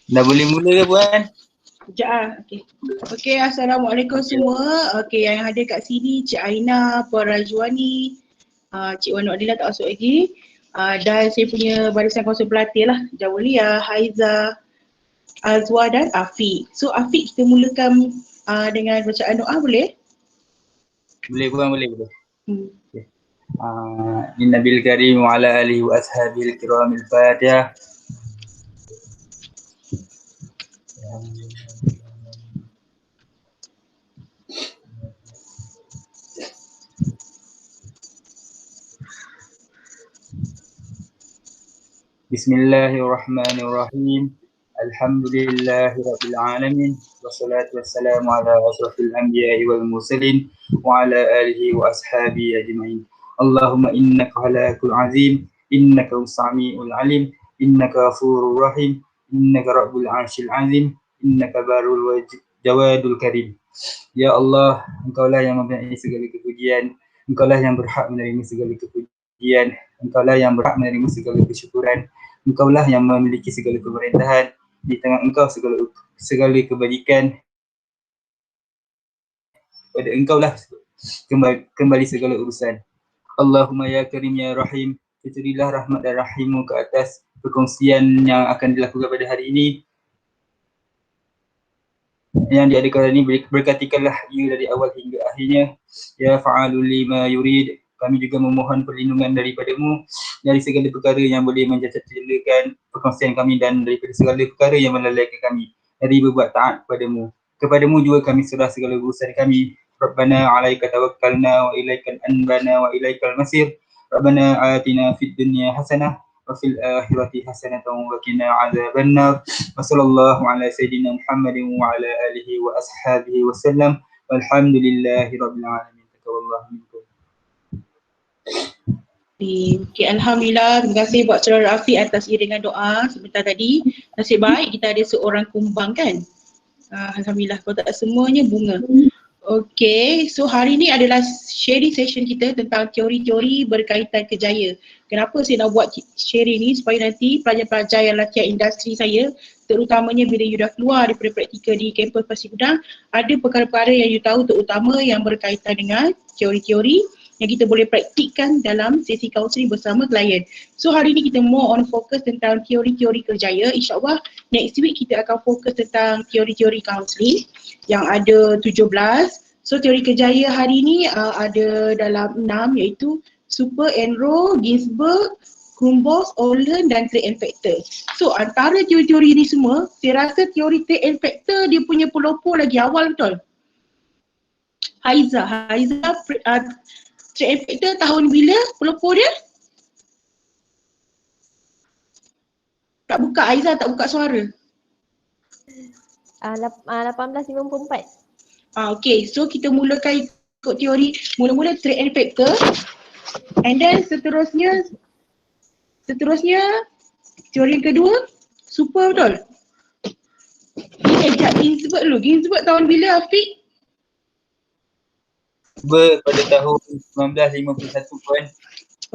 Dah boleh mula ke Puan? Sekejap lah. Okay, Assalamualaikum semua. Okay, yang ada kat sini Cik Aina, Puan Rajwani, Cik Wan Adila tak masuk lagi. Dan saya punya barisan kawasan pelatih lah, Jawalia, Haiza, Azwa dan Afiq. So Afiq, kita mulakan dengan bacaan doa boleh? Boleh Puan, boleh. Okay. Nabil Karim wa ala alihi wa ashabil kiramil Fatihah. Bismillahirrahmanirrahim. Alhamdulillahi rabbil alamin. Wassalatu wassalamu ala asrafil anbiya'i wal mursalin wa ala alihi wa ashabihi ajma'in. Allahumma innaka halakul azim, innaka sami'ul alim, innaka ghafurur rahim, innaka rabbul arsyil azim, innaka barul jawadul karim. Ya Allah, Engkaulah yang mempunyai segala kepujian, Engkaulah yang berhak menerima segala kepujian, Engkaulah yang berhak menerima segala kesyukuran, Engkaulah yang memiliki segala pemerintahan, di tangan Engkau segala kebajikan, pada Engkaulah kembali segala urusan. Allahumma ya Karim ya Rahim, tuturkanlah rahmat dan rahimmu ke atas perkongsian yang akan dilakukan pada hari ini, yang diadakan ini. Berkatikanlah ia dari awal hingga akhirnya. Ya fa'alul lima yurid. Kami juga memohon perlindungan daripadamu dari segala perkara yang boleh mencacat-celakan perkongsian kami dan daripada segala perkara yang melalaikan kami dari berbuat taat kepadamu. Kepadamu juga kami serah segala urusan kami. Rabbana alaika tawakkalna wa ilaikal anbana wa ilaikal masir. Rabbana atina fid dunya hasanah wa fil akhirati hasanatan wa qina adzabannar. Wa sallallahu ala sayyidina Muhammadin wa ala alihi wa ashabihi wa sallam. Walhamdulillahi rabbil alamin. Taqabbalallahu minkum. Okay, Alhamdulillah. Terima kasih buat saudara Afiq atas iringan doa sebentar tadi. Nasib baik kita ada seorang kumbang kan. Alhamdulillah, kalau tak semuanya bunga. Okay, so hari ni adalah sharing session kita tentang teori-teori berkaitan kerjaya. Kenapa saya nak buat sharing ni? Supaya nanti pelajar-pelajar yang latihan industri saya, terutamanya bila you dah keluar daripada praktikal di kampus Pasir Gudang, ada perkara-perkara yang you tahu, terutama yang berkaitan dengan teori-teori yang kita boleh praktikkan dalam sesi kaunseling bersama klien. So hari ni kita more on fokus tentang teori-teori kerjaya. InsyaAllah next week kita akan fokus tentang teori-teori kaunseling yang ada 17. So teori kerjaya hari ni ada dalam 6, iaitu Super, Enro, Ginsberg, Krumbos, Olen dan Trade and Factor. So antara teori-teori ni semua, saya rasa teori Trade and Factor dia punya pelopor lagi awal betul. Haiza Trade and Factor tahun bila pelopor dia? Tak buka, Haiza tak buka suara. 1854. Okay, so kita mulakan ikut teori, mula-mula Trade and Factor, and then seterusnya teori yang kedua Super, betul? Ginsberg dulu. Ginsberg tahun bila, Afiq? Pada tahun 1951 Puan.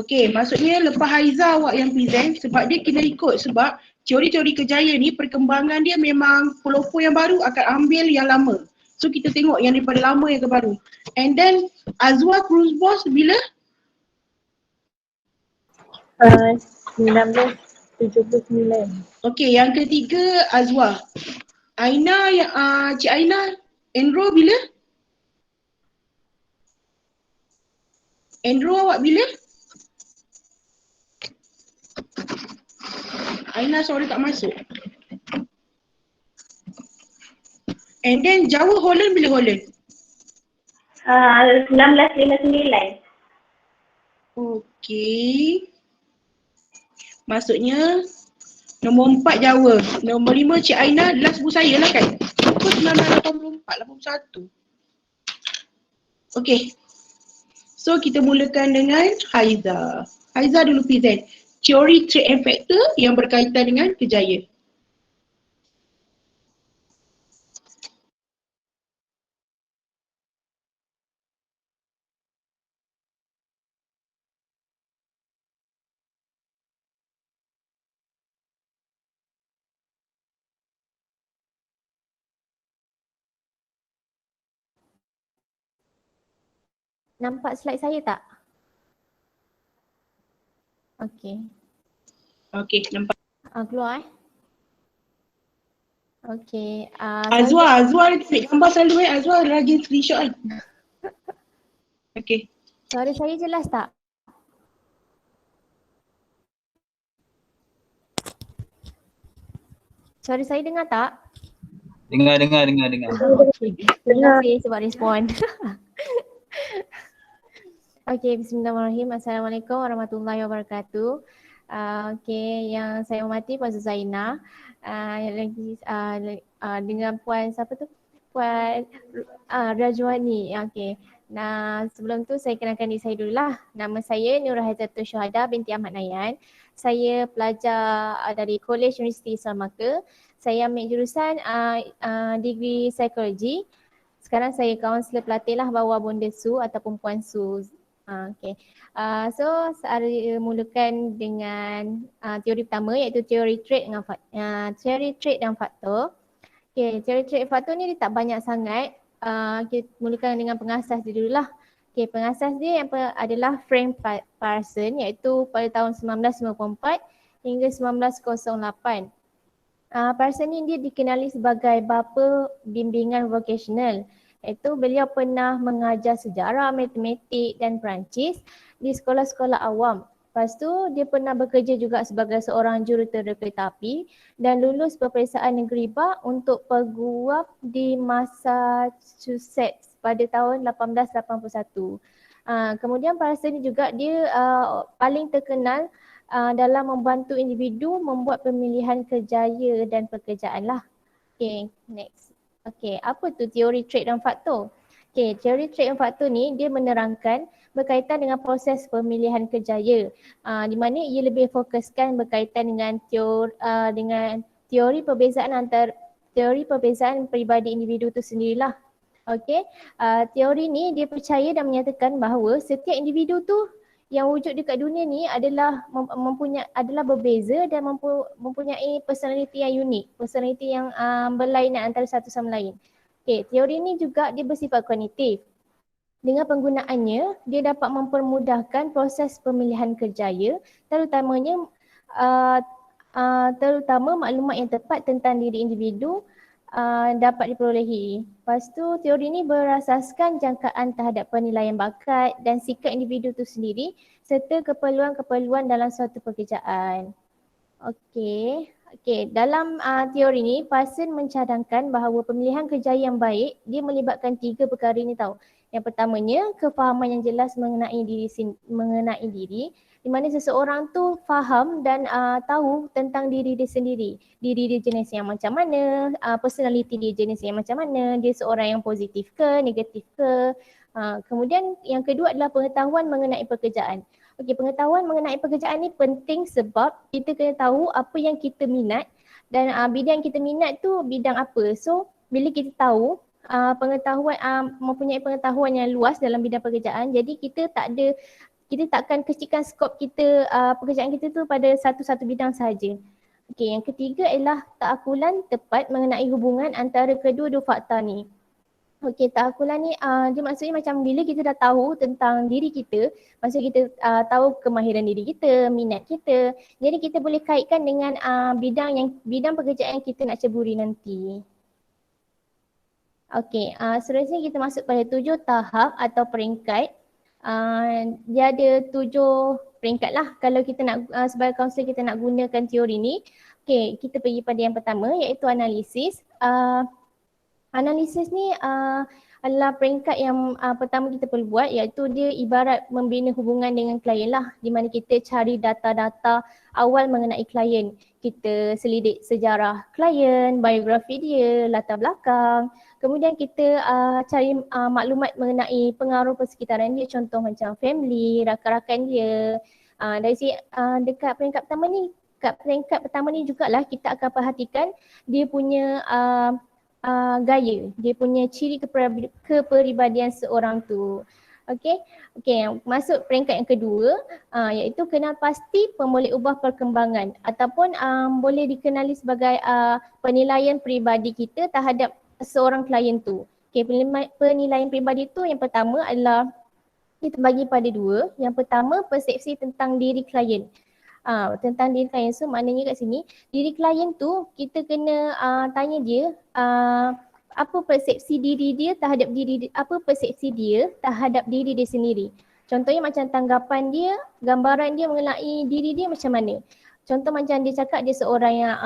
Okay, maksudnya lepas Haiza awak yang present, sebab dia kena ikut, sebab teori-teori kerjaya ni perkembangan dia memang pelopor yang baru akan ambil yang lama. So kita tengok yang daripada lama yang ke baru. And then Azwa Krumbos bila? 1979. Okay, yang ketiga Azwa. Aina, Cik Aina, Enro bila? Enro awak bila? Aina suara tak masuk. And then Jawa Holland bila Holland? 1959. Okay. Maksudnya nombor 4 Jawa, nombor 5 Cik Aina, last sebut saya lah kan? Apa 1984, 81. Okay. So kita mulakan dengan Haiza. Haiza dulu present. Teori Trade and Factor yang berkaitan dengan kerjaya. Nampak slide saya tak? Okey. Okey, nampak. Keluar Okey. Azwar ambil gambar selalu Azwar lagi screenshot kan. Okey. Suara saya jelas tak? Suara saya dengar tak? Dengar. Okey. Terima kasih sebab respon. Okey, bismillahirrahmanirrahim. Assalamualaikum warahmatullahi wabarakatuh. Okey, yang saya hormati Puan Suzaina, dengan Puan siapa tu? Puan Rajwani. Okey. Nah, sebelum tu saya kenalkan diri saya dululah. Nama saya Nurhaizatul Syuhada binti Ahmad Nayan. Saya pelajar dari College Universiti Islam Melaka. Saya ambil jurusan degree psikologi. Sekarang saya kaunselor pelatih lah bawah Bonda Su ataupun Puan Su. Okay. So saya mulakan dengan teori pertama iaitu teori trait dan faktor. Okay, teori trait faktor ni dia tak banyak sangat. Kita mulakan dengan pengasas dia dululah. Okay, pengasas dia yang adalah Frank Parson iaitu pada tahun 1994 hingga 1908. Parson ni dia dikenali sebagai bapa bimbingan vocational, iaitu beliau pernah mengajar sejarah, matematik dan Perancis di sekolah-sekolah awam. Lepas tu dia pernah bekerja juga sebagai seorang jurutera kereta api dan lulus peperiksaan negeri BA untuk peguam di Massachusetts pada tahun 1881. Kemudian Parson ni juga dia paling terkenal dalam membantu individu membuat pemilihan kerjaya dan pekerjaan lah. Okay, next. Okay, apa tu teori trait dan faktor? Okay, teori trait dan faktor ni dia menerangkan berkaitan dengan proses pemilihan kerjaya, di mana ia lebih fokuskan berkaitan dengan teori perbezaan peribadi individu tu sendirilah. Okay, teori ni dia percaya dan menyatakan bahawa setiap individu tu yang wujud dekat dunia ni adalah berbeza dan mempunyai personality yang unik, personality yang berlainan antara satu sama lain. Okay, teori ni juga dia bersifat kognitif. Dengan penggunaannya, dia dapat mempermudahkan proses pemilihan kerjaya, terutama maklumat yang tepat tentang diri individu dapat diperolehi. Lepas tu teori ni berasaskan jangkaan terhadap penilaian bakat dan sikap individu itu sendiri serta keperluan-keperluan dalam suatu pekerjaan. Okey, dalam teori ni Parson mencadangkan bahawa pemilihan kerjaya yang baik dia melibatkan 3 perkara ni tau. Yang pertamanya, kefahaman yang jelas mengenai diri, di mana seseorang tu faham dan tahu tentang diri dia sendiri. Diri dia jenis yang macam mana, personality dia jenis yang macam mana, dia seorang yang positif ke, negatif ke. Kemudian yang kedua adalah pengetahuan mengenai pekerjaan. Okey, pengetahuan mengenai pekerjaan ni penting sebab kita kena tahu apa yang kita minat dan bidang yang kita minat tu bidang apa. So, bila kita tahu mempunyai pengetahuan yang luas dalam bidang pekerjaan, jadi kita takkan kecilkan skop kita, pekerjaan kita tu pada satu bidang sahaja. Okey, yang ketiga ialah taakulan tepat mengenai hubungan antara kedua-dua fakta ni. Okey, taakulan ni dia maksudnya macam bila kita dah tahu tentang diri kita, maksudnya kita tahu kemahiran diri kita, minat kita, jadi kita boleh kaitkan dengan bidang pekerjaan yang kita nak ceburi nanti. Okey, seterusnya kita masuk pada 7 tahap atau peringkat. Dia ada 7 peringkat lah kalau kita nak sebagai kaunselor kita nak gunakan teori ni. Okey, kita pergi pada yang pertama iaitu analisis. Analisis ni adalah peringkat yang pertama kita perlu buat, iaitu dia ibarat membina hubungan dengan klien lah, di mana kita cari data-data awal mengenai klien. Kita selidik sejarah klien, biografi dia, latar belakang. Kemudian kita cari maklumat mengenai pengaruh persekitaran dia, contoh macam family, rakan-rakan dia. Dekat peringkat pertama ni jugalah kita akan perhatikan dia punya gaya, dia punya ciri kepribadian seorang tu. Okey, masuk peringkat yang kedua iaitu kenal pasti pemboleh ubah perkembangan ataupun boleh dikenali sebagai penilaian peribadi kita terhadap seorang klien tu. Okey, penilaian peribadi tu yang pertama adalah kita bagi pada dua. Yang pertama, persepsi tentang diri klien. Tentang diri klien. So maknanya kat sini, diri klien tu kita kena tanya dia apa persepsi diri dia terhadap diri dia sendiri. Contohnya macam tanggapan dia, gambaran dia mengenai diri dia macam mana. Contoh macam dia cakap dia seorang yang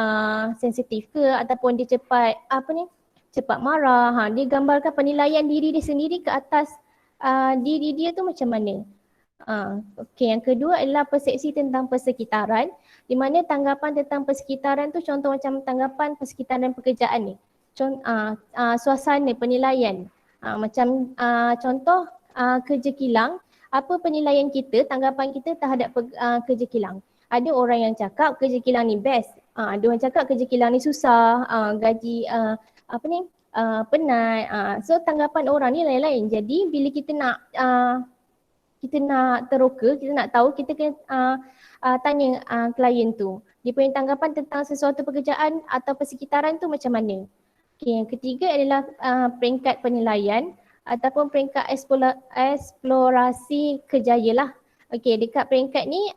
sensitif ke, ataupun dia cepat marah. Dia gambarkan penilaian diri dia sendiri ke atas diri dia tu macam mana. Okey, yang kedua adalah persepsi tentang persekitaran, di mana tanggapan tentang persekitaran tu contoh macam tanggapan persekitaran pekerjaan ni. Suasana penilaian. Macam contoh kerja kilang, apa penilaian kita, tanggapan kita terhadap kerja kilang. Ada orang yang cakap kerja kilang ni best. Ada orang cakap kerja kilang ni susah, gaji penat. So tanggapan orang ni lain-lain. Jadi bila kita nak teroka, kita nak tahu, kita kena tanya klien tu. Dia punya tanggapan tentang sesuatu pekerjaan atau persekitaran tu macam mana. Okay, yang ketiga adalah peringkat penilaian ataupun peringkat eksplorasi kerjaya lah. Okey, dekat peringkat ni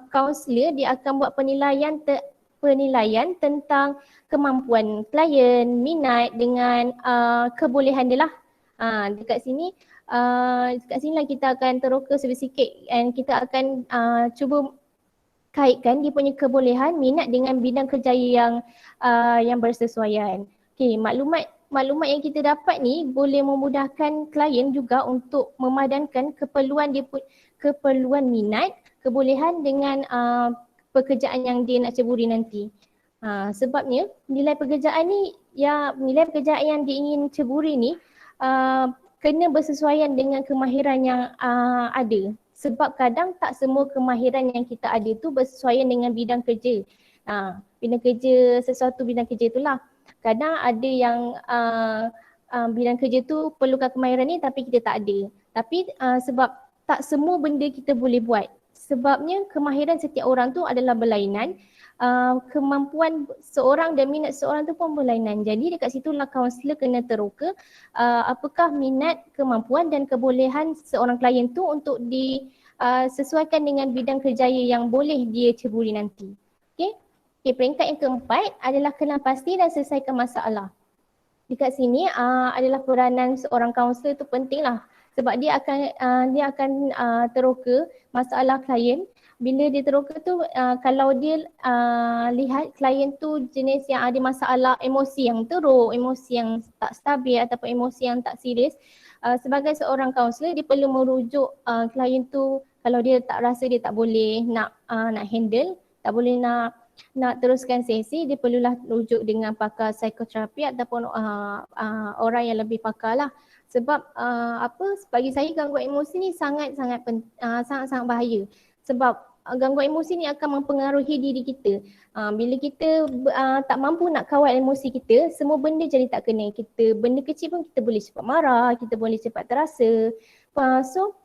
kaunselor dia akan buat penilaian tentang kemampuan klien, minat dengan kebolehan dia lah. Dekat sini lah kita akan teroka sedikit dan kita akan cuba kaitkan dia punya kebolehan, minat dengan bidang kerjaya yang bersesuaian. Okey, maklumat yang kita dapat ni boleh memudahkan klien juga untuk memadankan keperluan minat, kebolehan dengan pekerjaan yang dia nak ceburi nanti. Sebabnya nilai pekerjaan yang dia ingin ceburi ni kena bersesuaian dengan kemahiran yang ada. Sebab kadang tak semua kemahiran yang kita ada tu bersesuaian dengan bidang kerja. Sesuatu bidang kerja itulah. Kadang ada yang bidang kerja tu perlukan kemahiran ni tapi kita tak ada. Tapi sebab tak semua benda kita boleh buat. Sebabnya kemahiran setiap orang tu adalah berlainan. Kemampuan seorang dan minat seorang tu pun berlainan. Jadi dekat situlah kaunselor kena teroka apakah minat, kemampuan dan kebolehan seorang klien tu untuk disesuaikan dengan bidang kerjaya yang boleh dia ceburi nanti. Okay, peringkat yang keempat adalah kenal pasti dan selesaikan masalah. Dekat sini adalah peranan seorang kaunselor tu penting lah. Sebab dia akan teroka masalah klien. Bila dia teroka tu kalau dia lihat klien tu jenis yang ada masalah emosi yang teruk, emosi yang tak stabil ataupun emosi yang tak serius, sebagai seorang kaunselor dia perlu merujuk klien tu kalau dia tak rasa dia tak boleh nak handle, tak boleh nak teruskan sesi, dia perlulah rujuk dengan pakar psikoterapi ataupun orang yang lebih pakar lah. Sebab bagi saya gangguan emosi ni sangat-sangat bahaya. Sebab gangguan emosi ni akan mempengaruhi diri kita. Bila kita tak mampu nak kawal emosi kita, semua benda jadi tak kena. Benda kecil pun kita boleh cepat marah, kita boleh cepat terasa. So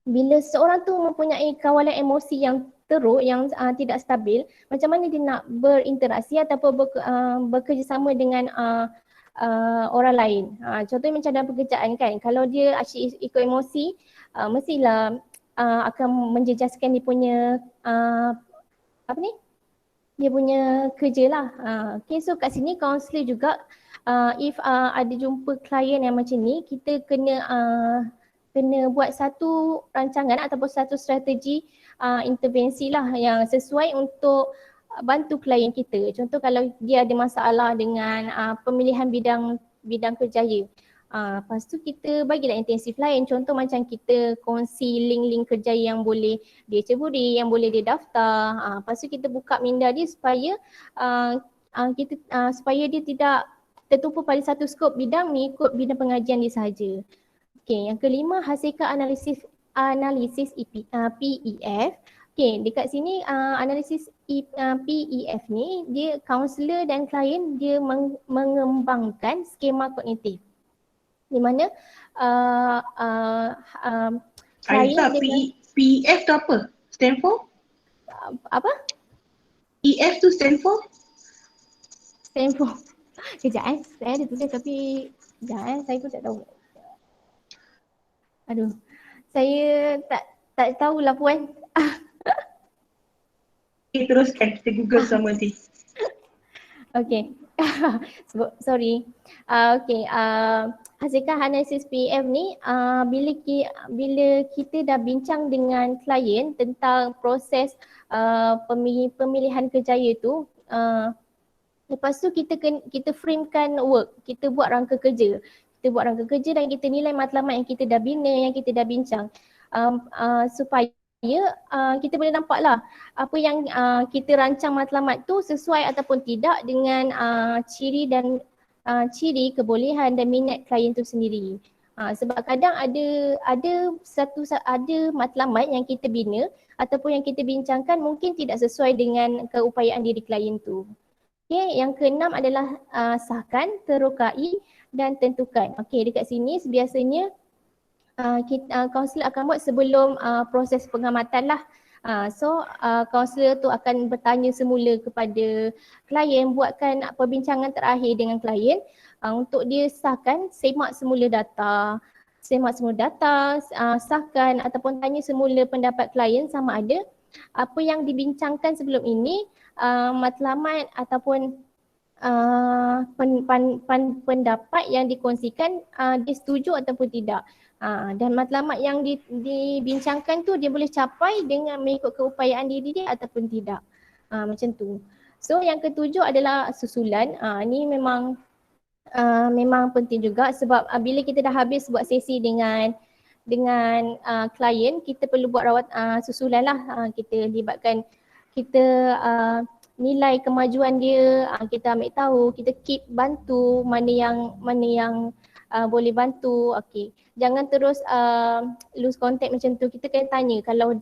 bila seorang tu mempunyai kawalan emosi yang teruk, yang tidak stabil, macam mana dia nak berinteraksi ataupun bekerjasama dengan orang lain. Contohnya macam dalam pekerjaan kan, kalau dia asyik ikut emosi, mestilah akan menjejaskan dia punya dia punya kerja lah. Okay, so kat sini kaunselor juga if ada jumpa klien yang macam ni, kita kena buat satu rancangan ataupun satu strategi intervensi lah yang sesuai untuk bantu klien kita. Contoh kalau dia ada masalah dengan pemilihan bidang kerjaya, lepas tu kita bagilah intensif lain. Contoh macam kita kongsi link-link kerjaya yang boleh dia ceburi, yang boleh dia daftar. Lepas tu kita buka minda dia supaya supaya dia tidak tertumpu pada satu skop bidang, mengikut bidang pengajian dia sahaja. Okay, yang kelima, hasilkan analisis PEF. Okay, dekat sini analisis PEF ni, dia kaunselor dan klien dia mengembangkan skema kognitif. Di mana klien PEF tu apa? Stand for? Apa? EF tu stand for? Stand for. Kejap saya ada tulis tapi kejap saya pun tak tahu. Aduh, Saya tak tahulah Puan. Okay, teruskan. Kita Google sama nanti. Okay. Sorry. Okay. Hasilkan analisis PEF ni bila kita dah bincang dengan klien tentang proses pemilihan kerjaya tu, lepas tu kita framekan work, kita buat rangka kerja. Kita buat rangka kerja dan kita nilai matlamat yang kita dah bina, yang kita dah bincang. Supaya kita boleh nampak lah apa yang kita rancang matlamat tu sesuai ataupun tidak dengan ciri dan ciri, kebolehan dan minat klien tu sendiri. Sebab kadang ada matlamat yang kita bina ataupun yang kita bincangkan mungkin tidak sesuai dengan keupayaan diri klien tu. Okay, yang keenam adalah sahkan, terokai dan tentukan. Okay, dekat sini biasanya kaunselor akan buat sebelum proses pengamatan lah. Kaunselor tu akan bertanya semula kepada klien, buatkan perbincangan terakhir dengan klien untuk dia sahkan, semak semula data, sahkan ataupun tanya semula pendapat klien sama ada apa yang dibincangkan sebelum ini matlamat ataupun pendapat yang dikongsikan dia setuju ataupun tidak. Dan matlamat yang dibincangkan tu dia boleh capai dengan mengikut keupayaan diri dia ataupun tidak. Macam tu. So yang ketujuh adalah susulan. Ni memang penting juga sebab bila kita dah habis buat sesi dengan klien, kita perlu buat susulan lah. Kita libatkan, kita nilai kemajuan dia, kita ambil tahu, kita keep bantu mana yang boleh bantu. Okey. Jangan terus lose contact macam tu. Kita kena tanya kalau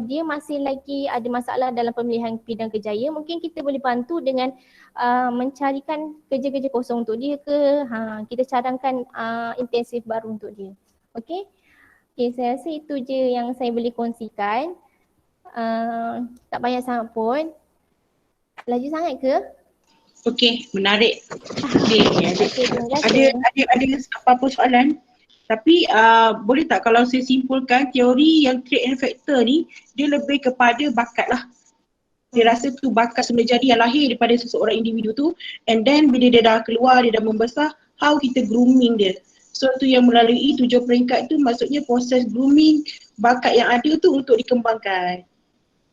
dia masih lagi ada masalah dalam pemilihan bidang kerjaya, mungkin kita boleh bantu dengan mencarikan kerja-kerja kosong untuk dia ke, kita cadangkan intensif baru untuk dia. Okey. Okay, saya rasa itu je yang saya boleh kongsikan. Tak banyak sangat pun. Laju sangat ke? Okey, menarik. Okay, ada apa-apa soalan? Tapi boleh tak kalau saya simpulkan teori yang trait and factor ni dia lebih kepada bakat lah. Dia rasa tu bakat semula jadi yang lahir daripada seseorang individu tu, and then bila dia dah keluar, dia dah membesar, how kita grooming dia. So tu yang melalui 7 peringkat tu maksudnya proses grooming bakat yang ada tu untuk dikembangkan.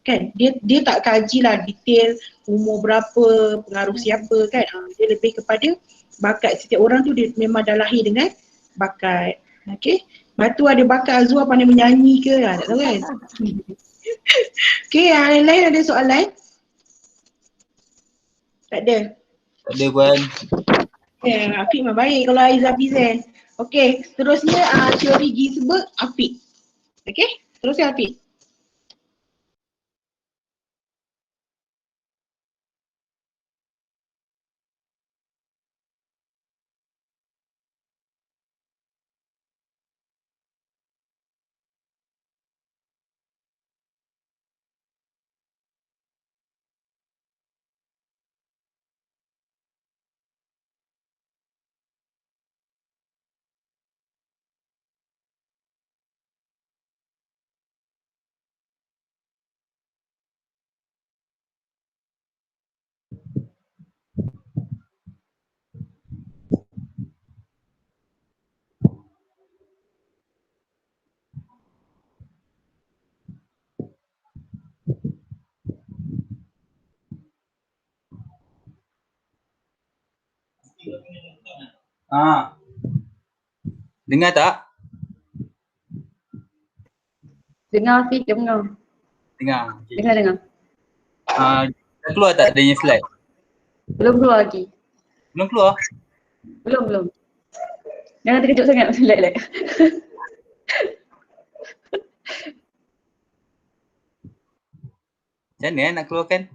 Kan? Dia tak kajilah detail umur berapa, pengaruh siapa kan. Dia lebih kepada bakat setiap orang tu dia memang dah lahir dengan bakat. Okay. Lepas tu ada bakat Azwa pandai menyanyi ke, tak tahu kan. Okay, yang lain ada soalan? Tak ada? Tak ada Puan. Afiq memang baik kalau Aizah present. Okay, seterusnya teori Ginzburg, Afiq. Okay, teruskan Afiq. Dengar tak? Dengar Afiq, dengar. Dengar. Okay. Dengar. Dah keluar tak adanya slide? Belum keluar lagi. Belum keluar? Belum. Jangan terkejut sangat lag. Macam mana nak keluarkan?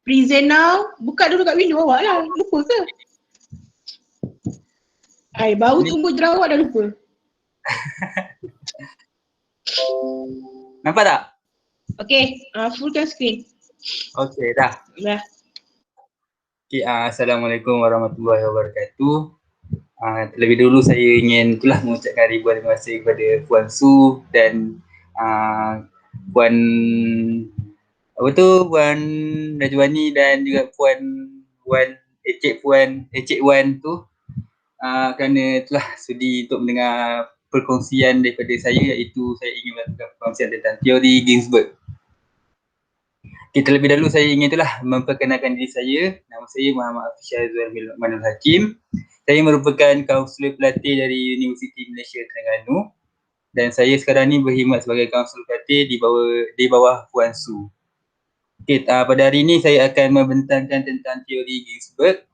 Present now, buka dulu kat window awak lah. Lupa ke? Baru tumbuh jerawat dah lupa. Nampak tak? Okay, fullkan screen. Okay, dah. Dah. Okay, Assalamualaikum warahmatullahi wabarakatuh. Terlebih dahulu saya ingin itulah mengucapkan ribuan terima kasih kepada Puan Su dan Puan Puan Rajwani dan juga Puan Encik Wan tu kerana telah sudi untuk mendengar perkongsian daripada saya, iaitu saya ingin melakukan perkongsian tentang teori Ginzburg. Okay, terlebih dahulu saya ingin itulah memperkenalkan diri saya. Nama saya Muhammad Hafiz Syahzwan bin Luqmanul Hakim. Saya merupakan kaunselor pelatih dari Universiti Malaysia Terengganu dan saya sekarang ni berkhidmat sebagai kaunselor pelatih di bawah Puan Su. Okay, pada hari ini saya akan membentangkan tentang teori Ginzburg.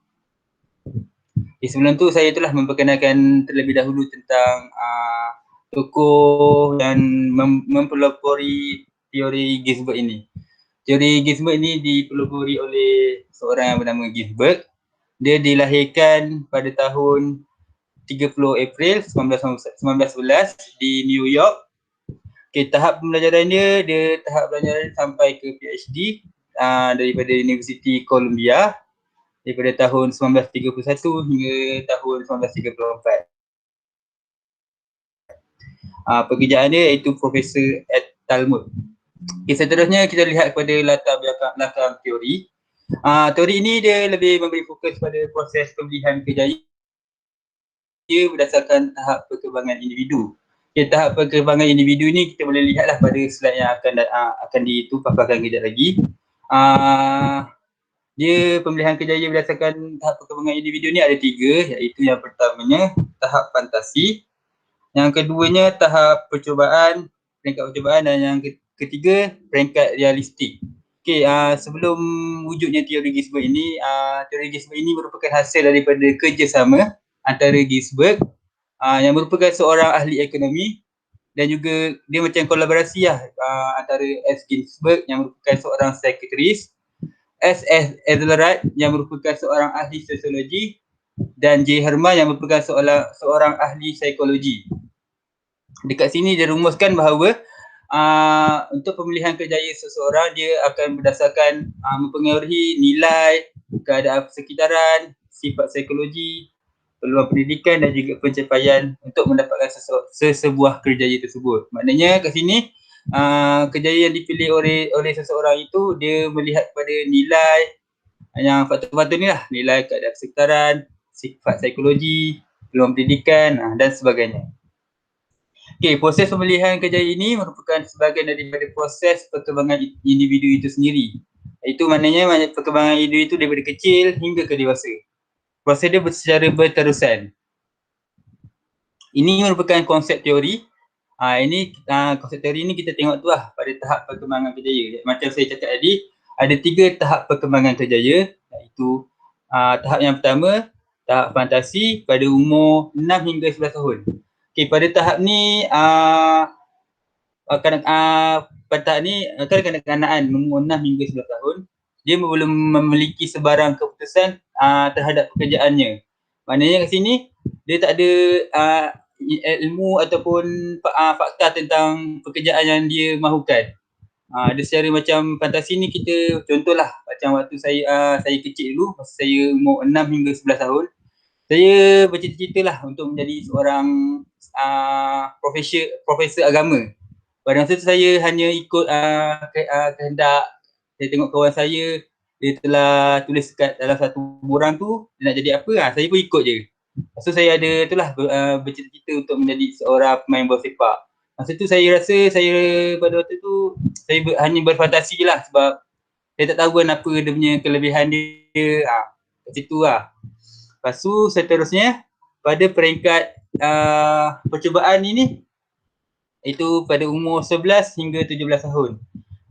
Okay, sebelum tu saya telah memperkenalkan terlebih dahulu tentang tokoh dan mempelopori teori Ginzburg ini. Teori Ginzburg ini dipelopori oleh seorang yang bernama Ginzburg. Dia dilahirkan pada tahun 30 April 1911 di New York. Okay, tahap pembelajaran dia tahap pembelajaran sampai ke PhD daripada Universiti Columbia daripada tahun 1931 hingga tahun 1934. Pekerjaan dia iaitu Profesor at Talmud. Okay, seterusnya kita lihat kepada latar belakang teori. Teori ini dia lebih memberi fokus pada proses pemilihan kerjaya berdasarkan tahap perkembangan individu. Okay, tahap perkembangan individu ni kita boleh lihatlah pada slide yang akan dipaparkan kejap lagi. Dia pemilihan kerjaya berdasarkan tahap perkembangan individu ni ada 3, iaitu yang pertamanya tahap fantasi, yang keduanya tahap percubaan, peringkat percubaan, dan yang ketiga peringkat realistik. Okey, sebelum wujudnya teori Ginzburg ini, teori Ginzburg ini merupakan hasil daripada kerjasama antara Ginzburg yang merupakan seorang ahli ekonomi dan juga dia macam kolaborasi antara S. Ginzburg yang merupakan seorang sekretaris, S. Ezelrath yang merupakan seorang ahli sosiologi dan J. Herman yang merupakan seorang ahli psikologi. Dekat sini dia rumuskan bahawa untuk pemilihan kerjaya seseorang dia akan berdasarkan mempengaruhi nilai, keadaan persekitaran, sifat psikologi, peluang pendidikan dan juga pencapaian untuk mendapatkan sesebuah kerjaya tersebut. Maknanya kat sini kerjaya yang dipilih oleh seseorang itu dia melihat pada nilai yang faktor-faktor ni lah, nilai keadaan persekitaran, sifat psikologi, peluang pendidikan dan sebagainya. Okay, proses pemilihan kerjaya ini merupakan sebahagian daripada proses perkembangan individu itu sendiri. Itu maknanya perkembangan individu itu daripada kecil hingga ke dewasa. Proses dia secara berterusan. Ini merupakan konsep teori. Konsep teori ini kita tengok tu lah pada tahap perkembangan kerjaya. Macam saya cakap tadi, ada 3 tahap perkembangan kerjaya, iaitu tahap yang pertama, tahap fantasi pada umur 6 hingga 11 tahun. Okay, pada tahap ni pada tahap ni kanak-kanakan umur 6 hingga 11 tahun dia belum memiliki sebarang keputusan terhadap pekerjaannya. Maknanya kat sini dia tak ada ilmu ataupun fakta tentang pekerjaan yang dia mahukan. Dia secara macam fantasi ni kita contohlah macam waktu saya kecil dulu, masa saya umur 6 hingga 11 tahun, saya bercita-cita lah untuk menjadi seorang profesor agama. Pada masa tu saya hanya ikut kehendak. Saya tengok kawan saya, dia telah tulis kat dalam satu borang tu, dia nak jadi apa, saya pun ikut je. Lepas tu saya ada itulah bercita-cita untuk menjadi seorang pemain bola sepak. Masa tu saya rasa pada waktu tu saya hanya berfantasi je lah sebab saya tak tahu kan apa dia punya kelebihan dia. Kat situ lah. Lepas tu seterusnya pada peringkat percubaan ini itu pada umur 11 hingga 17 tahun.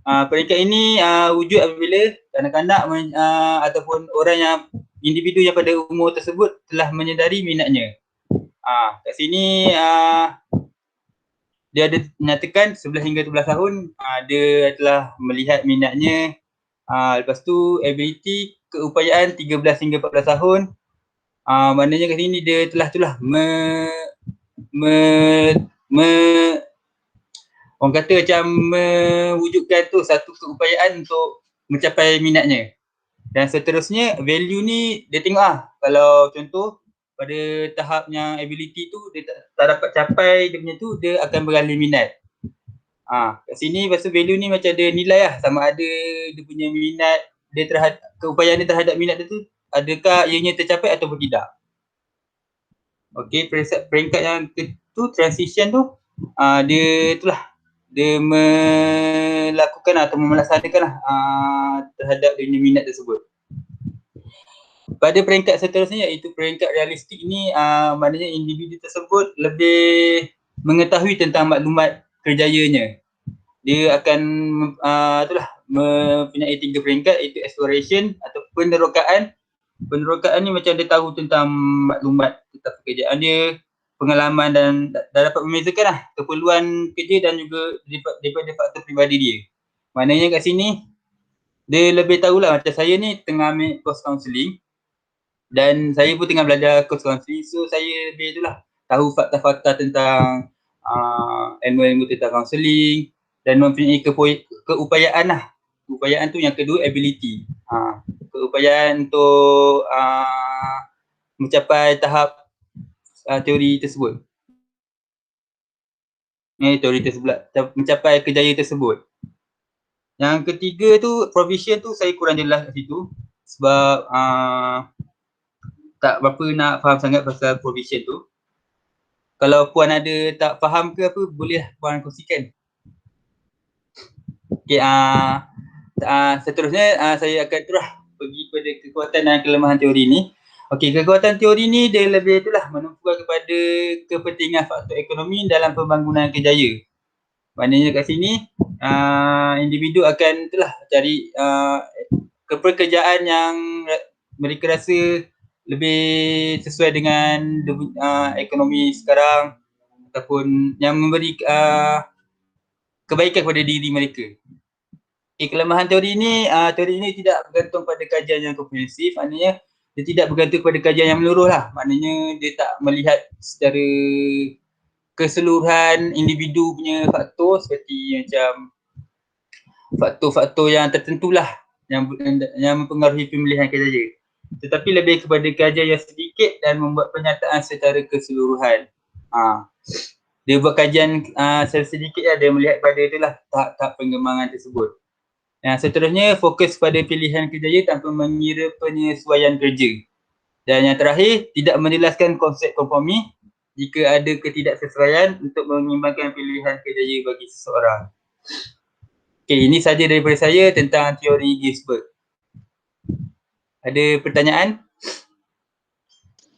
Peringkat ini wujud apabila kanak-kanak ataupun orang yang individu yang pada umur tersebut telah menyedari minatnya. Kat sini dia ada menyatakan 11 hingga 17 tahun dia telah melihat minatnya. Lepas tu ability keupayaan 13 hingga 14 tahun. Maknanya kat sini dia telah orang kata macam mewujudkan tu satu keupayaan untuk mencapai minatnya. Dan seterusnya value ni dia tengok kalau contoh pada tahap yang ability tu dia tak dapat capai dia punya tu, dia akan beralih minat. Kat sini lepas tu value ni macam ada nilai lah, sama ada dia punya minat dia terhadap keupayaan dia terhadap minat dia tu adakah ianya tercapai ataupun tidak. Okey, peringkat yang tu transition tu dia itulah dia melakukan atau melaksanakan lah terhadap dia punya minat tersebut. Pada peringkat seterusnya iaitu peringkat realistik ni maknanya individu tersebut lebih mengetahui tentang maklumat kerjayanya. Dia akan itulah mempunyai 3 peringkat iaitu exploration atau penerokaan. Penerokaan ni macam dia tahu tentang maklumat tentang pekerjaan dia, pengalaman dan dapat membezakan lah keperluan kerja dan juga daripada faktor peribadi dia. Maknanya kat sini dia lebih tahulah, macam saya ni tengah ambil course counselling dan saya pun tengah belajar course counselling, so saya lebih itulah tahu fakta-fakta tentang ilmu-ilmu tentang counselling dan mempunyai keupayaan lah. Keupayaan tu yang kedua ability. Keupayaan untuk mencapai tahap teori tersebut. Teori tersebut, mencapai kejayaan tersebut. Yang ketiga tu provision tu saya kurang jelas kat situ sebab tak berapa nak faham sangat pasal provision tu. Kalau puan ada tak faham ke apa, boleh puan kongsikan. Okey, seterusnya saya akan terus pergi pada kekuatan dan kelemahan teori ni. Okey, kekuatan teori ni dia lebih itulah menumpukan kepada kepentingan faktor ekonomi dalam pembangunan kerjaya. Maknanya kat sini individu akan itulah cari kepekerjaan yang mereka rasa lebih sesuai dengan ekonomi sekarang ataupun yang memberi kebaikan kepada diri mereka. Kelemahan teori ni tidak bergantung pada kajian yang komprehensif, maknanya dia tidak bergantung pada kajian yang menyeluruh lah. Maknanya dia tak melihat secara keseluruhan individu punya faktor seperti macam faktor-faktor yang tertentu lah yang mempengaruhi pemilihan kerjaya. Tetapi lebih kepada kajian yang sedikit dan membuat pernyataan secara keseluruhan. Dia buat kajian secara sedikit lah, dia melihat pada itulah tahap-tahap pengembangan tersebut. Yang seterusnya fokus pada pilihan kerjaya tanpa mengira penyesuaian kerja. Dan yang terakhir, tidak menjelaskan konsep kompromi jika ada ketidaksesuaian untuk mengimbangkan pilihan kerjaya bagi seseorang. Okey, ini saja daripada saya tentang teori Ginzburg. Ada pertanyaan?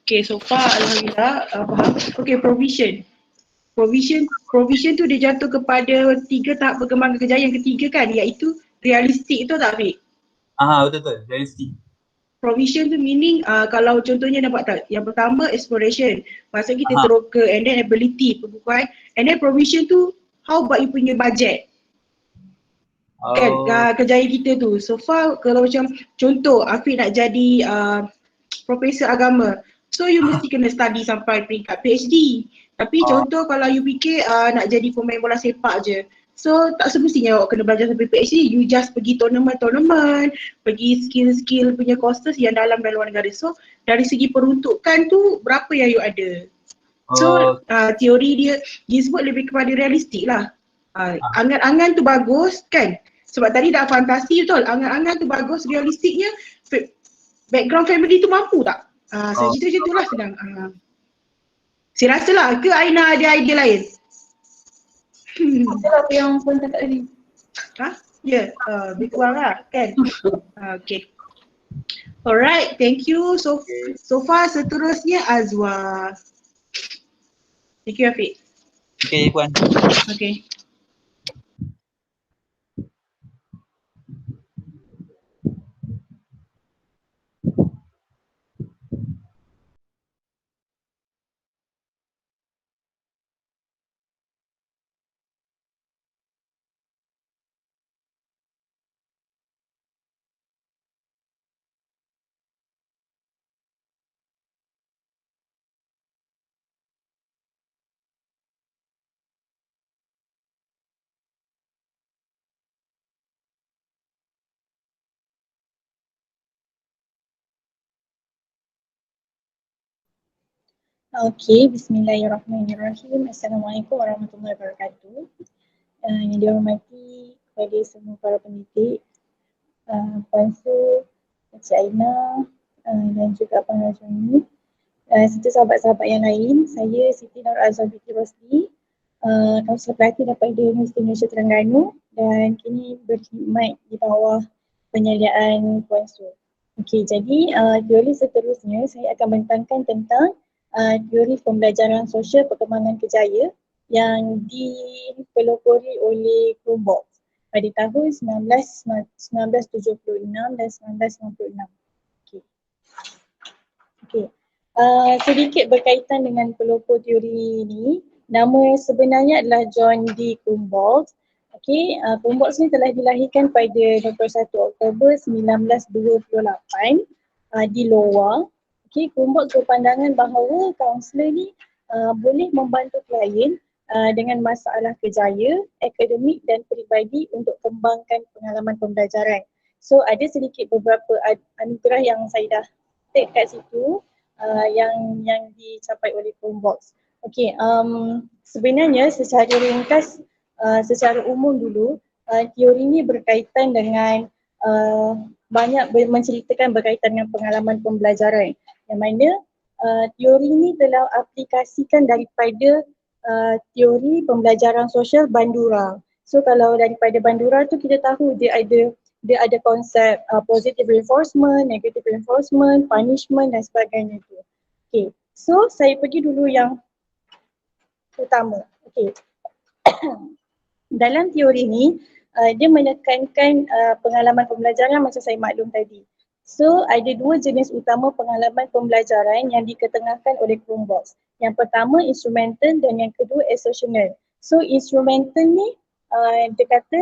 Okay, so far alhamdulillah faham. Okay, provision. Provision tu dia jatuh kepada 3 tahap perkembangan kerjaya yang ketiga kan, iaitu realistik tu tak Fik? Betul, realistik. Provision tu meaning kalau contohnya nampak tak, yang pertama exploration, maksudnya kita teroka, and then ability, pembukuan, and then provision tu how about you punya budget. Kan kerjaya kita tu. So far kalau macam contoh Afiq nak jadi profesor agama, so you mesti kena study sampai peringkat PhD. Tapi contoh kalau you fikir nak jadi pemain bola sepak je, so tak semestinya awak kena belajar sampai PhD. You just pergi tournament, pergi skill-skill punya courses yang dalam dan luar negara. So dari segi peruntukan tu berapa yang you ada. So teori dia disebut lebih kepada realistik lah. Angan-angan tu bagus kan, sebab tadi dah fantasi betul, angan-angan tu bagus, realistiknya background family tu mampu tak? Segitu je tu lah sedang. Saya rasa lah, ke Aina ada idea lain? Itulah apa yang pun cakap tadi. Ya, lebih kurang lah kan? Okay. Alright, thank you. So far seterusnya Azwa. Thank you Afiq. Okay puan. Okay. Okey, bismillahirrahmanirrahim. Assalamualaikum warahmatullahi wabarakatuh. Yang dihormati kepada semua para pendidik, Puan Su, Encik Aina dan juga Puan Rajani, serta sahabat-sahabat yang lain. Saya Siti Nur Azhar Binti Rosli, Kaunselor Pelatih daripada Universiti Malaysia Terengganu dan kini berkhidmat di bawah penyaliaan Puan Su. Okey, jadi teori seterusnya saya akan membentangkan tentang teori pembelajaran sosial perkembangan kejaya yang dipelopori oleh Krumboltz pada tahun 1976 dan 1996. Okey. Sedikit berkaitan dengan pelopor teori ini, nama sebenarnya adalah John D. Krumboltz. Okey, Krumboltz ni telah dilahirkan pada 21 Oktober 1928 di Iowa. Okey, Krumboltz berpandangan bahawa kaunselor ni boleh membantu klien dengan masalah kejaya, akademik dan peribadi untuk kembangkan pengalaman pembelajaran. So ada sedikit beberapa anugerah yang saya dah take kat situ yang dicapai oleh Krumboltz. Okey, sebenarnya secara ringkas, secara umum dulu, teori ini berkaitan dengan banyak menceritakan berkaitan dengan pengalaman pembelajaran yang mana teori ini telah aplikasikan daripada teori pembelajaran sosial Bandura. So kalau daripada Bandura tu kita tahu dia ada konsep positive reinforcement, negative reinforcement, punishment dan sebagainya tu. Okay, so saya pergi dulu yang utama. Okay. Dalam teori ni, dia menekankan pengalaman pembelajaran macam saya maklum tadi. So ada dua jenis utama pengalaman pembelajaran yang diketengahkan oleh Krumboltz. Yang pertama instrumental dan yang kedua associational. So instrumental ni dia kata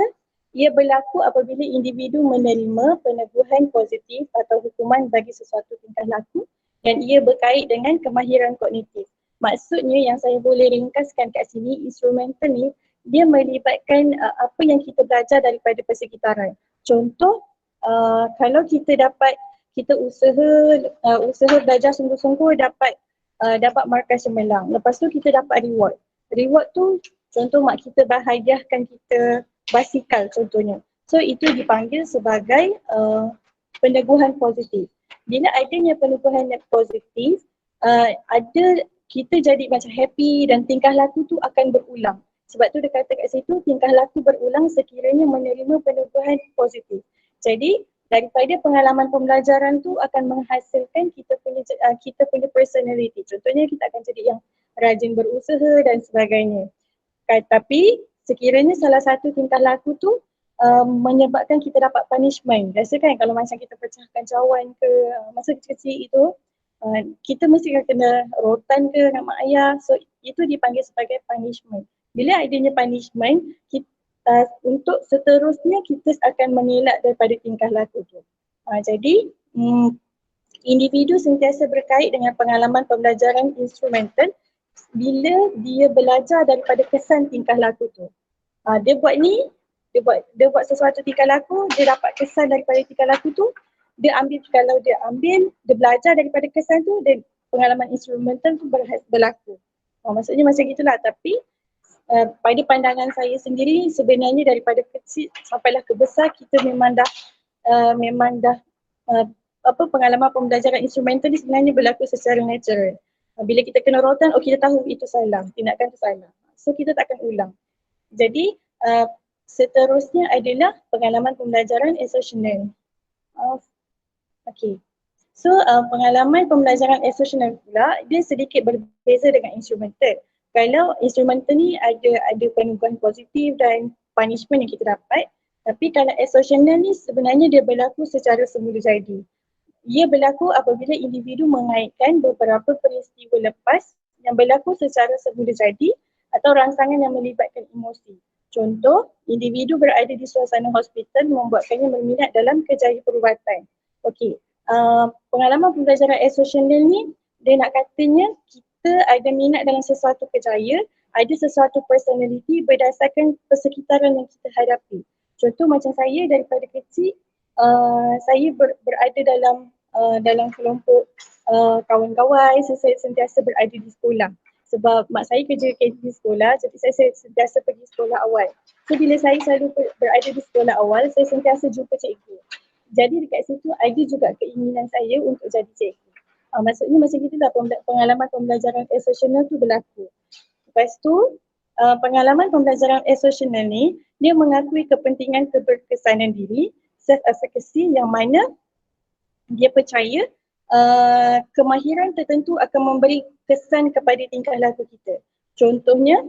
ia berlaku apabila individu menerima peneguhan positif atau hukuman bagi sesuatu tingkah laku dan ia berkait dengan kemahiran kognitif. Maksudnya yang saya boleh ringkaskan kat sini, instrumental ni dia melibatkan apa yang kita belajar daripada persekitaran. Contoh, kalau kita usaha belajar sungguh-sungguh dapat markah cemerlang. Lepas tu kita dapat reward. Reward tu contoh mak kita bahagiahkan kita basikal contohnya. So itu dipanggil sebagai peneguhan positif. Bila adanya peneguhan positif, kita jadi macam happy dan tingkah laku tu akan berulang. Sebab tu dia kata kat situ tingkah laku berulang sekiranya menerima peneguhan positif. Jadi daripada pengalaman pembelajaran tu akan menghasilkan kita punya personality. Contohnya kita akan jadi yang rajin berusaha dan sebagainya. Tapi sekiranya salah satu tingkah laku tu menyebabkan kita dapat punishment. Biasa kan kalau macam kita pecahkan cawan ke masa kecil-kecil itu, kita mesti kena rotan ke dengan mak ayah. So itu dipanggil sebagai punishment. Bila adanya punishment, untuk seterusnya kita akan mengelak daripada tingkah laku tu. Jadi individu sentiasa berkait dengan pengalaman pembelajaran instrumental bila dia belajar daripada kesan tingkah laku tu. Dia buat sesuatu tingkah laku, dia dapat kesan daripada tingkah laku tu, kalau dia belajar daripada kesan tu, dan pengalaman instrumental tu berlaku. Maksudnya macam gitulah, tapi pada pandangan saya sendiri sebenarnya daripada kecil sampailah ke besar kita memang dah pengalaman pembelajaran instrumental ni sebenarnya berlaku secara natural. Bila kita kena rotan, kita tahu itu salah, tindakan tu salah. So kita takkan ulang. Jadi seterusnya adalah pengalaman pembelajaran associational. Okay. So pengalaman pembelajaran associational pula dia sedikit berbeza dengan instrumental. Kalau instrumental ni ada peneguhan positif dan punishment yang kita dapat, tapi kalau associational ni sebenarnya dia berlaku secara semula jadi. Ia berlaku apabila individu mengaitkan beberapa peristiwa lepas yang berlaku secara semula jadi atau rangsangan yang melibatkan emosi. Contoh, individu berada di suasana hospital membuatkannya berminat dalam kejayaan perubatan. Okey, pengalaman pembelajaran associational ni dia nak katanya kita ada minat dalam sesuatu kejaya, ada sesuatu personality berdasarkan persekitaran yang kita hadapi. Contoh macam saya daripada kecil, saya berada dalam kelompok kawan-kawan, saya sentiasa berada di sekolah. Sebab mak saya kerja kantin sekolah, jadi saya sentiasa pergi sekolah awal. So bila saya selalu berada di sekolah awal, saya sentiasa jumpa cikgu. Jadi dekat situ ada juga keinginan saya untuk jadi cikgu. Maksudnya macam itulah pengalaman pembelajaran asosial tu berlaku. Lepas tu pengalaman pembelajaran asosial ni, dia mengakui kepentingan keberkesanan diri, self-efficacy yang mana dia percaya kemahiran tertentu akan memberi kesan kepada tingkah laku kita. Contohnya,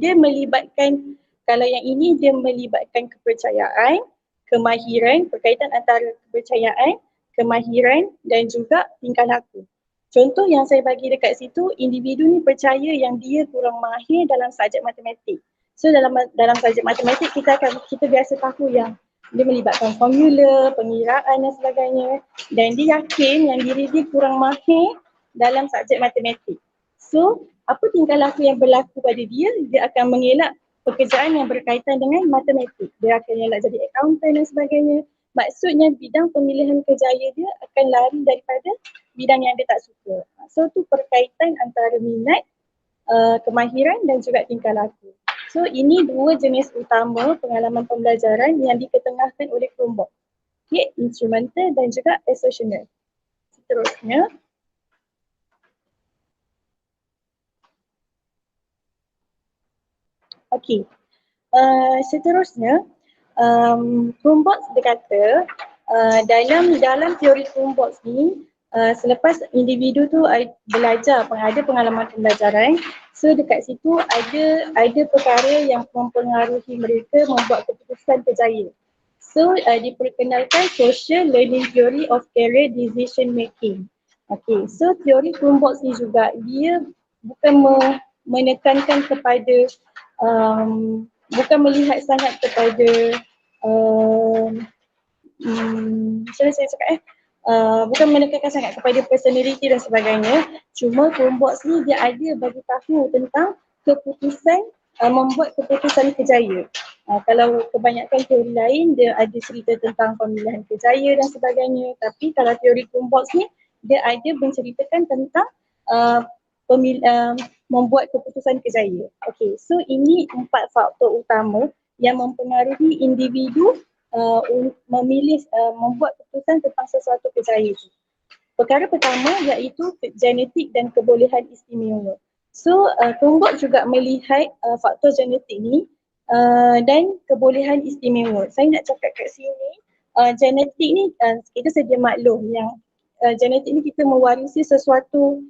dia melibatkan, kalau yang ini dia melibatkan kepercayaan, kemahiran, berkaitan antara kepercayaan, kemahiran dan juga tingkah laku. Contoh yang saya bagi dekat situ, individu ni percaya yang dia kurang mahir dalam subjek matematik. So dalam subjek matematik kita biasa tahu yang dia melibatkan formula, pengiraan dan sebagainya, dan dia yakin yang diri dia kurang mahir dalam subjek matematik. So apa tingkah laku yang berlaku pada dia? Dia akan mengelak pekerjaan yang berkaitan dengan matematik. Dia akan elak jadi accountant dan sebagainya. Maksudnya bidang pemilihan kerjaya dia akan lari daripada bidang yang dia tak suka. So tu perkaitan antara minat, kemahiran dan juga tingkah laku. So ini dua jenis utama pengalaman pembelajaran yang diketengahkan oleh Chromebox. Instrumental dan juga associational. Seterusnya, seterusnya Chromebox dia kata dalam teori Chromebox ni, selepas individu tu belajar, ada pengalaman pembelajaran, so dekat situ ada perkara yang mempengaruhi mereka membuat keputusan kerjaya. So diperkenalkan social learning theory of career decision making. So teori Chromebox ni juga dia bukan menekankan kepada bukan melihat sangat kepada macam mana saya cakap bukan menekankan sangat kepada personality dan sebagainya. Cuma Chromebox ni dia ada bagi tahu tentang keputusan, membuat keputusan kerjaya. Kalau kebanyakan teori lain dia ada cerita tentang pemilihan kerjaya dan sebagainya. Tapi kalau teori Chromebox ni dia ada menceritakan tentang membuat keputusan kerjaya. So ini 4 faktor utama yang mempengaruhi individu memilih membuat keputusan tentang sesuatu kerjaya itu. Perkara pertama iaitu genetik dan kebolehan istimewa. So Chromebox juga melihat faktor genetik ni dan kebolehan istimewa. Saya nak cakap kat sini, genetik ni kita sedia maklum yang genetik ni kita mewarisi sesuatu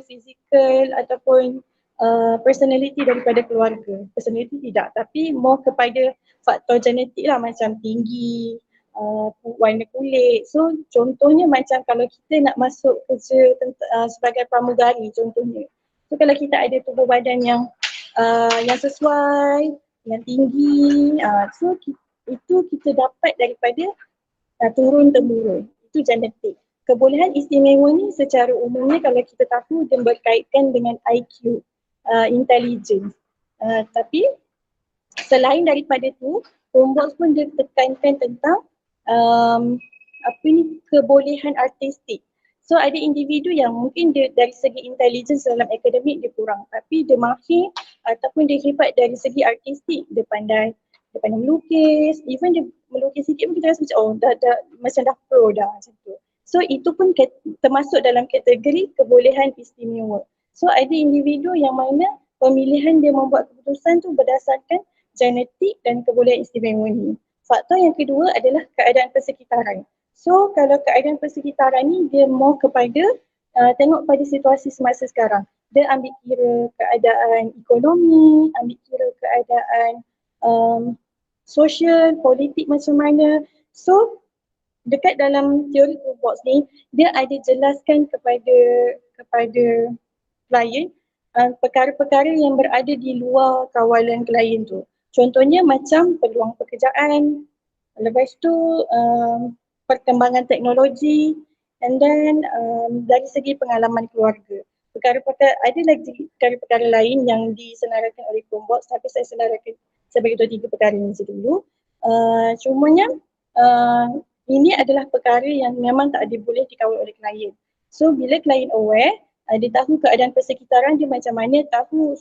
fizikal ataupun personality daripada keluarga. Personality tidak, tapi more kepada faktor genetik lah, macam tinggi, warna kulit. So contohnya macam kalau kita nak masuk kerja sebagai pramugari contohnya. So kalau kita ada tubuh badan yang sesuai, yang tinggi, so itu kita dapat daripada turun-temurun. Itu genetik. Kebolehan istimewa ni secara umumnya kalau kita tahu dia berkaitan dengan IQ, intelligence. Tapi selain daripada tu, Chromebox pun dia tekankan tentang kebolehan artistik. So ada individu yang mungkin dia dari segi intelligence dalam akademik dia kurang, tapi dia mahir ataupun dia hebat dari segi artistik. Dia pandai melukis, even dia melukis sikit pun kita rasa macam dah pro dah macam tu. So itu pun termasuk dalam kategori kebolehan istimewa. So ada individu yang mana pemilihan dia membuat keputusan tu berdasarkan genetik dan kebolehan istimewa ni. Faktor yang kedua adalah keadaan persekitaran. So kalau keadaan persekitaran ni dia more kepada tengok pada situasi semasa sekarang. Dia ambil kira keadaan ekonomi, ambil kira keadaan sosial, politik macam mana. So dekat dalam teori Chromebox ni dia ada jelaskan kepada klien perkara-perkara yang berada di luar kawalan klien tu. Contohnya macam peluang pekerjaan, lepas tu perkembangan teknologi, and then dari segi pengalaman keluarga. Ada lagi perkara-perkara lain yang disenaraikan oleh Chromebox, tapi saya bagi 2-3 perkara ni dulu. Cumanya ini adalah perkara yang memang tak boleh dikawal oleh klien. So bila klien aware, dia tahu keadaan persekitaran dia macam mana, tahu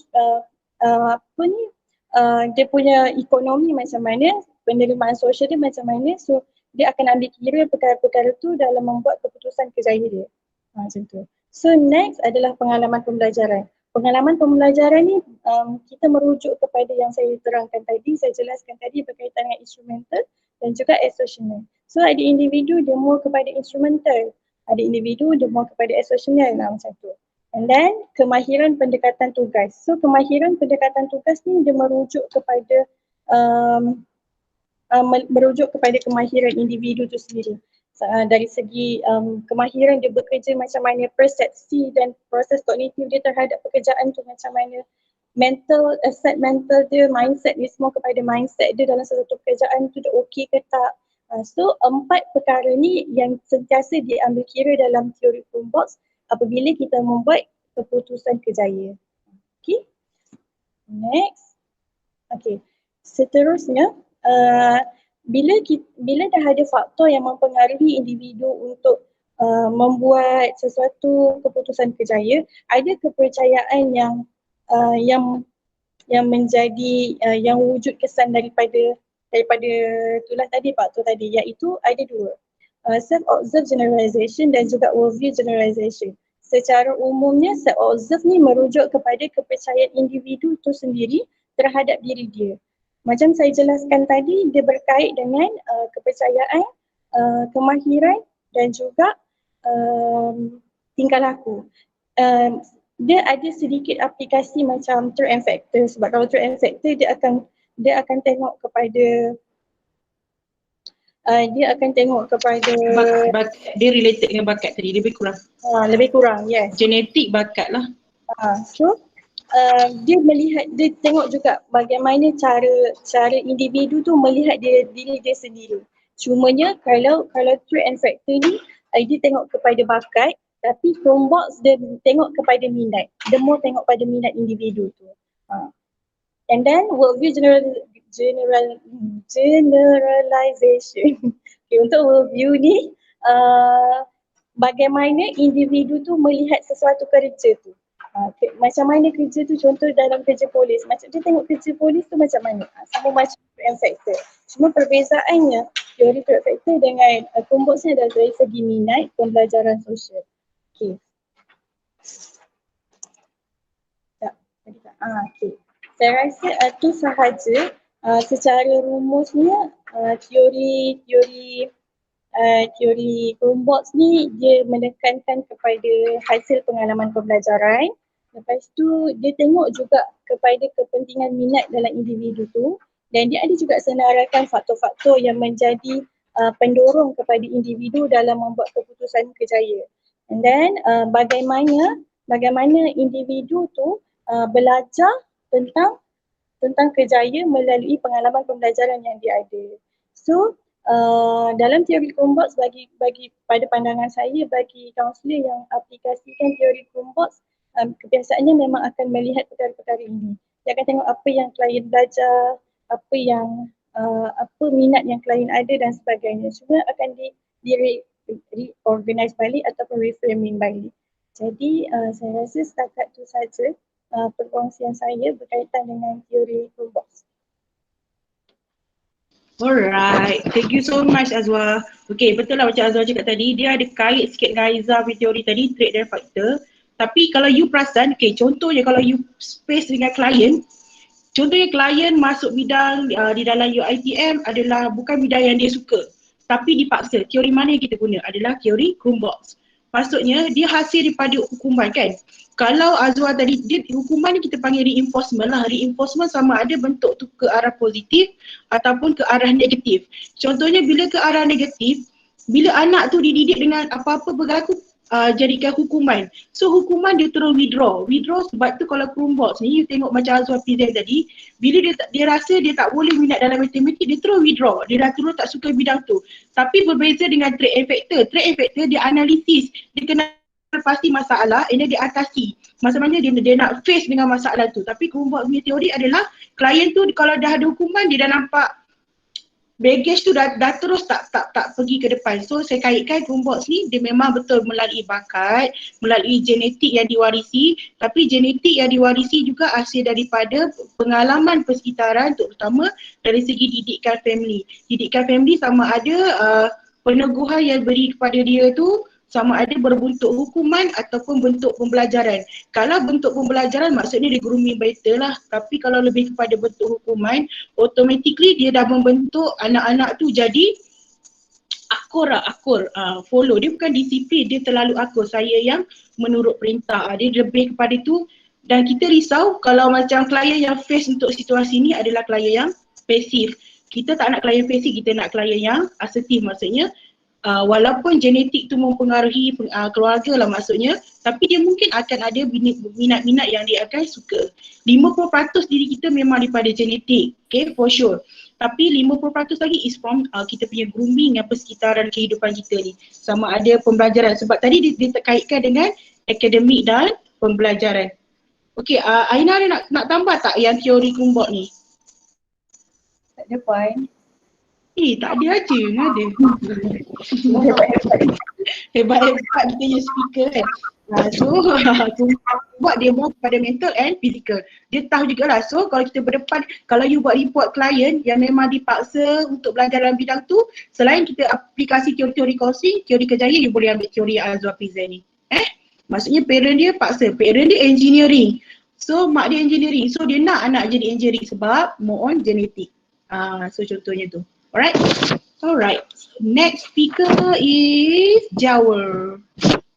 dia punya ekonomi macam mana, penerimaan sosial dia macam mana, so dia akan ambil kira perkara-perkara tu dalam membuat keputusan kerjaya dia. Macam tu. So next adalah pengalaman pembelajaran. Pengalaman pembelajaran ni kita merujuk kepada yang saya terangkan tadi, saya jelaskan tadi berkaitan dengan instrumental dan juga associational. So ada individu dia more kepada instrumental, ada individu dia more kepada associational macam tu. And then kemahiran pendekatan tugas. So kemahiran pendekatan tugas ni dia merujuk kepada kemahiran individu tu sendiri. Dari segi kemahiran dia bekerja macam mana, persepsi dan proses kognitif dia terhadap pekerjaan tu macam mana, mental, aspek mental dia, mindset dia, semua kepada mindset dia dalam satu pekerjaan tu dia okey ke tak. So 4 perkara ni yang sentiasa diambil kira dalam teori Chromebox apabila kita membuat keputusan kerjaya. Okay. Next. Okay. Seterusnya, bila dah ada faktor yang mempengaruhi individu untuk membuat sesuatu keputusan kerjaya, ada kepercayaan yang menjadi yang wujud kesan daripada itulah tadi faktor tadi, iaitu ada 2, self-observed generalization dan juga worldview generalization. Secara umumnya self-observed ni merujuk kepada kepercayaan individu tu sendiri terhadap diri dia. Macam saya jelaskan tadi, dia berkait dengan kepercayaan, kemahiran dan juga tingkah laku. Dia ada sedikit aplikasi macam threat and factor, sebab kalau threat and factor dia akan tengok kepada dia related dengan bakat tadi, lebih kurang. Lebih kurang, yes. Genetik bakat lah. So dia tengok juga bagaimana cara individu tu melihat diri dia sendiri. Cumanya kalau trait and factor ni dia tengok kepada bakat, tapi Chromebox dia tengok kepada minat. Dia more tengok pada minat individu tu. And then worldview generalization. Okay, untuk worldview ni bagaimana individu tu melihat sesuatu kerja tu. Macam mana kerja tu, contoh dalam kerja polis, macam dia tengok kerja polis tu macam mana, sama macam threat and factor. Cuma perbezaannya teori threat factor dengan Chromebox ni adalah dari segi minat pembelajaran sosial. Okay. Okay. Saya rasa itu sahaja secara rumusnya teori Chromebox ni dia menekankan kepada hasil pengalaman pembelajaran. Lepas tu dia tengok juga kepada kepentingan minat dalam individu tu, dan dia ada juga senaraikan faktor-faktor yang menjadi pendorong kepada individu dalam membuat keputusan kerjaya. And then bagaimana individu tu belajar tentang kerjaya melalui pengalaman pembelajaran yang dia ada. So dalam teori Chromebox bagi pada pandangan saya, bagi kaunselor yang aplikasikan teori Chromebox, kebiasaannya memang akan melihat perkara-perkara ini. Dia akan tengok apa yang klien belajar, apa minat yang klien ada dan sebagainya. Semua akan reorganize balik ataupun reframing balik. Jadi saya rasa setakat itu saja perkongsian saya berkaitan dengan teori Chromebox. Alright, thank you so much Azwa. Okay, betul lah macam Azwa cakap tadi, dia ada kait sikit dengan Aiza punya teori tadi, trait dan faktor. Tapi kalau you perasan, okay, contohnya kalau you space dengan klien, contohnya klien masuk bidang di dalam UiTM adalah bukan bidang yang dia suka, tapi dipaksa. Teori mana yang kita guna adalah teori Chromebox. Maksudnya dia hasil daripada hukuman kan. Kalau Azwa tadi, hukuman ni kita panggil reinforcement lah. Reinforcement sama ada bentuk tu ke arah positif ataupun ke arah negatif. Contohnya bila ke arah negatif, bila anak tu dididik dengan apa-apa berlaku, jadikan hukuman. So hukuman dia terus withdraw sebab tu kalau Chromebox ni, you tengok macam Azwa present tadi, bila dia rasa dia tak boleh minat dalam matematik, dia terus withdraw. Dia dah terus tak suka bidang tu. Tapi berbeza dengan trait and factor. Trait and factor dia analisis, dia kena pasti masalah and dia atasi. Maksudnya dia nak face dengan masalah tu. Tapi Chromebox punya teori adalah klien tu kalau dah ada hukuman, dia dah nampak baggage tu dah terus tak pergi ke depan. So saya kaitkan boombox ni dia memang betul melalui bakat, melalui genetik yang diwarisi, tapi genetik yang diwarisi juga hasil daripada pengalaman persekitaran, terutama dari segi didikan family. Didikan family sama ada peneguhan yang beri kepada dia tu sama ada berbentuk hukuman ataupun bentuk pembelajaran. Kalau bentuk pembelajaran maksudnya dia grooming better lah. Tapi kalau lebih kepada bentuk hukuman, automatically dia dah membentuk anak-anak tu jadi akur. Follow. Dia bukan disiplin, dia terlalu akur. Saya yang menurut perintah. Dia lebih kepada tu. Dan kita risau kalau macam klien yang face untuk situasi ni adalah klien yang pasif. Kita tak nak klien pasif, kita nak klien yang asertif, maksudnya walaupun genetik tu mempengaruhi keluarga lah maksudnya, tapi dia mungkin akan ada minat-minat yang dia akan suka. 50% diri kita memang daripada genetik, okay, for sure. Tapi 50% lagi is from kita punya grooming yang persekitaran kehidupan kita ni. Sama ada pembelajaran, sebab tadi dia terkaitkan dengan akademik dan pembelajaran. Okay, Aina ada nak tambah tak yang teori Krumbok ni? Tak ada point. Tak ada aja, ada. Hebat-hebat kita punya speaker kan. So, buat dia more pada mental and physical. Dia tahu jugalah. So, kalau kita berdepan, kalau you buat report klien yang memang dipaksa untuk belajar dalam bidang tu, selain kita aplikasi teori-teori counselling, teori kejayaan, you boleh ambil teori Azwar Pizan ni. Maksudnya parent dia paksa. Parent dia engineering. So, mak dia engineering. So, dia nak anak jadi engineering sebab more on genetik. So, contohnya tu. Alright. Next speaker is Jawa.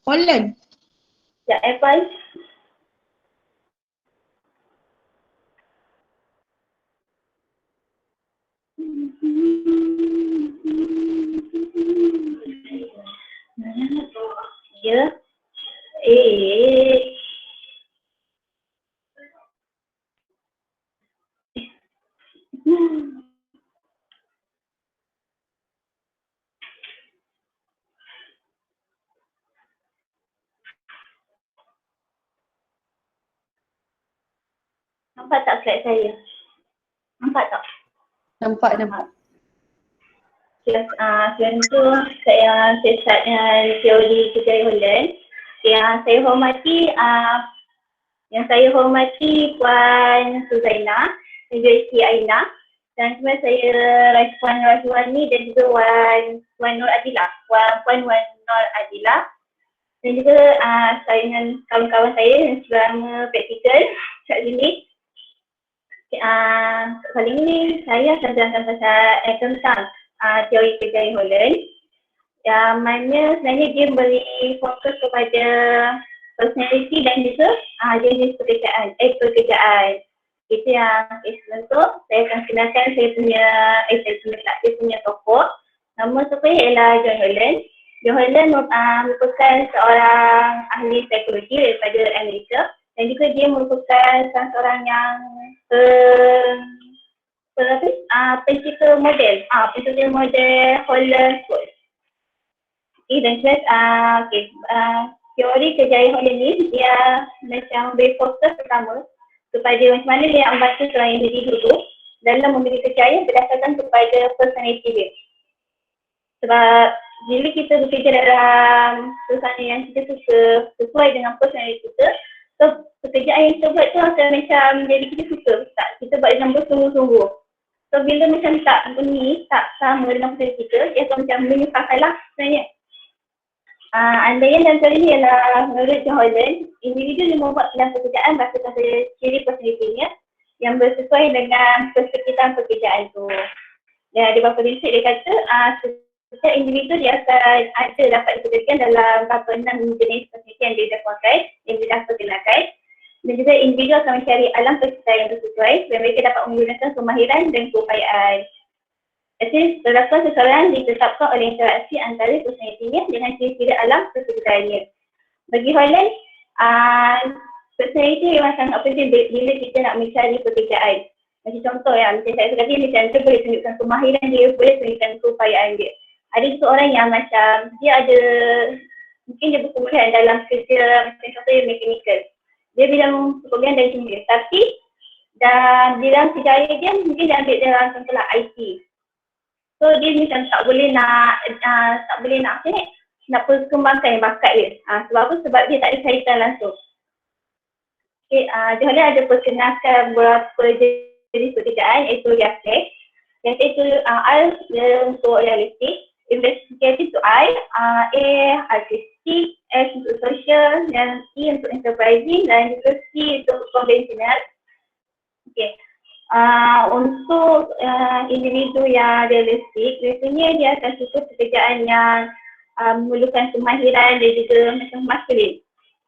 Holland. Ya, advice. Ya. Nampak tak slide saya? Nampak tak? Nampak. Contoh saya start teori kejayaan Holland. Yang saya hormati Puan Suzaina dan juga Isteri Aina, dan kemudian saya Puan Rajwani dan juga Puan Nur Adila, Puan Nur Adila, dan juga saya dengan kawan-kawan saya yang selama praktikal kat sini. Kali ini saya akan jelaskan tentang teori kejayaan Holland, yang mana sebenarnya dia beri fokus kepada personality dan juga jenis pekerjaan. Itu yang contoh saya akan kenalkan dia punya tokoh. Nama tokoh ialah John Holland. John Holland merupakan seorang ahli psikologi daripada Amerika, dan juga dia merupakan seorang yang pencipta model Holland School. Dan teori kejayaan Holland ni dia macam berfokus pertama kepada macam mana dia membantu seorang individu tu dalam memberi kejayaan berdasarkan kepada personality dia. Sebab bila kita bekerja dalam perusahaan yang kita suka sesuai dengan personality kita, so pekerjaan yang kita buat tu akan macam jadi kita suka. Kita buat dengan bersungguh-sungguh. So bila macam tak sama dengan personality kita, dia akan macam menyusahkan lah sebenarnya. Andaian dalam kali ni ialah menurut John Holland, individu yang membuat pilihan pekerjaan berdasarkan ciri personalitinya yang bersesuai dengan persekitaran pekerjaan tu. Dan ada beberapa prinsip dia kata, setiap individu dia akan dapat dipekerjakan dalam beberapa 6 jenis personaliti yang dia dah kuasai, yang dia dah perkenalkan. Dan juga individu akan mencari alam persekitaran yang sesuai dan mereka dapat menggunakan kemahiran dan keupayaan. Jadi, terdapat seseorang ditetapkan oleh interaksi antara personalitinya dengan ciri-ciri alam persekitarannya. Bagi Holland, personaliti memang sangat penting bila kita nak mencari pekerjaan. Macam contoh macam saya tadi, macam dia boleh tunjukkan kemahiran dia, boleh tunjukkan keupayaan dia. Ada seseorang yang macam dia ada, mungkin dia berkemudian dalam kerja, macam contohnya mekanikal. Dia bilang kemudian dari sini, tapi dan dalam kerjaya dia mungkin dia ambil dalam contohlah IT. So dia macam tak boleh nak nak perkembangkan bakat dia. Sebab apa? Sebab dia tak ada kaitan langsung. Okay, dia ada perkenalkan beberapa jenis pekerjaan iaitu reaktif. Reaktif itu R dia untuk realistik, investigatif itu I, A artistik, S untuk social, dan E untuk enterprising, dan juga C untuk konvensional. Okay. Untuk individu yang realistik, biasanya dia akan suka pekerjaan yang memerlukan kemahiran dan juga macam maskulin.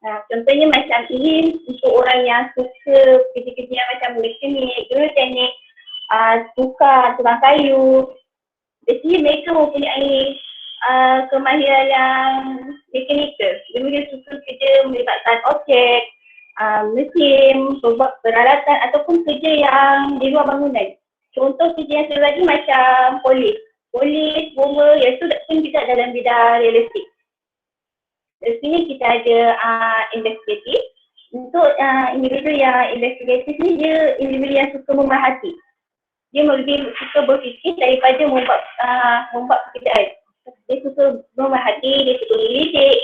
Contohnya macam ini untuk orang yang suka kerja-kerja yang macam mekanik, geoteknik, tukang kayu. Biasanya mereka mempunyai kemahiran yang mekanikal. Dia suka kerja melibatkan objek, mesin, peralatan ataupun kerja yang di luar bangunan. Contoh kerja yang saya bagi macam polis, bomber, iaitu pun juga dalam bidang realistik. Di sini kita ada investigatif. Untuk individu yang investigatif ni dia individu yang suka memerhati. Dia lebih suka berfikir daripada membuat pekerjaan. Dia suka memerhati, dia suka melidik,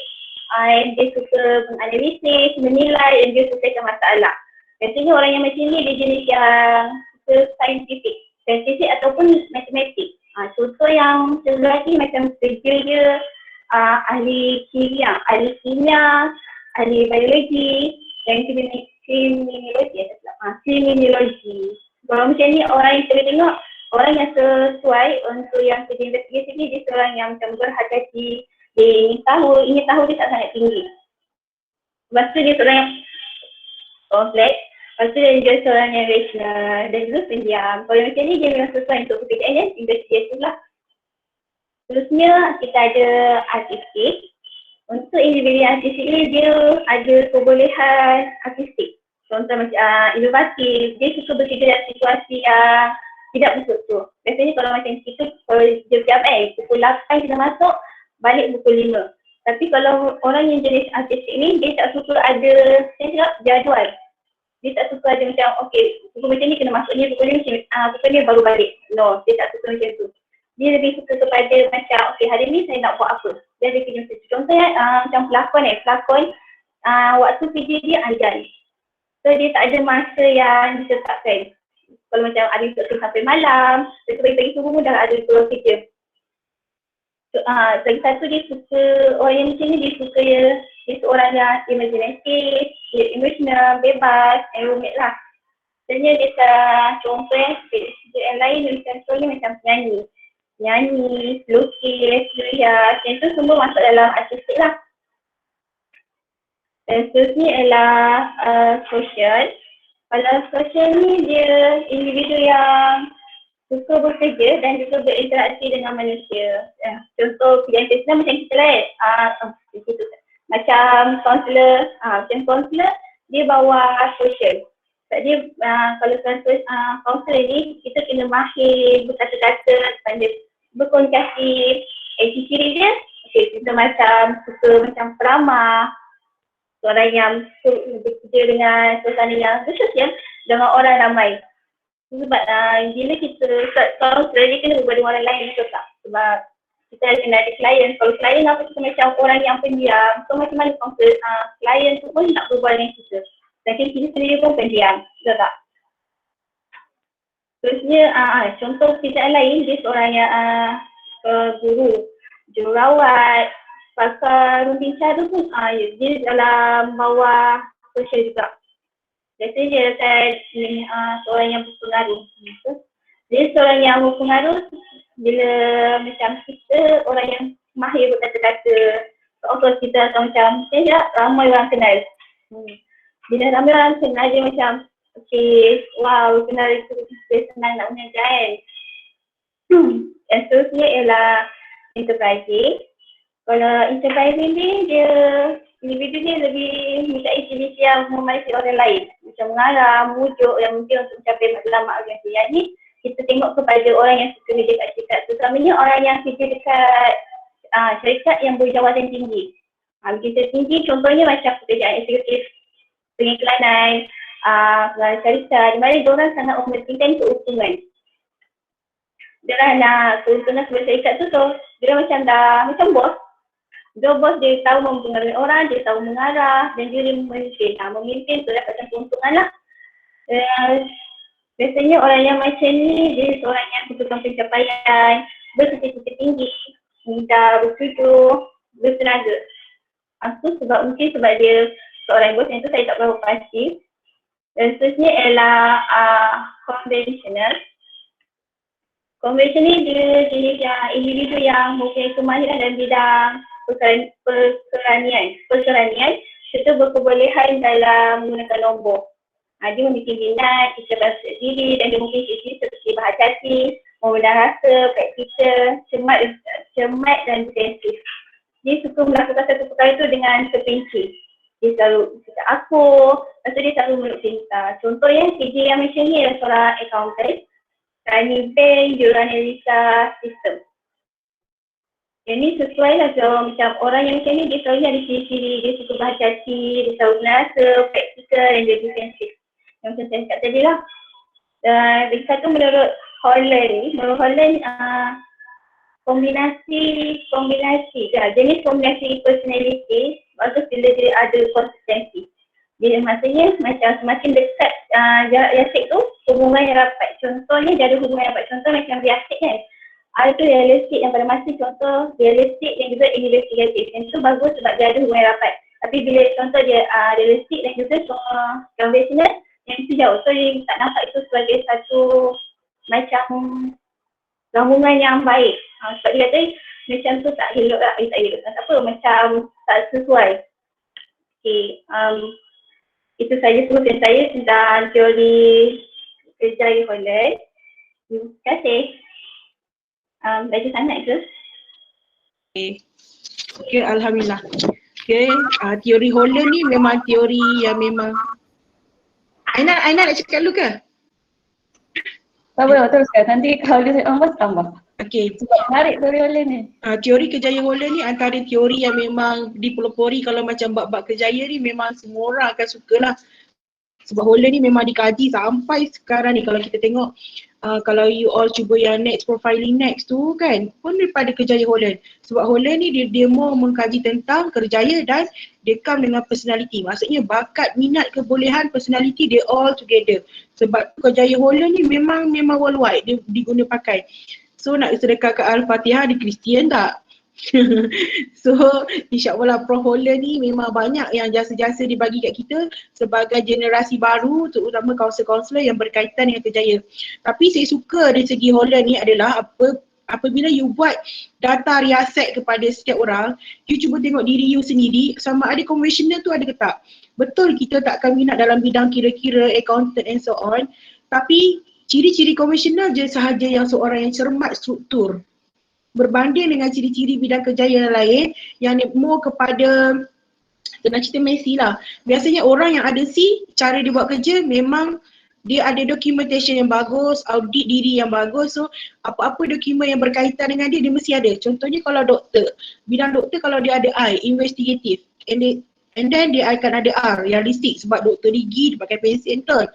dia suka menganalisis, menilai dan dia selesaikan masalah. Biasanya orang yang macam ni dia jenis yang suka saintifik ataupun matematik. Contoh yang sebelah ni macam kerja dia ahli kimia, ahli biologi dan kriminologi. Kalau macam ni orang yang kita tengok, orang yang sesuai untuk yang kerja investigasi ni dia seorang yang macam berhati-hati, dia ingin tahu dia tak sangat tinggi. Lepas tu dia seorang yang kompleks, lepas tu dia juga seorang yang rasional dan juga pendiam. Kalau macam ni dia memang sesuai untuk pekerjaan yang investigasi lah. Terusnya kita ada artistik. Untuk individu artistik ni dia ada kebolehan artistik. Contoh macam inovatif, dia suka bekerja dalam situasi yang tidak berstruktur. Biasanya kalau macam kita, kalau jam pukul 8 kita masuk, balik pukul 5. Tapi kalau orang yang jenis artistik ni, dia tak suka ada jadual. Dia tak suka ada macam, okay, pukul macam ni kena masuk ni, pukul ni baru balik. No, dia tak suka macam tu. Dia lebih suka kepada macam, okay, hari ni saya nak buat apa. Dia ada kerja macam tu. Contohnya macam pelakon, waktu kerja dia ajan. So dia tak ada masa yang ditetapkan. Kalau macam hari Sabtu sampai malam, pagi-pagi subuh pun dah ada keluar kerja. So, lagi satu dia suka, orang yang macam ni dia suka dia seorang yang imaginatif, dia emotional, bebas, and roommate lah. Sebenarnya dia contoh yang lain macam nyanyi, lukis, rias, yang tu semua masuk dalam artistik lah. Dan seterusnya ialah social. Kalau social ni dia individu yang suka bekerja dan juga berinteraksi dengan manusia. Contoh kerjaan kita macam kita lah macam kaunselor, dia bawa social. Sebab dia kalau kaunselor ni kita kena mahir berkata-kata, pandai berkomunikasi. Ciri dia, kita macam suka macam peramah, seorang yang bekerja dengan suasana yang bersosial dengan orang ramai. Sebab bila kita kaunselor ni kena berbual dengan orang lain tak? Sebab kita kena ada klien. Kalau klien apa kita macam orang yang pendiam, so macam mana kaunselor klien tu pun nak berbual dengan kita. Dan kita sendiri pun pendiam, betul tak? Terusnya contoh pekerjaan lain, dia seorang yang guru, jururawat, pakar pembicara pun dia dalam bawah sosial juga. Biasanya dia akan seorang yang berpengaruh. Dia seorang yang berpengaruh bila macam kita orang yang mahir berkata-kata. Kalau kita akan macam ramai orang kenal. Bila ramai orang kenal dia macam okay, wow, kenal itu dia senang nak mengajar kan. Dan seterusnya ialah enterprising. Kalau enterprising ni dia individu ni lebih mencari jenis yang memanisi orang lain. Macam mengarah, memujuk yang mungkin untuk mencapai matlamat organisasi. Yang ni kita tengok kepada orang yang suka kerja kat syarikat. Terutamanya orang yang kerja dekat syarikat yang berjawatan tinggi. Kerja tinggi contohnya macam pekerjaan eksekutif, pengiklanan, syarikat di mana diorang sangat mementingkan keuntungan. dia dah nak keuntungan sebuah syarikat tu, so dia macam dah macam bos. Dia bos, dia tahu mempengaruhi orang, dia tahu mengarah dan dia memimpin tu dapatkan keuntungan lah. Biasanya orang yang macam ni dia seorang yang bertukang pencapaian, bercita-cita tinggi, mudah bertujuh, bertenaga. Aku mungkin sebab dia seorang bos yang tu saya tak berapa pasti. Dan seterusnya ialah konvensional. Konvensional ni dia jenis yang individu yang mempunyai kemahiran dalam bidang perseranian serta berkebolehan dalam menggunakan nombor. Dia memiliki minat, kecerdasan diri dan dia mungkin sisi seperti berhati-hati, membedah rasa, praktikal, cermat dan defensif. Dia suka melakukan satu perkara itu dengan terperinci. Dia selalu cakap aku, lepas tu dia selalu meluk cinta. Contohnya KJ yang macam ni adalah seorang accountant, Rani Bank, juruanalisa sistem. Yang ni sesuai lah, so macam orang yang macam ni dia selalu ada ciri-ciri, dia suka berhati-hati, dia selalu berasa, praktikal dan dia defensif. Yang macam saya cakap tadi lah. Dan lagi satu menurut Holland ni, jenis kombinasi personality bagus bila dia ada konsistensi. Dia maksudnya macam semakin dekat jarak yasik tu, hubungan yang rapat. Contohnya dia ada hubungan yang rapat, contoh macam biasik kan. Ada tu realistik yang pada masa contoh realistik dan juga investigatif. Yang tu bagus sebab dia ada hubungan yang rapat. Tapi bila contoh dia realistik dan juga konvensional, yang itu jauh. So dia tak nampak itu sebagai satu macam gabungan yang baik. Sebab dia kata macam tu tak elok lah, tak elok. Tak apa, macam tak sesuai. Okay, itu saja solusi saya tentang teori kerja Holland. Terima kasih. Baca sangat ke? Okay, Alhamdulillah. Okay, teori Holland ni memang teori yang memang Aina nak cakap dulu ke? Tak boleh, teruskan. Nanti kalau dia tambah. Okay. Sebab menarik teori Holland ni. Teori kejayaan Holland ni antara teori yang memang dipelopori. Kalau macam bab-bab kejayaan ni memang semua orang akan suka lah. Sebab Holland ni memang dikaji sampai sekarang ni. Kalau kita tengok, kalau you all cuba yang next profiling next tu kan, pun daripada kejayaan Holland. Sebab Holland ni dia mau mengkaji tentang kerjaya dan dia come dengan personality. Maksudnya bakat, minat, kebolehan, personality dia all together. Sebab kejayaan Holland ni memang worldwide dia diguna pakai. So nak sedekah ke Al-Fatihah di Kristian tak? So insyaAllah Prof Holland ni memang banyak yang jasa-jasa dibagi kat kita sebagai generasi baru, terutama kaunselor-kaunselor yang berkaitan dengan kejayaan. Tapi saya suka dari segi Holland ni adalah apabila you buat data riaset kepada setiap orang, you cuba tengok diri you sendiri sama ada konvensional tu ada ke tak. Betul kita takkan minat dalam bidang kira-kira, accountant and so on, tapi ciri-ciri konvensional je sahaja yang seorang yang cermat struktur. Berbanding dengan ciri-ciri bidang kejayaan lain yang more kepada, nak cerita Messi lah. Biasanya orang yang ada C, cara dia buat kerja memang dia ada documentation yang bagus, audit diri yang bagus. So apa-apa dokumen yang berkaitan dengan dia mesti ada. Contohnya kalau doktor, bidang doktor kalau dia ada I, investigative. And then dia akan ada R, realistik sebab doktor gigi, dia pakai pensel tone.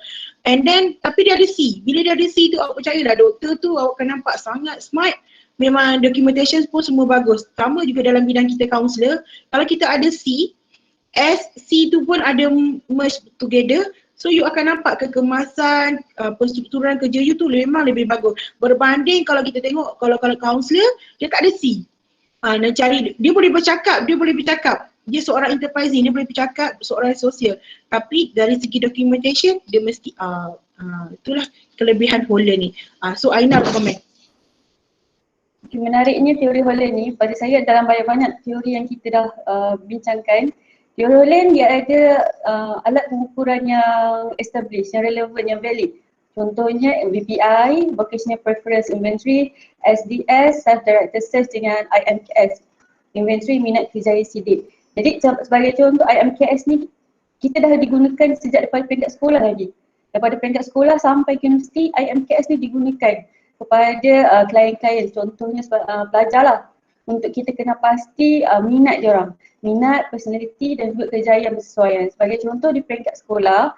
And then, tapi dia ada C. Bila dia ada C tu awak percayalah doktor tu awak akan nampak sangat smart. Memang documentation pun semua bagus. Sama juga dalam bidang kita counselor. Kalau kita ada C, S, C tu pun ada merge together. So you akan nampak kekemasan, penstrukturan kerja you tu memang lebih bagus. Berbanding kalau kita tengok, kalau counselor, dia tak ada C. Nak cari, dia boleh bercakap. Dia seorang enterprising, dia boleh bercakap, seorang sosial. Tapi dari segi documentation, dia mesti, itulah kelebihan Holland ni. So Aina komen. Menariknya teori Holland ni, pada saya dalam banyak-banyak teori yang kita dah bincangkan, teori Holland dia ada alat pengukuran yang established, yang relevan, yang valid. Contohnya VPI, Vocational Preference Inventory, SDS, Self-Directed Search dengan IMKS, Inventory Minat Kerjaya Sidik. Jadi sebagai contoh IMKS ni kita dah digunakan sejak daripada peringkat sekolah lagi. Daripada peringkat sekolah sampai ke universiti, IMKS ni digunakan kepada klien-klien, contohnya pelajar lah, untuk kita kena pasti minat dia orang, minat, personality dan juga kejayaan bersesuaian. Sebagai contoh di peringkat sekolah,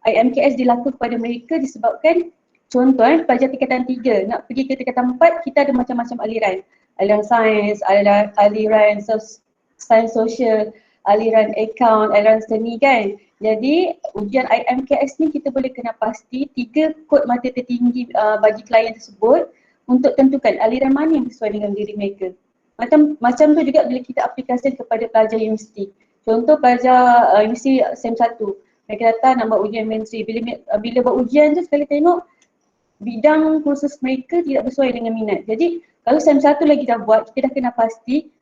IMKS dilakukan kepada mereka disebabkan contoh pelajar tingkatan 3 nak pergi ke tingkatan 4, kita ada macam-macam aliran. Aliran sains, aliran sains sosial, aliran account, aliran seni kan. Jadi ujian IMKS ni kita boleh kena pasti 3 kod mata tertinggi bagi klien tersebut untuk tentukan aliran mana yang sesuai dengan diri mereka. Macam tu juga bila kita aplikasikan kepada pelajar universiti. Contoh pelajar universiti SEM 1, mereka datang nak buat ujian menteri. Bila buat ujian tu sekali tengok bidang kursus mereka tidak sesuai dengan minat. Jadi kalau SEM 1 lagi dah buat, kita dah kena pasti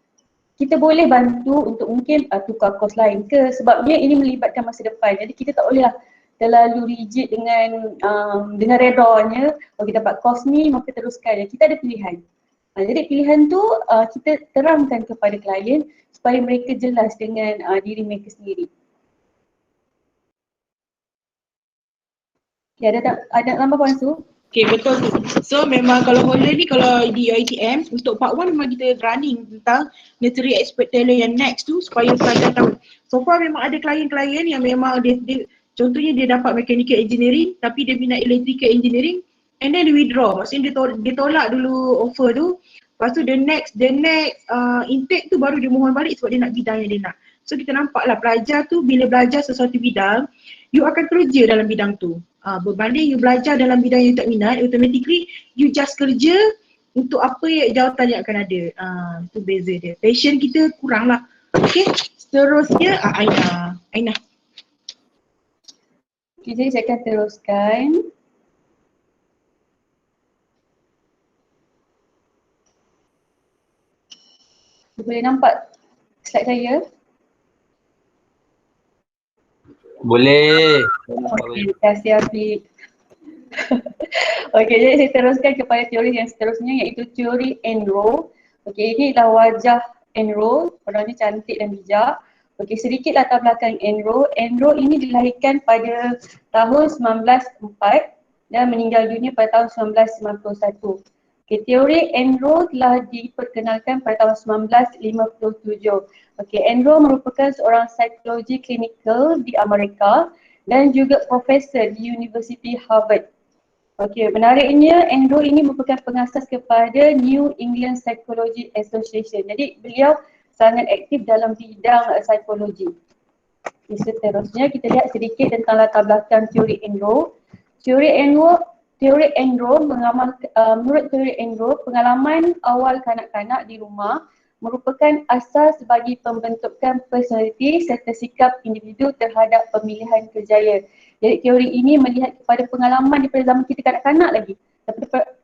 kita boleh bantu untuk mungkin tukar kos lain ke, sebabnya ini melibatkan masa depan. Jadi kita tak bolehlah terlalu rigid dengan redanya, kalau kita dapat kos ni maka teruskan. Kita ada pilihan. Jadi pilihan tu kita terangkan kepada klien supaya mereka jelas dengan diri mereka sendiri. Okay, ada tambah Puan Su? Okay, betul tu. So memang kalau holder ni, kalau di UiTM untuk part 1 memang kita running tentang nurturing expert talent yang next tu supaya pelajar tahu. So far memang ada klien-klien yang memang dia contohnya dia dapat mechanical engineering tapi dia minat electrical engineering and then dia withdraw. Maksudnya dia tolak dulu offer tu. Lepas tu the next intake tu baru dia mohon balik sebab dia nak bidang yang dia nak. So kita nampak lah pelajar tu bila belajar sesuatu bidang, you akan kerja dalam bidang tu. Berbanding you belajar dalam bidang yang tak minat, automatically you just kerja untuk apa yang jawatan yang akan ada. Itu beza dia. Passion kita kurang lah. Okay, seterusnya Aina. Okay, jadi saya akan teruskan. Boleh nampak slide saya? Boleh. Okey, terima kasih Afiq. Okey, jadi saya teruskan kepada teori yang seterusnya iaitu teori Enro. Okey, ini adalah wajah Enro, orangnya cantik dan bijak. Okey, sedikit latar belakang Enro. Enro ini dilahirkan pada tahun 1904 dan meninggal dunia pada tahun 1991. Okay, teori Enro telah diperkenalkan pada tahun 1957. Okay, Enro merupakan seorang psikologi klinikal di Amerika dan juga profesor di University Harvard. Okay, menariknya Enro ini merupakan pengasas kepada New England Psychology Association. Jadi beliau sangat aktif dalam bidang psikologi. Okay, seterusnya kita lihat sedikit tentang latar belakang teori Enro. Menurut teori Enro, pengalaman awal kanak-kanak di rumah merupakan asas bagi pembentukan personaliti serta sikap individu terhadap pemilihan kerjaya. Jadi teori ini melihat kepada pengalaman daripada zaman kita kanak-kanak lagi,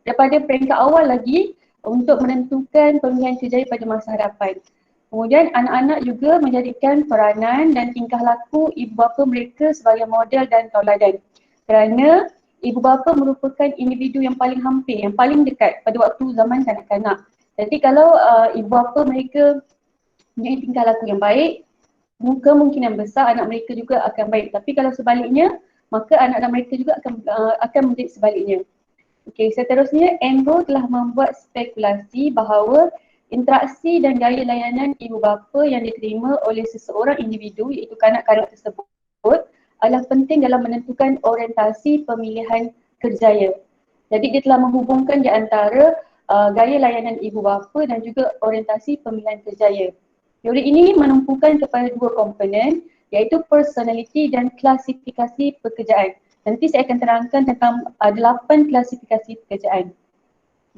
daripada peringkat awal lagi untuk menentukan pemilihan kerjaya pada masa hadapan. Kemudian anak-anak juga menjadikan peranan dan tingkah laku ibu bapa mereka sebagai model dan tauladan. Kerana ibu bapa merupakan individu yang paling hampir, yang paling dekat pada waktu zaman kanak-kanak. Jadi kalau ibu bapa mereka punya tingkah laku yang baik, kemungkinan besar anak mereka juga akan baik. Tapi kalau sebaliknya, maka anak-anak mereka juga akan menjadi sebaliknya. Okey, seterusnya Enro telah membuat spekulasi bahawa interaksi dan gaya layanan ibu bapa yang diterima oleh seseorang individu iaitu kanak-kanak tersebut adalah penting dalam menentukan orientasi pemilihan kerjaya. Jadi dia telah menghubungkan di antara gaya layanan ibu bapa dan juga orientasi pemilihan kerjaya. Teori ini menumpukan kepada 2 komponen iaitu personality dan klasifikasi pekerjaan. Nanti saya akan terangkan tentang 8 klasifikasi pekerjaan.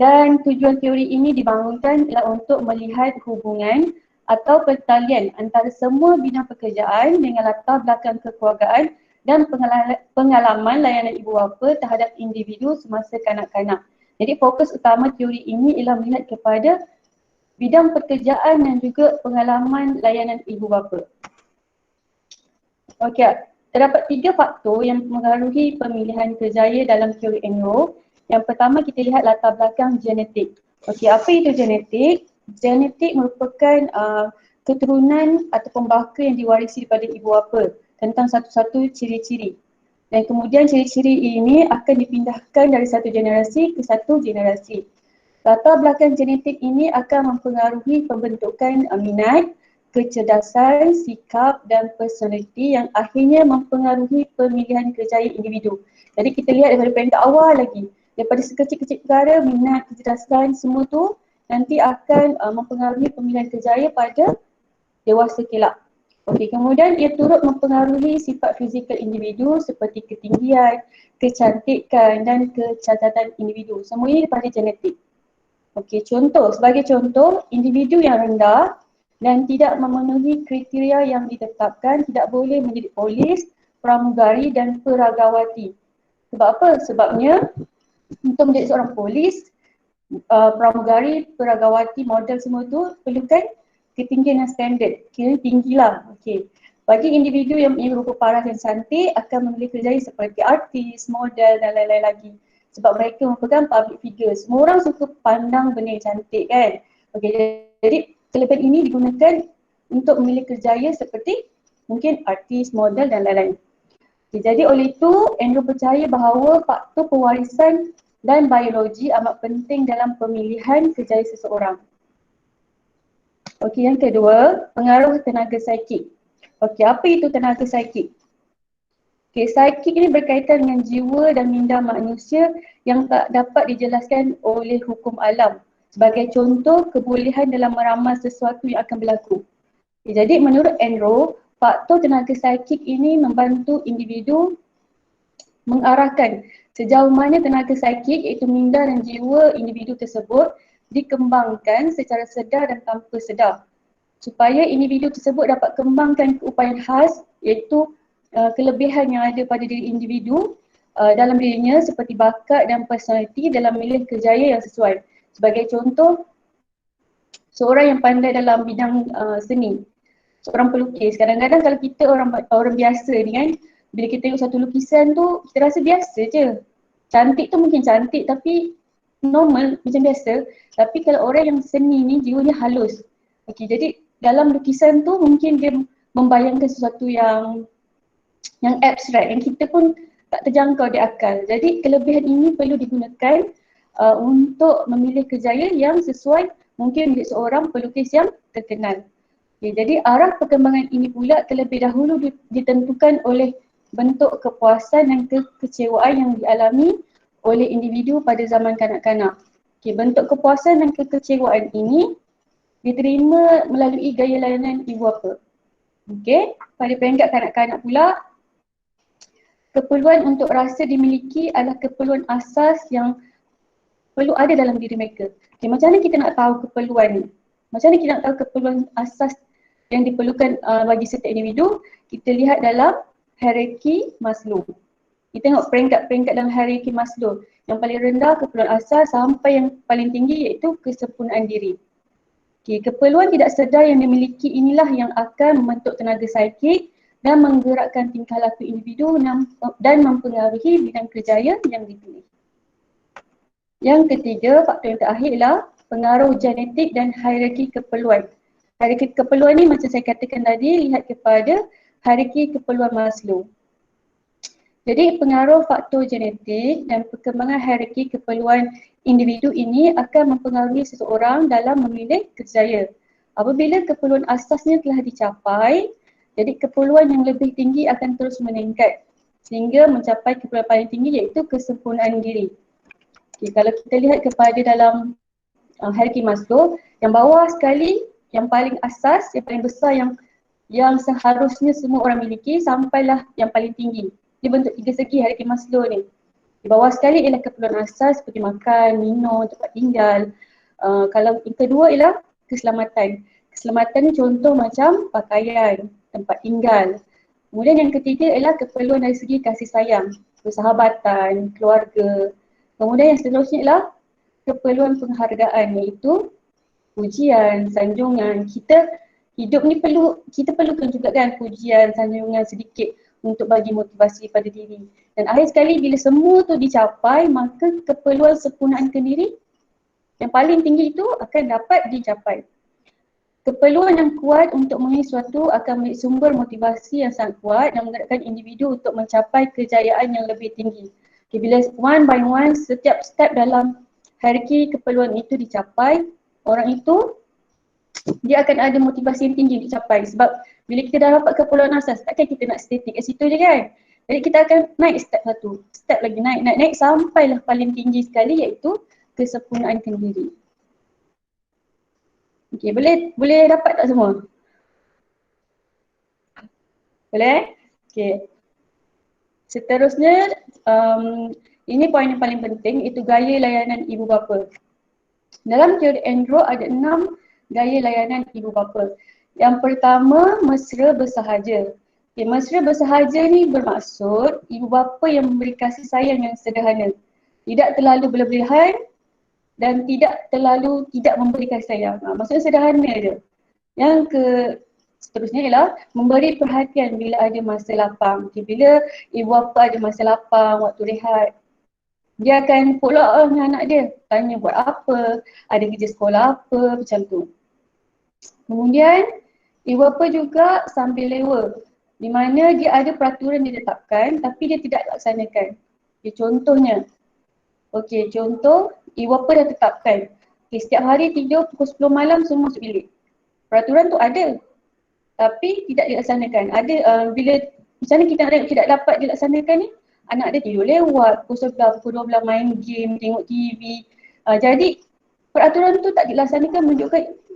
Dan tujuan teori ini dibangunkan ialah untuk melihat hubungan atau pertalian antara semua bidang pekerjaan dengan latar belakang kekeluargaan dan pengalaman layanan ibu bapa terhadap individu semasa kanak-kanak. Jadi fokus utama teori ini ialah melihat kepada bidang pekerjaan dan juga pengalaman layanan ibu bapa. Okey, terdapat 3 faktor yang mempengaruhi pemilihan kerjaya dalam teori Enro. Yang pertama kita lihat latar belakang genetik. Okey, apa itu genetik? Genetik merupakan keturunan ataupun baka yang diwarisi daripada ibu bapa tentang satu-satu ciri-ciri. Dan kemudian ciri-ciri ini akan dipindahkan dari satu generasi ke satu generasi. Latar belakang genetik ini akan mempengaruhi pembentukan minat, kecerdasan, sikap dan personaliti yang akhirnya mempengaruhi pemilihan kerjaya individu. Jadi kita lihat daripada peringkat awal lagi, Daripada sekecil-kecil perkara, minat, kecerdasan, semua tu nanti akan mempengaruhi pemilihan kerjaya pada dewasa kelak. Okey, kemudian ia turut mempengaruhi sifat fizikal individu seperti ketinggian, kecantikan dan kecacatan individu. Semua ini daripada genetik. Okey, sebagai contoh, individu yang rendah dan tidak memenuhi kriteria yang ditetapkan tidak boleh menjadi polis, pramugari dan peragawati. Sebab apa? Sebabnya untuk menjadi seorang polis, pramugari, peragawati, model semua tu perlukan ketinggian yang standard, kira tinggilah. Okey. Bagi individu yang mempunyai rupa paras dan cantik akan memilih kerjaya seperti artis, model dan lain-lain lagi. Sebab mereka merupakan public figure. Semua orang suka pandang benda yang cantik kan. Okey, jadi kelebihan ini digunakan untuk memilih kerjaya seperti mungkin artis, model dan lain-lain. Okay, jadi oleh itu, Andrew percaya bahawa faktor pewarisan dan biologi amat penting dalam pemilihan kerjaya seseorang. Okey, yang kedua, pengaruh tenaga psikik. Okey, apa itu tenaga psikik? Okey, psikik ini berkaitan dengan jiwa dan minda manusia yang tak dapat dijelaskan oleh hukum alam. Sebagai contoh, kebolehan dalam meramal sesuatu yang akan berlaku. Okay, jadi menurut Andrew, faktor tenaga psikik ini membantu individu mengarahkan sejauh mana tenaga psikik iaitu minda dan jiwa individu tersebut dikembangkan secara sedar dan tanpa sedar supaya individu tersebut dapat kembangkan keupayaan khas iaitu kelebihan yang ada pada diri individu dalam dirinya seperti bakat dan personaliti dalam memilih kerjaya yang sesuai. Sebagai contoh, seorang yang pandai dalam bidang seni, seorang pelukis, kadang-kadang kalau kita orang biasa ni kan, bila kita tengok satu lukisan tu kita rasa biasa je. Cantik tu mungkin cantik tapi normal macam biasa. Tapi kalau orang yang seni ni jiwanya halus. Okey, jadi dalam lukisan tu mungkin dia membayangkan sesuatu yang abstrak yang kita pun tak terjangkau di akal. Jadi kelebihan ini perlu digunakan untuk memilih kerjaya yang sesuai mungkin menjadi seorang pelukis yang terkenal. Okay, jadi arah perkembangan ini pula terlebih dahulu ditentukan oleh bentuk kepuasan dan kekecewaan yang dialami oleh individu pada zaman kanak-kanak. Okay, bentuk kepuasan dan kekecewaan ini diterima melalui gaya layanan ibu bapa. Okay, pada peringkat kanak-kanak pula, keperluan untuk rasa dimiliki adalah keperluan asas yang perlu ada dalam diri mereka. Okay, macam mana kita nak tahu keperluan ni? Macam mana kita nak tahu keperluan asas yang diperlukan bagi setiap individu? Kita lihat dalam hierarki Maslow. Kita tengok peringkat-peringkat dalam hierarki Maslow. Yang paling rendah keperluan asas sampai yang paling tinggi iaitu kesempurnaan diri. Okay, keperluan tidak sedar yang dimiliki inilah yang akan membentuk tenaga psikik dan menggerakkan tingkah laku individu dan mempengaruhi bidang kerjaya yang dipilih. Yang ketiga, faktor yang terakhir ialah pengaruh genetik dan hierarki keperluan. Hierarki keperluan ni macam saya katakan tadi, lihat kepada hierarki keperluan Maslow. Jadi pengaruh faktor genetik dan perkembangan hierarki keperluan individu ini akan mempengaruhi seseorang dalam memilih kerjaya. Apabila keperluan asasnya telah dicapai, jadi keperluan yang lebih tinggi akan terus meningkat sehingga mencapai keperluan paling tinggi iaitu kesempurnaan diri. Okay, kalau kita lihat kepada dalam hierarki Maslow, yang bawah sekali, yang paling asas, yang paling besar yang seharusnya semua orang miliki sampailah yang paling tinggi. Dia bentuk tiga segi hierarki Maslow ni. Di bawah sekali ialah keperluan asas seperti makan, minum, tempat tinggal. Kalau yang kedua ialah keselamatan. Keselamatan ni contoh macam pakaian, tempat tinggal. Kemudian yang ketiga ialah keperluan dari segi kasih sayang, persahabatan, keluarga. Kemudian yang seterusnya ialah keperluan penghargaan iaitu pujian, sanjungan. Kita hidup ni kita perlukan juga kan pujian, sanjungan sedikit untuk bagi motivasi pada diri. Dan akhir sekali bila semua tu dicapai, maka keperluan sempurnaan diri yang paling tinggi itu akan dapat dicapai. Keperluan yang kuat untuk mengenai sesuatu akan menjadi sumber motivasi yang sangat kuat dan menggerakkan individu untuk mencapai kejayaan yang lebih tinggi. Okay, bila one by one setiap step dalam hierarki keperluan itu dicapai, orang itu dia akan ada motivasi yang tinggi dicapai sebab bila kita dah dapat keperluan asas, takkan kita nak statik kat situ je kan. Jadi kita akan naik step satu, step lagi naik sampailah paling tinggi sekali iaitu kesempurnaan diri. Okey, boleh dapat tak semua? Boleh? Okey. Seterusnya, ini poin yang paling penting, iaitu gaya layanan ibu bapa. Dalam teori Andrew ada 6 gaya layanan ibu bapa. Yang pertama, mesra bersahaja. Okay, mesra bersahaja ni bermaksud ibu bapa yang memberi kasih sayang yang sederhana. Tidak terlalu berlebihan dan tidak terlalu tidak memberi kasih sayang. Maksudnya sederhana je. Yang seterusnya ialah memberi perhatian bila ada masa lapang. Okay, bila ibu bapa ada masa lapang, waktu rehat, dia akan follow up dengan anak dia. Tanya buat apa, ada kerja sekolah apa, macam tu. Kemudian, ibu bapa juga sambil lewa. Di mana dia ada peraturan ditetapkan tapi dia tidak laksanakan. Okay, contohnya, contoh ibu bapa dah tetapkan. Setiap hari tidur pukul 10 malam semua masuk bilik. Peraturan tu ada tapi tidak dilaksanakan. Bila misalnya kita tidak dapat dilaksanakan ni, anak dia tidur lewat, pukul 11, pukul 12 main game, tengok TV. Jadi peraturan tu tak dilaksanakan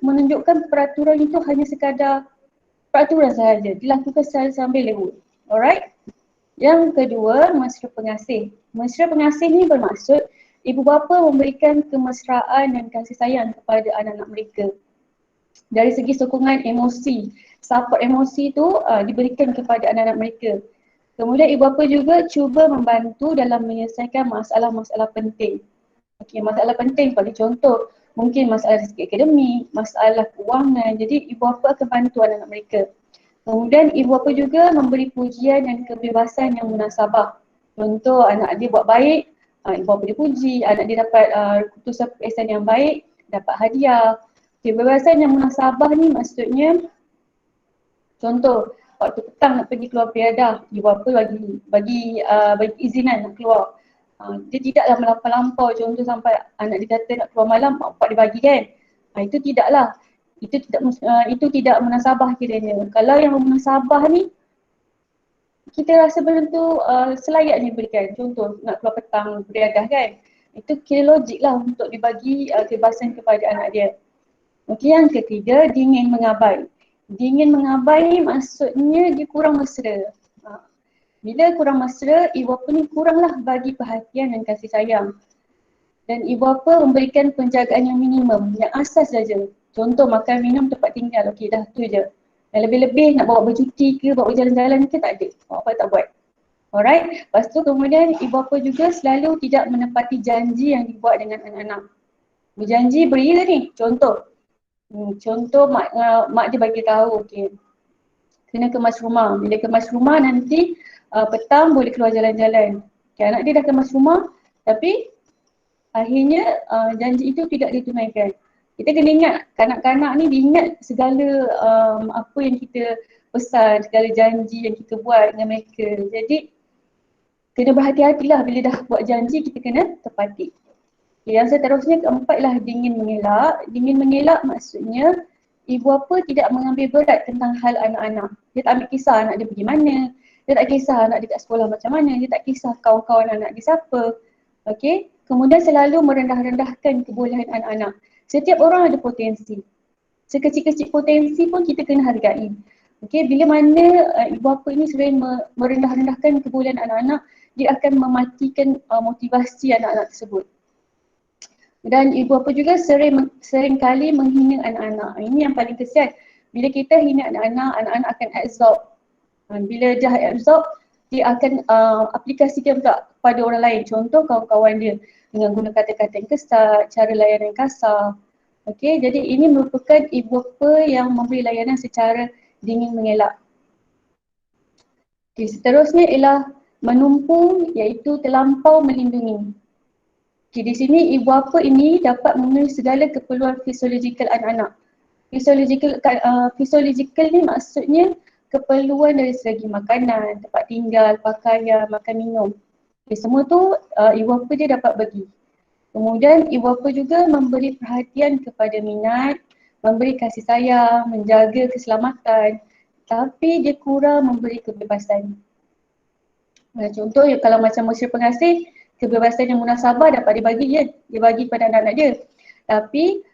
menunjukkan peraturan itu hanya sekadar peraturan sahaja, dilakukan sambil lewa. Alright? Yang kedua, mesra pengasih. Mesra pengasih ni bermaksud ibu bapa memberikan kemesraan dan kasih sayang kepada anak-anak mereka. Dari segi sokongan emosi, support emosi tu diberikan kepada anak-anak mereka. Kemudian ibu bapa juga cuba membantu dalam menyelesaikan masalah-masalah penting. Masalah penting sebagai contoh, mungkin masalah segi akademik, masalah kewangan. Jadi ibu bapa akan bantu anak-anak mereka. Kemudian ibu bapa juga memberi pujian dan kebebasan yang munasabah. Contoh anak dia buat baik, ibu bapa dia puji, anak dia dapat keputusan perpisahan yang baik, dapat hadiah. Kebebasan yang munasabah ni maksudnya, contoh waktu petang nak pergi keluar beriadah, ibu bapa bagi izinan nak keluar. Dia tidaklah melampau-lampau, contoh sampai anak dia kata nak keluar malam, mak bapak dia bagi kan. Itu tidaklah. Itu tidak munasabah kiranya. Kalau yang munasabah ni, kita rasa benda tu selayaknya diberikan. Contoh nak keluar petang beriadah kan. Itu kira logik lah untuk dibagi kebebasan kepada anak dia. Okey, yang ketiga, dingin mengabai. Dingin mengabai ni maksudnya dia kurang mesra. Bila kurang mesra, ibu bapa ni kuranglah bagi perhatian dan kasih sayang. Dan ibu bapa memberikan penjagaan yang minimum, yang asas saja. Contoh makan minum tempat tinggal, okey dah tu je. Dan lebih-lebih nak bawa bercuti ke, bawa berjalan-jalan ke tak ada. Apa tak buat. Alright, lepas tu kemudian ibu bapa juga selalu tidak menepati janji yang dibuat dengan anak-anak. Berjanji beri ke ni? Contoh. Contoh mak dia bagi tahu, okey, kena kemas rumah. Bila kemas rumah nanti petang boleh keluar jalan-jalan. Okay, anak dia dah kemas rumah tapi akhirnya janji itu tidak ditunaikan. Kita kena ingat, kanak-kanak ni diingat segala apa yang kita pesan, segala janji yang kita buat dengan mereka. Jadi kena berhati-hatilah bila dah buat janji, kita kena tepati. Yang seterusnya keempat lah dingin mengelak. Dingin mengelak maksudnya ibu bapa tidak mengambil berat tentang hal anak-anak. Dia tak ambil kisah anak dia pergi mana, dia tak kisah anak dia kat sekolah macam mana, dia tak kisah kawan-kawan anak dia siapa. Okey. Kemudian selalu merendah-rendahkan kebolehan anak-anak. Setiap orang ada potensi. Sekecil-kecil potensi pun kita kena hargai. Okey, bila mana ibu bapa ini sering merendah-rendahkan kebolehan anak-anak, dia akan mematikan motivasi anak-anak tersebut. Dan ibu bapa juga sering kali menghina anak-anak. Ini yang paling kesian. Bila kita hina anak-anak, anak-anak akan absorb. Bila dia absorb, dia akan aplikasikan pula pada orang lain. Contoh kawan-kawan dia dengan guna kata-kata yang kesat, cara layanan kasar. Okey, jadi ini merupakan ibu bapa yang memberi layanan secara dingin mengelak. Okey, seterusnya ialah menumpu, iaitu terlampau melindungi. Okay, di sini ibu bapa ini dapat memenuhi segala keperluan fisiologikal anak-anak. Fisiologikal ni maksudnya keperluan dari segi makanan, tempat tinggal, pakaian, makan minum. Okay, semua tu ibu bapa dia dapat bagi. Kemudian ibu bapa juga memberi perhatian kepada minat, memberi kasih sayang, menjaga keselamatan, tapi dia kurang memberi kebebasan. Contoh kalau macam mesra pengasih, kebebasan yang munasabah dapat dibagi dia bagi pada anak-anak dia. Tapi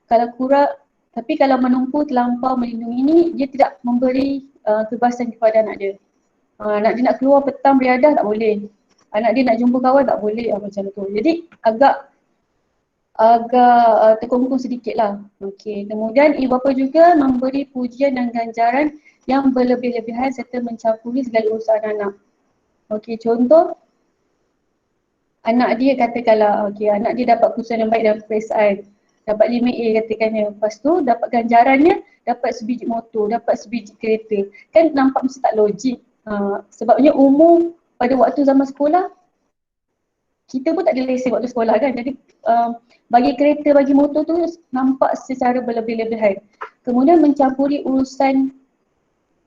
kalau menumpu terlampau melindungi ini, dia tidak memberi kebebasan kepada anak dia. Anak dia nak keluar petang beriadah tak boleh. Anak dia nak jumpa kawan tak boleh, macam tu. Jadi agak terkongkong sedikit lah. Okey. Kemudian ibu bapa juga memberi pujian dan ganjaran yang berlebih-lebihan serta mencampuri segala urusan anak. Okey, contoh anak dia katakanlah, anak dia dapat keputusan yang baik dalam peperiksaan, dapat 5A katakannya. Lepas tu dapat ganjarannya, dapat sebiji motor, dapat sebiji kereta. Kan nampak mesti tak logik. Sebabnya umur pada waktu zaman sekolah, kita pun tak ada lesen waktu sekolah kan. Jadi bagi kereta, bagi motor tu nampak secara berlebih-lebihan. Kemudian mencampuri urusan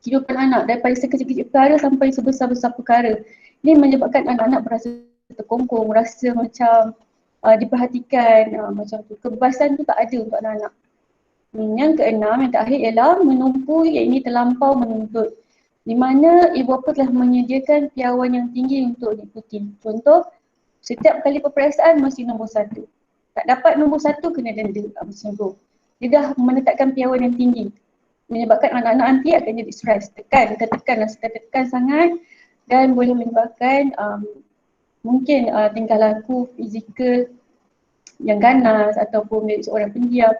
kehidupan anak daripada sekecil-kecil perkara sampai sebesar-besar perkara. Ini menyebabkan anak-anak berasa terkongkong, merasa macam diperhatikan, macam tu. Kebebasan tu tak ada untuk anak-anak. Yang keenam, yang terakhir ialah menumpu, iaitu terlampau menuntut. Di mana ibu bapa telah menyediakan piawai yang tinggi untuk diikuti. Contoh, setiap kali peperiksaan mesti nombor 1. Tak dapat nombor 1 kena denda, macam tu. Dia dah menetapkan piawai yang tinggi. Menyebabkan anak-anak nanti akan jadi stres, tekan sangat dan boleh menyebabkan mungkin tingkah laku fizikal yang ganas ataupun menjadi seorang pendiam,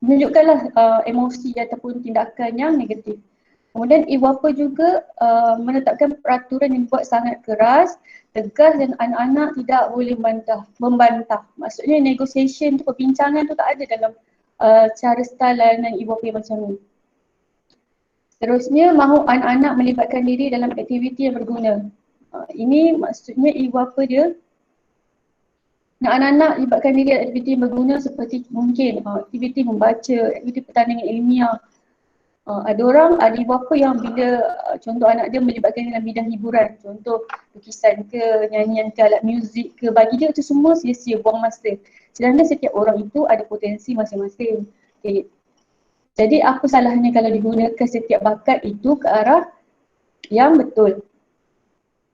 menunjukkanlah emosi ataupun tindakan yang negatif. Kemudian ibu bapa juga menetapkan peraturan yang dibuat sangat keras, tegas dan anak-anak tidak boleh membantah. Maksudnya negotiation tu, perbincangan tu tak ada dalam cara style layanan ibu bapa macam ni. Seterusnya, mahu anak-anak melibatkan diri dalam aktiviti yang berguna. Ini maksudnya ibu bapa dia nak anak-anak libatkan diri dalam aktiviti yang berguna seperti mungkin aktiviti membaca, aktiviti pertandingan ilmiah. Ada ibu bapa yang bila contoh anak dia melibatkan dalam bidang hiburan, contoh lukisan ke, nyanyian ke, alat muzik ke, bagi dia itu semua sia-sia, buang masa. Sedangkan setiap orang itu ada potensi masing-masing. Okay. Jadi apa salahnya kalau digunakan setiap bakat itu ke arah yang betul.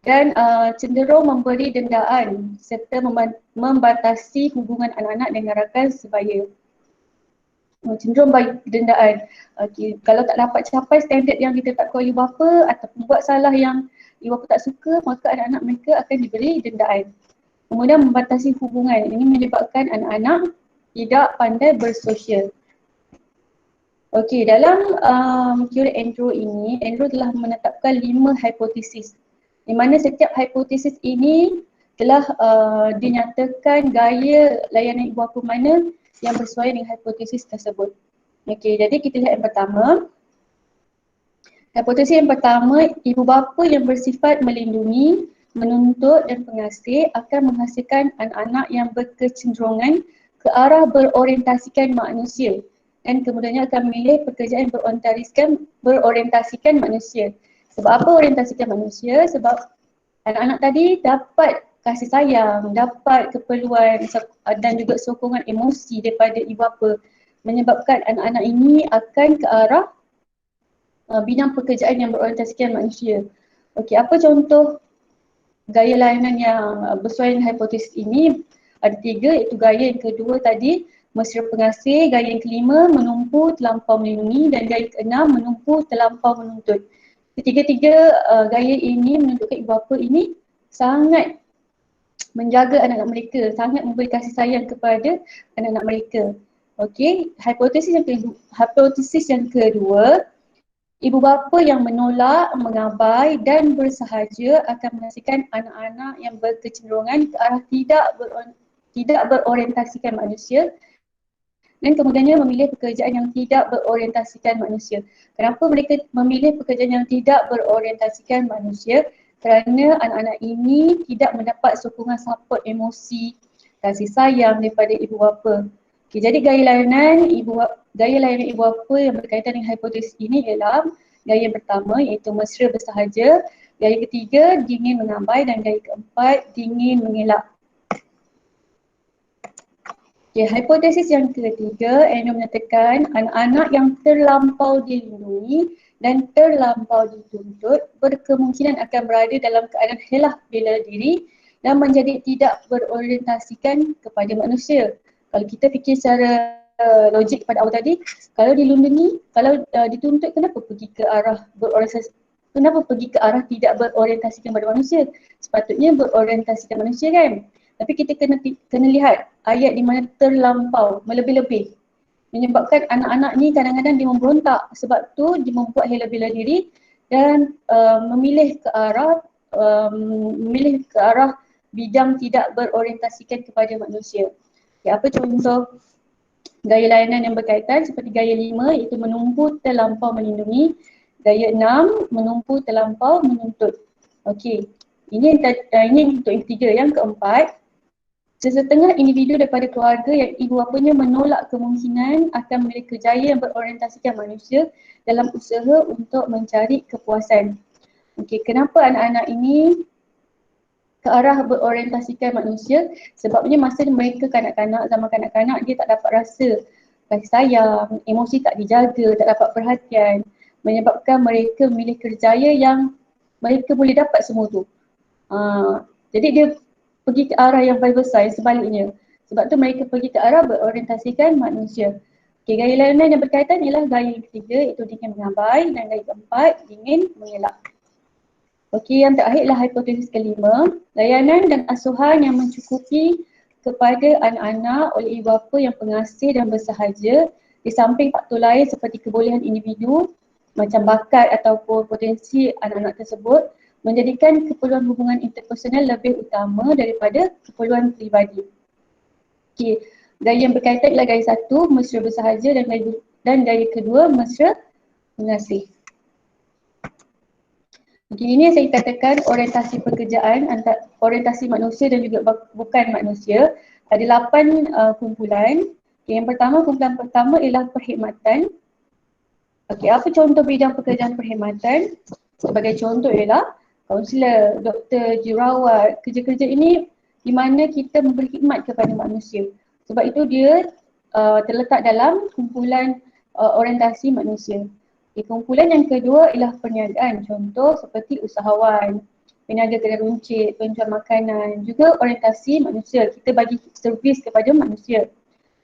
Dan cenderung memberi dendaan serta membatasi hubungan anak-anak dengan rakan sebaya. Cenderung bagi dendaan. Kalau tak dapat capai standard yang ditetapkan oleh ibu bapa ataupun buat salah yang ibu bapa tak suka, maka anak-anak mereka akan diberi dendaan. Kemudian membatasi hubungan. Ini menyebabkan anak-anak tidak pandai bersosial. Okey, dalam teori Andrew ini, Andrew telah menetapkan 5 hipotesis. Di mana setiap hipotesis ini telah dinyatakan gaya layanan ibu bapa mana yang bersesuaian dengan hipotesis tersebut. Okey, jadi kita lihat yang pertama. Hipotesis yang pertama, ibu bapa yang bersifat melindungi, menuntut dan pengasih akan menghasilkan anak-anak yang berkecenderungan ke arah berorientasikan manusia dan kemudiannya akan memilih pekerjaan berorientasikan manusia. Sebab apa orientasikan manusia? Sebab anak-anak tadi dapat kasih sayang, dapat keperluan dan juga sokongan emosi daripada ibu bapa, menyebabkan anak-anak ini akan ke arah bidang pekerjaan yang berorientasikan manusia. Okey, apa contoh gaya layanan yang bersesuaian dengan hipotesis ini? Ada 3, iaitu gaya yang kedua tadi, mesra pengasih, gaya yang kelima, menumpu terlampau melindungi dan gaya keenam, menumpu terlampau menuntut. Ketiga-tiga gaya ini menunjukkan ibu bapa ini sangat menjaga anak-anak mereka, sangat memberi kasih sayang kepada anak-anak mereka. Okey, hipotesis yang kedua, ibu bapa yang menolak, mengabai dan bersahaja akan menghasilkan anak-anak yang berkecenderungan ke arah tidak berorientasikan manusia dan kemudiannya memilih pekerjaan yang tidak berorientasikan manusia. Kenapa mereka memilih pekerjaan yang tidak berorientasikan manusia? Kerana anak-anak ini tidak mendapat sokongan support emosi, kasih sayang daripada ibu bapa. Okay, jadi gaya layanan ibu bapa yang berkaitan dengan hipotesis ini ialah gaya yang pertama iaitu mesra bersahaja, gaya ketiga dingin mengabai dan gaya keempat dingin mengelak. Okay, hipotesis yang ketiga, Andrew menyatakan anak-anak yang terlampau dilindungi dan terlampau dituntut berkemungkinan akan berada dalam keadaan helah bela diri dan menjadi tidak berorientasikan kepada manusia. Kalau kita fikir secara logik pada awal tadi, kalau dilindungi, kalau dituntut, kenapa pergi ke arah berorientasi? Kenapa pergi ke arah tidak berorientasikan kepada manusia? Sepatutnya berorientasikan manusia kan? Tapi kita kena lihat ayat di mana terlampau, melebih-lebih. Menyebabkan anak-anak ni kadang-kadang dia memberontak, sebab tu dia membuat hela bela diri dan memilih ke arah bidang tidak berorientasikan kepada manusia. Okay, apa contoh gaya layanan yang berkaitan seperti gaya 5 iaitu menumpu terlampau melindungi, gaya 6 menumpu terlampau menuntut. Okey. Ini untuk yang ketiga. Yang keempat, sesetengah individu daripada keluarga yang ibu bapanya menolak kemungkinan akan memilih kerjaya yang berorientasikan manusia dalam usaha untuk mencari kepuasan. Okey, kenapa anak-anak ini ke arah berorientasikan manusia? Sebabnya masa mereka kanak-kanak, zaman kanak-kanak dia tak dapat rasa kasih sayang, emosi tak dijaga, tak dapat perhatian, menyebabkan mereka memilih kerjaya yang mereka boleh dapat semua tu. Jadi dia pergi ke arah yang vice versa, yang sebaliknya. Sebab tu mereka pergi ke arah berorientasikan manusia. Okay, gaya layanan yang berkaitan ialah gaya yang ketiga iaitu dingin mengabai dan gaya keempat dingin mengelak. Okey, yang terakhir ialah hipotesis kelima. Layanan dan asuhan yang mencukupi kepada anak-anak oleh ibu bapa yang pengasih dan bersahaja di samping faktor lain seperti kebolehan individu macam bakat ataupun potensi anak-anak tersebut menjadikan keperluan hubungan interpersonal lebih utama daripada keperluan peribadi. Okey, gaya yang berkaitan ialah gaya 1 mesra bersahaja dan gaya kedua mesra mengasih. Okey, ini saya katakan orientasi pekerjaan antara orientasi manusia dan juga bukan manusia. Ada 8 kumpulan. Okay, yang pertama, kumpulan pertama ialah perkhidmatan. Okey, apa contoh bidang pekerjaan perkhidmatan? Sebagai contoh ialah kaunselor, doktor, jururawat. Kerja-kerja ini di mana kita memberi khidmat kepada manusia. Sebab itu dia terletak dalam kumpulan orientasi manusia. Okay, kumpulan yang kedua ialah perniagaan. Contoh seperti usahawan, peniaga kedai runcit, penjual makanan, juga orientasi manusia. Kita bagi servis kepada manusia.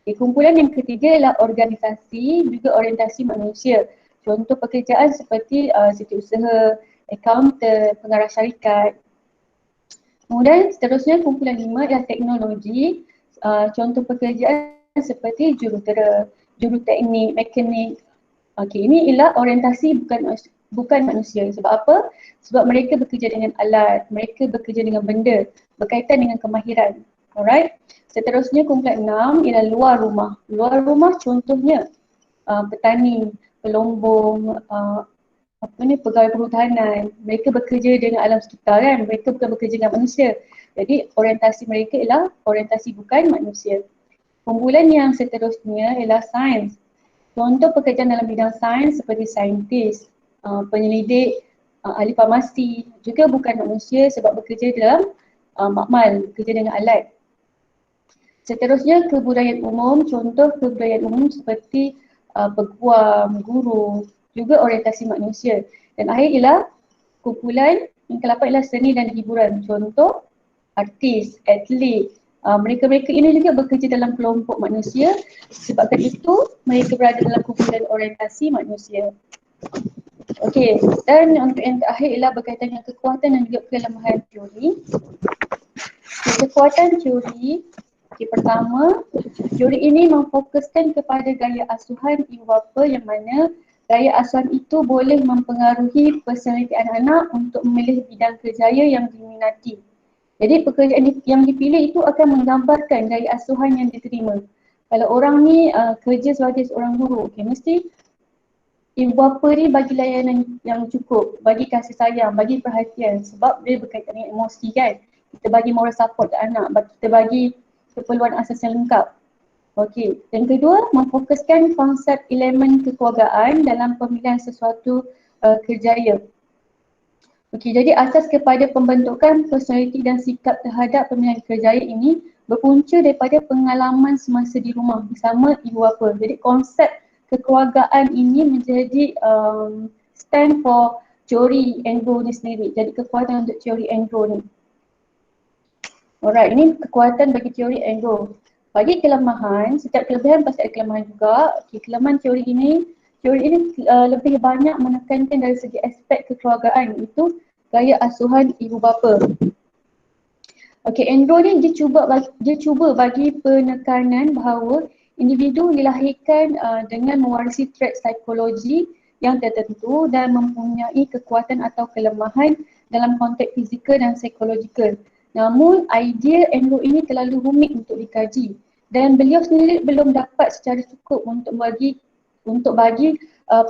Okay, kumpulan yang ketiga ialah organisasi, juga orientasi manusia. Contoh pekerjaan seperti setiausaha, accountant, pengarah syarikat. Kemudian seterusnya kumpulan 5 ialah teknologi. Contoh pekerjaan seperti jurutera, juruteknik, mekanik. Okey, ini ialah orientasi bukan manusia. Sebab apa? Sebab mereka bekerja dengan alat, mereka bekerja dengan benda, berkaitan dengan kemahiran. Alright. Seterusnya kumpulan 6 ialah luar rumah. Luar rumah contohnya petani, pelombong, pegawai perhutanan. Mereka bekerja dengan alam sekitar kan, mereka bukan bekerja dengan manusia. Jadi orientasi mereka ialah orientasi bukan manusia. Kumpulan yang seterusnya ialah sains. Contoh pekerjaan dalam bidang sains seperti saintis, penyelidik, ahli farmasi juga bukan manusia sebab bekerja dalam makmal, bekerja dengan alat. Seterusnya kebudayaan umum, contoh kebudayaan umum seperti peguam, guru, juga orientasi manusia. Dan akhir ialah kumpulan yang ke-8 ialah seni dan hiburan. Contoh artis, atlet. Mereka-mereka ini juga bekerja dalam kelompok manusia. Sebabkan itu mereka berada dalam kumpulan orientasi manusia. Okey, dan untuk yang terakhir ialah berkaitan dengan kekuatan dan juga kelemahan teori. Kekuatan teori, pertama, teori ini memfokuskan kepada gaya asuhan ibu bapa yang mana gaya asuhan itu boleh mempengaruhi personaliti anak-anak untuk memilih bidang kerjaya yang diminati. Jadi pekerjaan yang dipilih itu akan menggambarkan gaya asuhan yang diterima. Kalau orang ni kerja sebagai seorang guru, mesti ibu bapa ni bagi layanan yang cukup, bagi kasih sayang, bagi perhatian sebab dia berkaitan dengan emosi kan. Kita bagi moral support ke anak, kita bagi keperluan asas yang lengkap. Okey, yang kedua memfokuskan konsep elemen kekeluargaan dalam pemilihan sesuatu kerjaya. Okey, jadi asas kepada pembentukan personaliti dan sikap terhadap pemilihan kerjaya ini berpunca daripada pengalaman semasa di rumah bersama ibu bapa. Jadi konsep kekeluargaan ini menjadi stand for teori Andrew ni sendiri. Jadi kekuatan untuk teori Andrew ni. Alright, ini kekuatan bagi teori Andrew. Bagi kelemahan, setiap kelebihan pasti ada kelemahan juga. Okay, kelemahan teori ini lebih banyak menekankan dari segi aspek kekeluargaan, itu gaya asuhan ibu bapa. Okey, Andrew ni dia cuba bagi penekanan bahawa individu dilahirkan dengan mewarisi trait psikologi yang tertentu dan mempunyai kekuatan atau kelemahan dalam konteks fizikal dan psikologikal. Namun idea Andrew ini terlalu rumit untuk dikaji dan beliau sendiri belum dapat secara cukup untuk bagi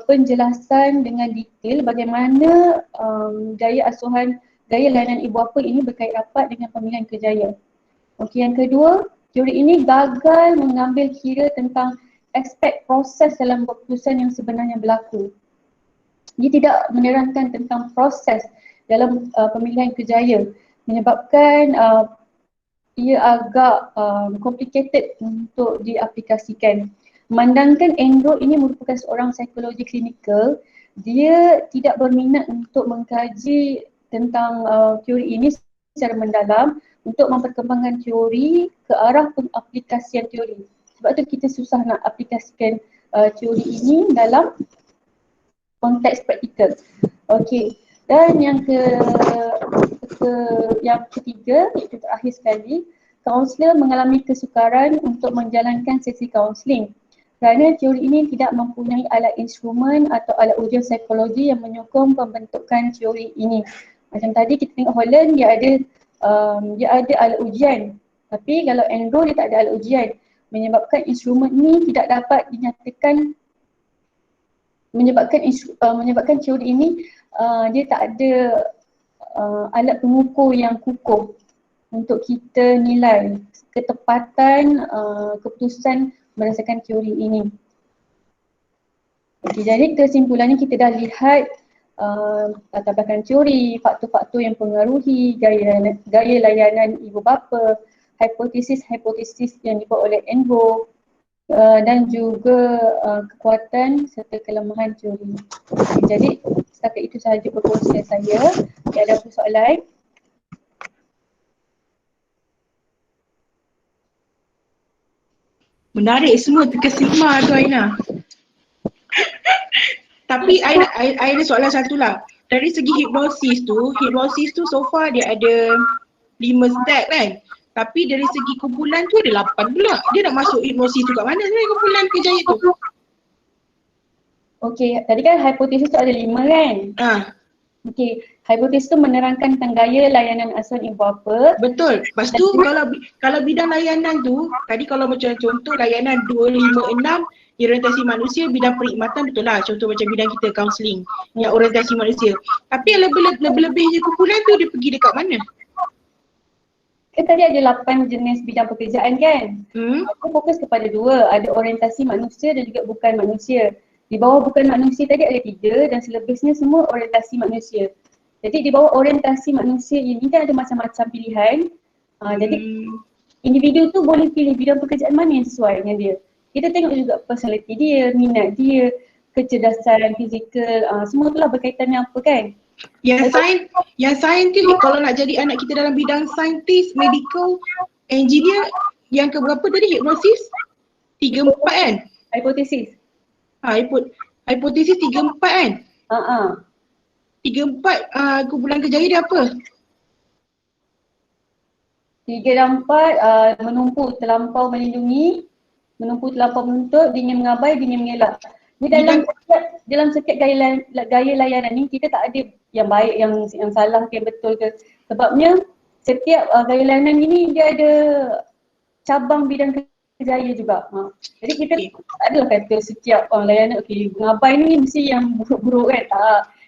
penjelasan dengan detail bagaimana gaya layanan ibu bapa ini berkait rapat dengan pemilihan kerjaya. Okey, yang kedua, teori ini gagal mengambil kira tentang aspek proses dalam keputusan yang sebenarnya berlaku. Dia tidak menerangkan tentang proses dalam pemilihan kerjaya, menyebabkan ia agak complicated untuk diaplikasikan. Memandangkan Andrew ini merupakan seorang psikologi klinikal, dia tidak berminat untuk mengkaji tentang teori ini secara mendalam untuk memperkembangkan teori ke arah pengaplikasian teori. Sebab tu kita susah nak aplikasikan teori ini dalam konteks praktikal. Okey. Dan yang ketiga, iaitu terakhir sekali, kaunselor mengalami kesukaran untuk menjalankan sesi kaunseling kerana teori ini tidak mempunyai alat instrumen atau alat ujian psikologi yang menyokong pembentukan teori ini. Macam tadi kita tengok Holland, dia ada alat ujian, tapi kalau Andrew dia tak ada alat ujian, menyebabkan instrumen ini tidak dapat dinyatakan, menyebabkan teori ini dia tak ada alat pengukur yang kukuh untuk kita nilai ketepatan keputusan berdasarkan teori ini. Okay, jadi kesimpulannya kita dah lihat latar belakang teori, faktor-faktor yang pengaruhi gaya layanan ibu bapa, hipotesis yang dibuat oleh Andrew, dan juga kekuatan serta kelemahan teori. Okay, jadi setakat itu sahaja perkongsian saya. Ada soalan? Menarik semua terkesima tu Aina. Tapi I ada soalan satu lah. Dari segi hipnosis tu so far dia ada 5 step kan. Tapi dari segi kumpulan tu ada 8 pula. Dia nak masuk hipnosis tu kat mana sebenarnya kumpulan kerjaya tu? Okey, tadi kan hipotesis tu ada 5 kan? Okey, hipotesis tu menerangkan tentang gaya layanan asuhan ibu bapa. Betul. Lepas tu kalau bidang layanan tu, tadi kalau macam contoh layanan 256 orientasi manusia, bidang perkhidmatan betul lah. Contoh macam bidang kita counselling yang orientasi manusia. Tapi yang lebih-lebihnya kumpulan tu dia pergi dekat mana? Tadi ada 8 jenis bidang pekerjaan kan? Aku fokus kepada 2, ada orientasi manusia dan juga bukan manusia. Di bawah bukan manusia tadi ada 3 dan selebihnya semua orientasi manusia. Jadi di bawah orientasi manusia ini kan ada macam-macam pilihan. Jadi individu tu boleh pilih bidang pekerjaan mana yang sesuai dengan dia. Kita tengok juga personality dia, minat dia, kecerdasan fizikal, semua itulah berkaitan dengan apa kan. Yang saintis kalau nak jadi anak kita dalam bidang saintis, medical, engineer, yang keberapa tadi hipnosis? 3-4 kan? Hipotesis. Hipotesis 3-4 kan? 3-4 kumpulan kerjaya dia apa? 3 dan 4 menumpu, terlampau melindungi, menumpu, terlampau menuntut, dingin mengabai, dingin mengelak. Ni dalam setiap gaya layanan ni kita tak ada yang baik, yang salah ke, yang betul ke. Sebabnya setiap gaya layanan ni dia ada cabang bidang kerjaya juga. Jadi kita tak adalah kata setiap layanan mengabai ni mesti yang buruk-buruk kan.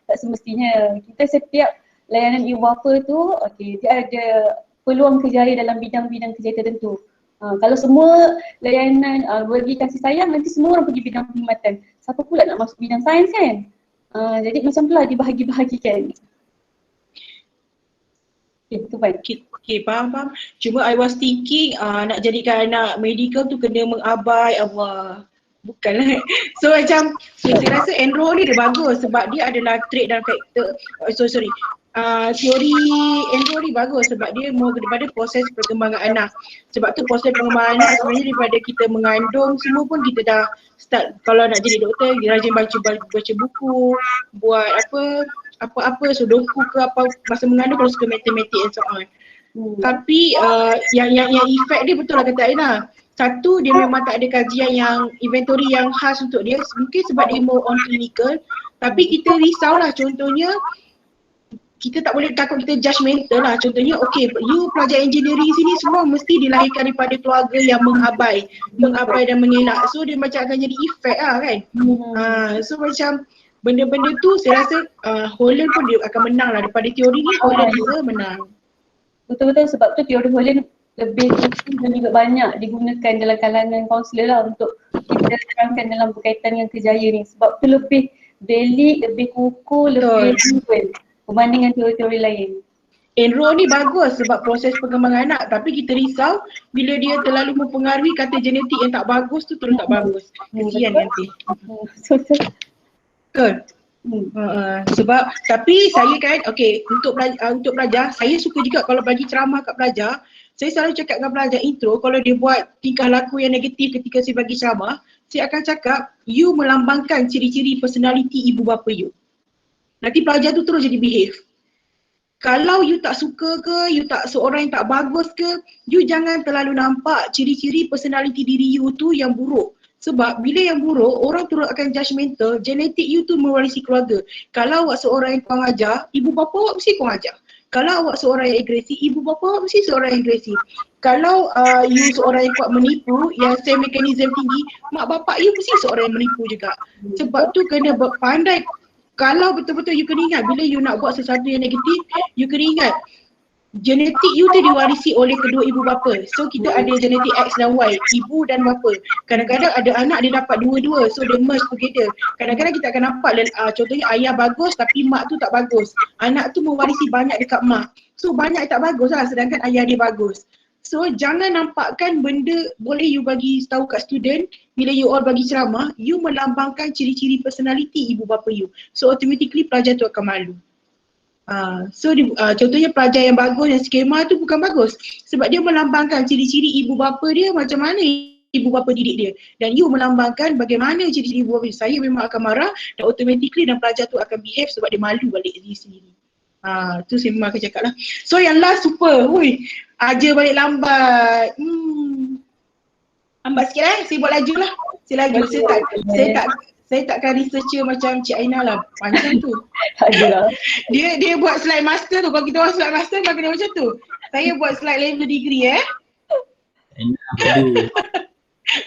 Tak semestinya. Kita setiap layanan ibu bapa tu dia ada peluang kerjaya dalam bidang-bidang kerjaya tertentu. Kalau semua layanan bagi kasih sayang, nanti semua orang pergi bidang perkhidmatan. Siapa pula nak masuk bidang sains kan? Jadi macam itulah dibahagi-bahagikan. Itu baik. Okay, faham. Cuma I was thinking nak jadikan anak medical tu kena mengabai Allah. Bukanlah. So macam saya rasa enroll ni dia bagus sebab dia adalah trait dan karakter. Teori enroll ni bagus sebab dia more daripada proses perkembangan anak. Sebab tu proses perkembangan anak sebenarnya daripada kita mengandung semua pun kita dah start. Kalau nak jadi doktor, rajin baca buku, buat apa sudoku ke apa masa mengandung kalau suka matematik and so on. Tapi yang efek dia betul lah kata Aina. Satu, dia memang tak ada kajian yang inventory yang khas untuk dia. Mungkin sebab dia more on clinical. Tapi kita risau lah contohnya kita tak boleh takut kita judgemental lah. Contohnya you pelajar engineering sini semua mesti dilahirkan daripada keluarga yang mengabai dan mengelak. So dia macam akan jadi efek lah kan. So macam benda-benda tu saya rasa Holland pun dia akan menang lah daripada teori ni. Holland bisa menang. Betul-betul sebab tu teori Holland lebih khusus dan juga banyak digunakan dalam kalangan kaunselor lah untuk kita terangkan dalam berkaitan dengan kerjaya ni. Sebab tu lebih valid, lebih kukuh, lebih proven berbanding dengan teori-teori lain. Enroll ni bagus sebab proses perkembangan anak tapi kita risau bila dia terlalu mempengaruhi kata genetik yang tak bagus tu terus tak bagus. Kesian nanti. Betul. Sebab tapi saya kan untuk pelajar saya suka juga kalau bagi ceramah kat pelajar. Saya selalu cakap dengan pelajar intro kalau dia buat tingkah laku yang negatif ketika saya bagi ceramah, saya akan cakap you melambangkan ciri-ciri personality ibu bapa you. Nanti pelajar tu terus jadi behave. Kalau you tak suka ke, you tak seorang yang tak bagus ke, you jangan terlalu nampak ciri-ciri personality diri you tu yang buruk. Sebab bila yang buruk, orang terus akan judgemental, genetik you tu mewarisi keluarga. Kalau awak seorang yang kurang ajar, ibu bapa awak mesti kurang ajar. Kalau awak seorang yang agresif, ibu bapa awak mesti seorang yang agresif. Kalau you seorang yang kuat menipu, yang same mechanism tinggi, mak bapak you mesti seorang yang menipu juga. Sebab tu kena pandai. Kalau betul-betul you kena ingat, bila you nak buat sesuatu yang negatif, you kena ingat genetik you tu diwarisi oleh kedua ibu bapa. So kita ada genetik X dan Y, ibu dan bapa. Kadang-kadang ada anak dia dapat dua-dua, so dia merge together. Kadang-kadang kita akan nampak contohnya ayah bagus tapi mak tu tak bagus. Anak tu mewarisi banyak dekat mak. So banyak tak bagus lah sedangkan ayah dia bagus. So jangan nampakkan benda boleh you bagi tahu kat student bila you all bagi ceramah, you melambangkan ciri-ciri personality ibu bapa you. So automatically pelajar tu akan malu. Contohnya pelajar yang bagus, yang skema tu bukan bagus sebab dia melambangkan ciri-ciri ibu bapa dia macam mana ibu bapa didik dia dan you melambangkan bagaimana ciri-ciri ibu bapa dia. Saya memang akan marah dan automatically dan pelajar tu akan behave sebab dia malu balik diri sendiri. Tu saya memang akan cakap lah. So yang last super, aja balik lambat. Lambat sikit saya buat laju lah. Saya takkan researcher macam Cik Aina lah, panjang tu. Dia buat slide master tu, kalau kita buat slide master memang kena macam tu. Saya buat slide level degree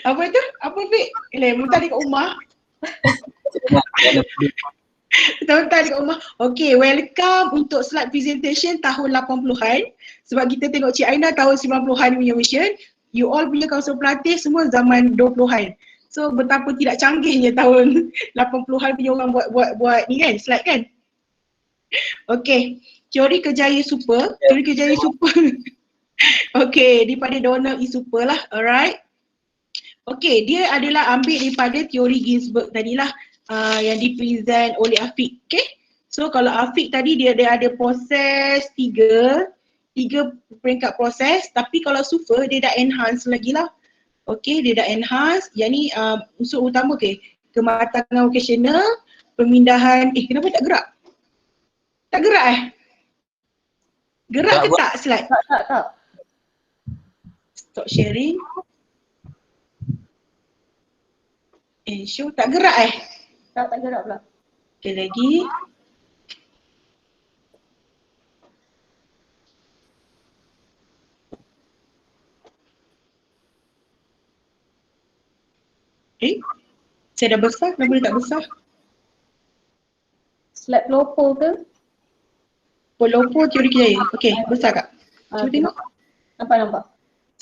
Apa tu? Apa Fik? Muntah dekat rumah. Muntah dekat rumah. Okay, welcome untuk slide presentation tahun 80-an. Sebab kita tengok Cik Aina tahun 90-an punya version. You all punya kaunselor pelatih semua zaman 20-an. So betapa tidak canggihnya tahun 80-an punya orang buat ni kan, slide kan. Okay, teori kerjaya super. Okay, daripada Donald E. Super lah, alright. Okay, dia adalah ambil daripada teori Ginsberg tadilah yang dipresent oleh Afiq, okay. So kalau Afiq tadi dia ada proses tiga peringkat proses, tapi kalau Super dia dah enhance lagi lah. Okay, dia dah enhance. Yang ni unsur utama kematangan vocational, pemindahan, kenapa tak gerak? Tak gerak Gerak ke tak slide? Tak. Stop sharing. Show tak gerak Tak gerak pula. Okay lagi. Saya dah besar, kenapa dia tak besar? Slide pelopor ke? Pelopor teori kerjaya. Okay, besar kak? Cuba tengok. Nampak.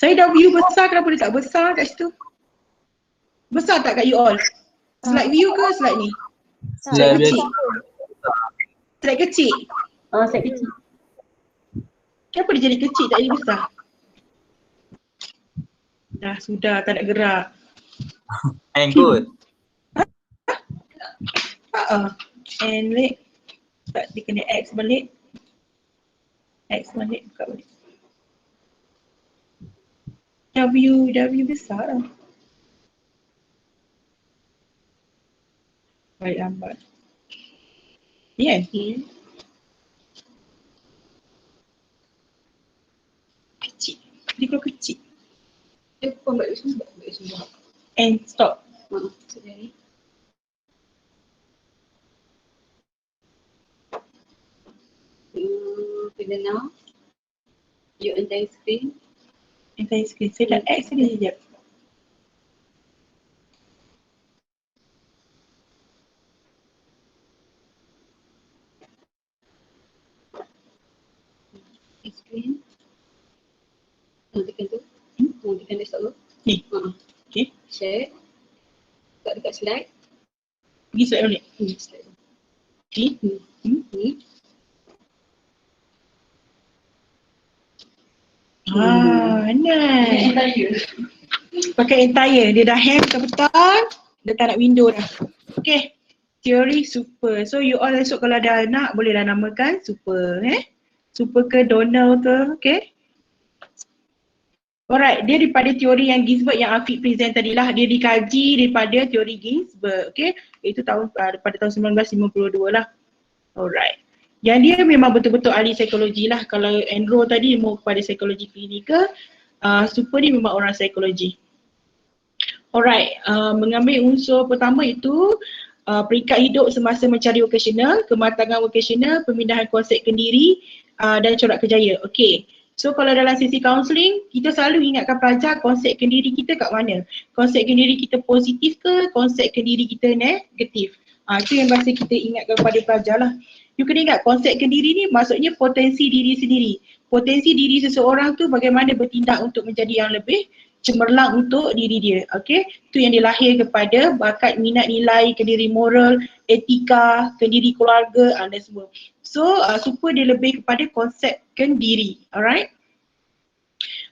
Saya dah view besar, kenapa dia tak besar kat situ? Besar tak kat you all? Slide view ke slide ni? Slide kecil. Slide kecil? Slide kecil. Kenapa dia jadi kecil tak jadi besar? Dah sudah tak nak gerak. And good. And leg. Tak dia kena X balik. X balik, buka balik. W besar lah. Balik lambat. Ya? Kecil. Dia kalau kecil. Dia pun balik semua. And stop. Sekejap. Kena now. Your entire screen. Entire screen. Saya dah X saja sekejap. Screen. Tekan tu. Tekan desktop tu. Ni. Okay. Share. Kat dekat slide. Pergi slide balik. Slide. Ni. Nice. Entire. Pakai entire. Dia dah hand betul-betul. Dia tak nak window dah. Okay. Teori super. So you all esok kalau ada anak bolehlah namakan super. Super ke Donald ke. Okay. Alright. Dia daripada teori yang Ginsberg yang Afiq present tadi lah. Dia dikaji daripada teori Ginsberg. Okay. Itu pada tahun 1952 lah. Alright. Yang dia memang betul-betul ahli psikologi lah. Kalau Andrew tadi mau kepada psikologi klinikal, super ni memang orang psikologi. Alright, mengambil unsur pertama itu peringkat hidup semasa mencari vocational, kematangan vocational, pemindahan konsep kendiri dan corak kerjaya. Okay, so kalau dalam sesi counselling, kita selalu ingatkan pelajar konsep kendiri kita kat mana. Konsep kendiri kita positif ke, konsep kendiri kita negatif. Itu yang biasa kita ingatkan kepada pelajar lah. You kena ingat konsep kendiri ni maksudnya potensi diri sendiri. Potensi diri seseorang tu bagaimana bertindak untuk menjadi yang lebih cemerlang untuk diri dia. Okay, itu yang dilahir kepada bakat, minat, nilai, kendiri moral, etika, kendiri keluarga dan semua. So super dia lebih kepada konsep kendiri. Alright.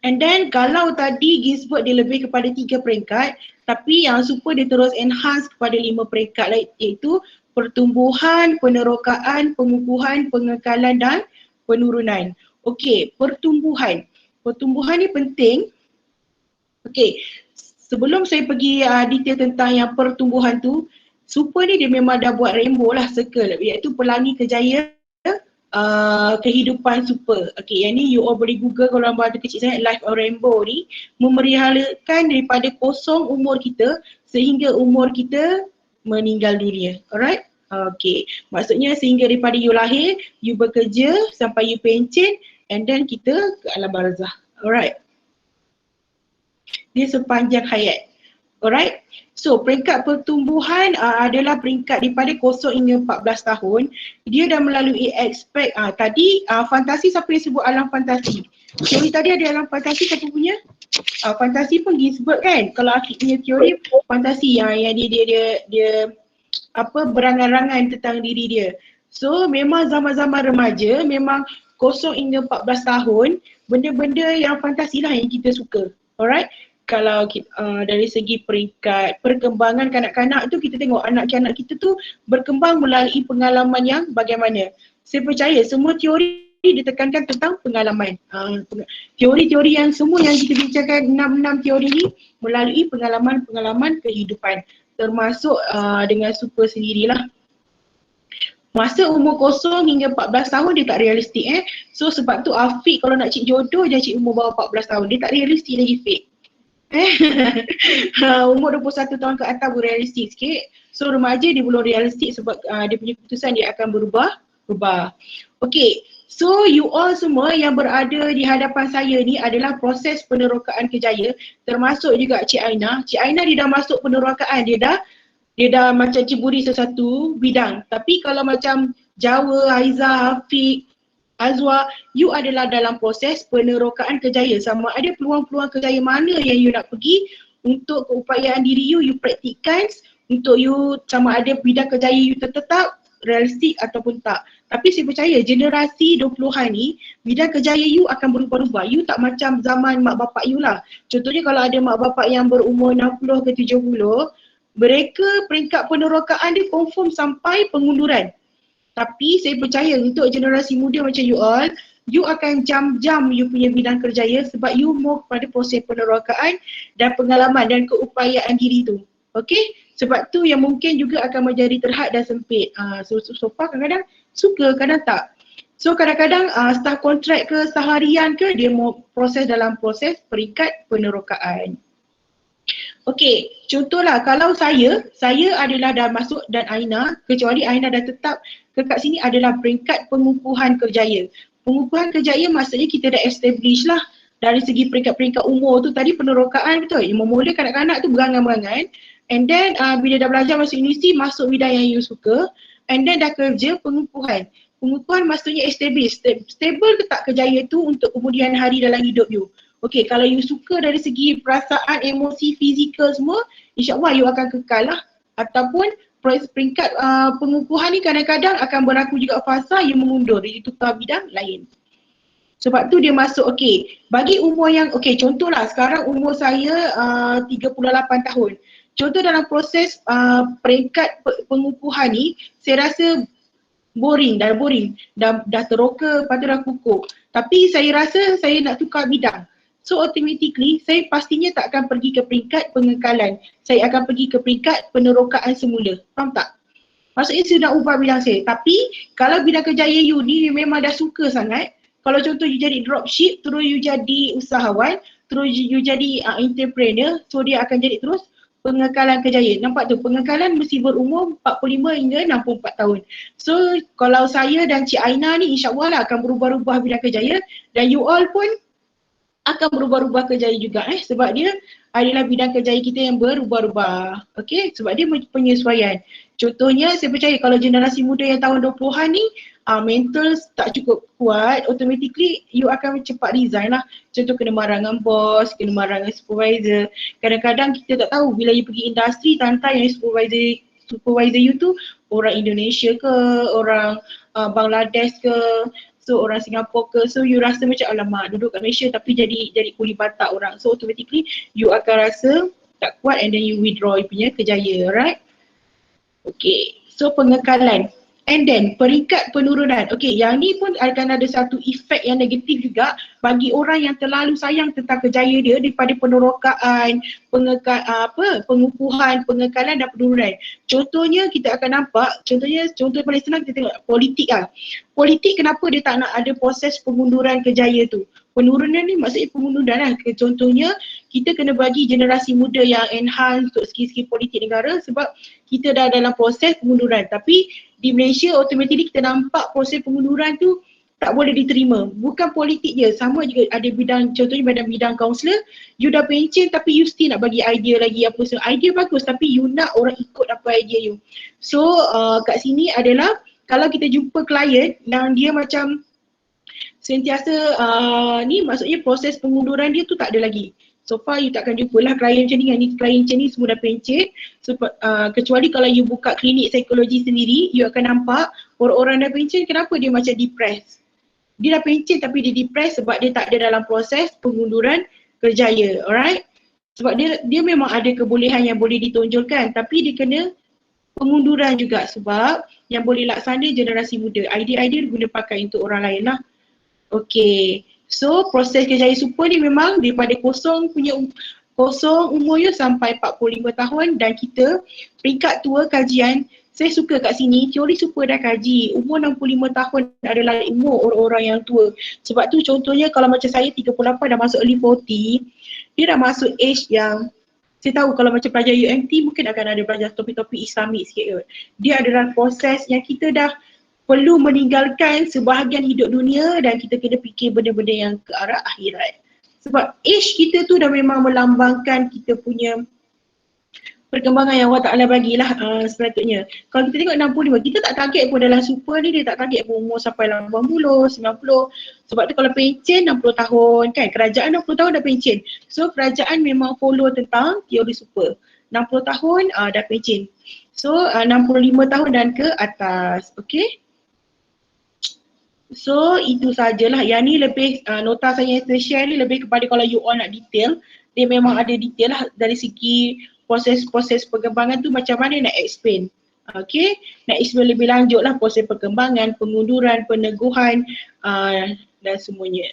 And then kalau tadi Ginsberg dia lebih kepada 3 peringkat, tapi yang super dia terus enhance kepada 5 peringkat lain, iaitu pertumbuhan, penerokaan, pengukuhan, pengekalan dan penurunan. Okey, pertumbuhan. Pertumbuhan ni penting. Okey, sebelum saya pergi detail tentang yang pertumbuhan tu, super ni dia memang dah buat rainbow lah, circle, iaitu pelangi kejayaan kehidupan super. Okey, yang ni you all boleh google kalau gambar tu kecil sangat, Life of Rainbow ni memerihalakan daripada kosong umur kita sehingga umur kita meninggal dunia. Alright? Okay. Maksudnya sehingga daripada you lahir, you bekerja sampai you pencen and then kita ke alam barzah. Alright? Dia sepanjang hayat. Alright? So peringkat pertumbuhan adalah peringkat daripada 0 hingga 14 tahun. Dia dah melalui aspek tadi fantasi, siapa yang sebut alam fantasi? Teori tadi ada alam fantasi, siapa punya? Fantasi pun Ginsberg kan? Kalau Afiq punya teori fantasi yang dia berangan-angan tentang diri dia. So memang zaman-zaman remaja, memang 0 hingga 14 tahun, benda-benda yang fantasi lah yang kita suka. Alright? Kalau dari segi peringkat perkembangan kanak-kanak tu, kita tengok anak-anak kita tu berkembang melalui pengalaman yang bagaimana. Saya percaya semua teori ditekankan tentang pengalaman. Teori-teori yang semua yang kita bincangkan, 6 teori ni melalui pengalaman-pengalaman kehidupan. Termasuk dengan super sendirilah. Masa umur 0 hingga 14 tahun dia tak realistik So sebab tu Afiq kalau nak cik jodoh dia cik umur bawah 14 tahun. Dia tak realistik lagi fake. Umur 21 tahun ke atas pun realistik sikit. So remaja dia belum realistik sebab dia punya keputusan dia akan berubah. Okay, so you all semua yang berada di hadapan saya ni adalah proses penerokaan kejaya, termasuk juga Cik Aina. Cik Aina dia dah masuk penerokaan, dia dah macam ceburi sesuatu bidang. Tapi kalau macam Jawa, Haiza, Afiq, Azwa, you adalah dalam proses penerokaan kejaya. Sama ada peluang-peluang kejaya mana yang you nak pergi untuk keupayaan diri you praktikkan untuk you, sama ada bidang kejaya you tetap realistik ataupun tak. Tapi saya percaya generasi 20-an ni bidang kerjaya you akan berubah-ubah. You tak macam zaman mak bapak you lah. Contohnya kalau ada mak bapak yang berumur 60 ke 70, mereka peringkat penerokaan dia confirm sampai pengunduran. Tapi saya percaya untuk generasi muda macam you all, you akan jam-jam you punya bidang kerjaya sebab you more kepada proses penerokaan dan pengalaman dan keupayaan diri tu. Okay? Sebab tu yang mungkin juga akan menjadi terhad dan sempit. So far kadang-kadang suka, kadang tak. So kadang-kadang staff kontrak ke seharian ke dia mau proses dalam proses peringkat penerokaan. Okey, contohlah kalau saya adalah dah masuk dan Aina, kecuali Aina dah tetap ke kat sini adalah peringkat pengukuhan kerjaya. Pengukuhan kerjaya maksudnya kita dah establish lah dari segi peringkat-peringkat umur tu tadi penerokaan betul. Yang memula kanak-kanak tu berangan-berangan and then bila dah belajar masuk universiti masuk bidang yang you suka and then dah kerja pengukuhan. Pengukuhan maksudnya establish, stable ke tak kerjaya tu untuk kemudian hari dalam hidup you. Okey, kalau you suka dari segi perasaan, emosi, fizikal semua, insyaAllah you akan kekal lah. Ataupun peringkat pengukuhan ni kadang-kadang akan berlaku juga fasa yang mengundur, dia tukar bidang lain. Sebab tu dia masuk, okey, bagi umur yang, okey contohlah sekarang umur saya 38 tahun. Contoh dalam proses peringkat pengukuhan ni, saya rasa boring, dah teroka, lepas tu dah kukuh. Tapi saya rasa saya nak tukar bidang. So automatically saya pastinya tak akan pergi ke peringkat pengekalan. Saya akan pergi ke peringkat penerokaan semula. Faham tak? Maksudnya saya nak ubah bidang saya. Tapi kalau bidang kerjaya you ni memang dah suka sangat, kalau contoh you jadi dropship, terus you jadi usahawan, terus you jadi entrepreneur, so dia akan jadi terus pengekalan kerjaya. Nampak tu, pengekalan mesti berumur 45 hingga 64 tahun. So kalau saya dan Cik Aina ni insyaAllah lah akan berubah-ubah bidang kerjaya dan you all pun akan berubah-ubah kerjaya juga sebab dia adalah bidang kerjaya kita yang berubah-ubah. Okey, sebab dia penyesuaian. Contohnya saya percaya kalau generasi muda yang tahun 20-an ni mental tak cukup kuat, automatically you akan cepat resign lah. Contoh kena marah dengan bos, kena marah dengan supervisor. Kadang-kadang kita tak tahu bila you pergi industri tantai yang supervisor you tu orang Indonesia ke, orang Bangladesh ke, so orang Singapura ke, so you rasa macam alamak duduk kat Malaysia tapi jadi kuli batak orang. So automatically you akan rasa tak kuat and then you withdraw you punya kerjaya, right? Okay, so pengekalan. And then peringkat penurunan. Okay, yang ni pun akan ada satu efek yang negatif juga bagi orang yang terlalu sayang tentang kerjaya dia daripada penerokaan, pengukuhan, pengekalan dan penurunan. Contohnya kita akan nampak, contoh paling senang kita tengok politik lah. Politik kenapa dia tak nak ada proses pengunduran kerjaya tu? Penurunan ni maksudnya pengunduran lah. Contohnya kita kena bagi generasi muda yang enhance untuk skill-skill politik negara sebab kita dah dalam proses pengunduran. Tapi di Malaysia automatically kita nampak proses pengunduran tu tak boleh diterima. Bukan politik je, sama juga ada bidang, contohnya bidang kaunselor, you dah pencen tapi you still nak bagi idea lagi apa semua. Idea bagus tapi you nak orang ikut apa idea you. So kat sini adalah kalau kita jumpa klien yang dia macam sentiasa ni maksudnya proses pengunduran dia tu tak ada lagi. So far you takkan jumpa lah klien macam ni, klien macam ni semua dah pencet. So, kecuali kalau you buka klinik psikologi sendiri, you akan nampak orang-orang dah pencet kenapa dia macam depressed. Dia dah pencet tapi dia depressed sebab dia tak ada dalam proses pengunduran kerjaya, alright? Sebab dia memang ada kebolehan yang boleh ditonjolkan tapi dia kena pengunduran juga sebab yang boleh laksana generasi muda. Idea-idea guna pakai untuk orang lain lah. Okay. So proses kerjaya super ni memang daripada kosong umur you sampai 45 tahun dan kita peringkat tua kajian. Saya suka kat sini teori super dah kaji umur 65 tahun adalah umur orang-orang yang tua. Sebab tu contohnya kalau macam saya 38 dah masuk early 40, dia dah masuk age yang saya tahu kalau macam pelajar UMT mungkin akan ada belajar topik-topik Islamik sikit. Dia adalah proses yang kita dah perlu meninggalkan sebahagian hidup dunia dan kita kena fikir benda-benda yang ke arah akhirat. Sebab age kita tu dah memang melambangkan kita punya perkembangan yang Allah Ta'ala bagilah sepatutnya. Kalau kita tengok 65, kita tak target pun dalam super ni, dia tak target pun umur sampai 80, 90. Sebab tu kalau pencen 60 tahun kan, kerajaan 60 tahun dah pencen. So kerajaan memang follow tentang teori super. 60 tahun dah pencen. So 65 tahun dan ke atas. Okay. So itu sajalah. Yang ni lebih nota saya yang saya share ni lebih kepada kalau you all nak detail, dia memang ada detail lah dari segi proses-proses perkembangan tu macam mana nak explain. Okay, nak explain lebih lanjut lah proses perkembangan, pengunduran, peneguhan dan semuanya.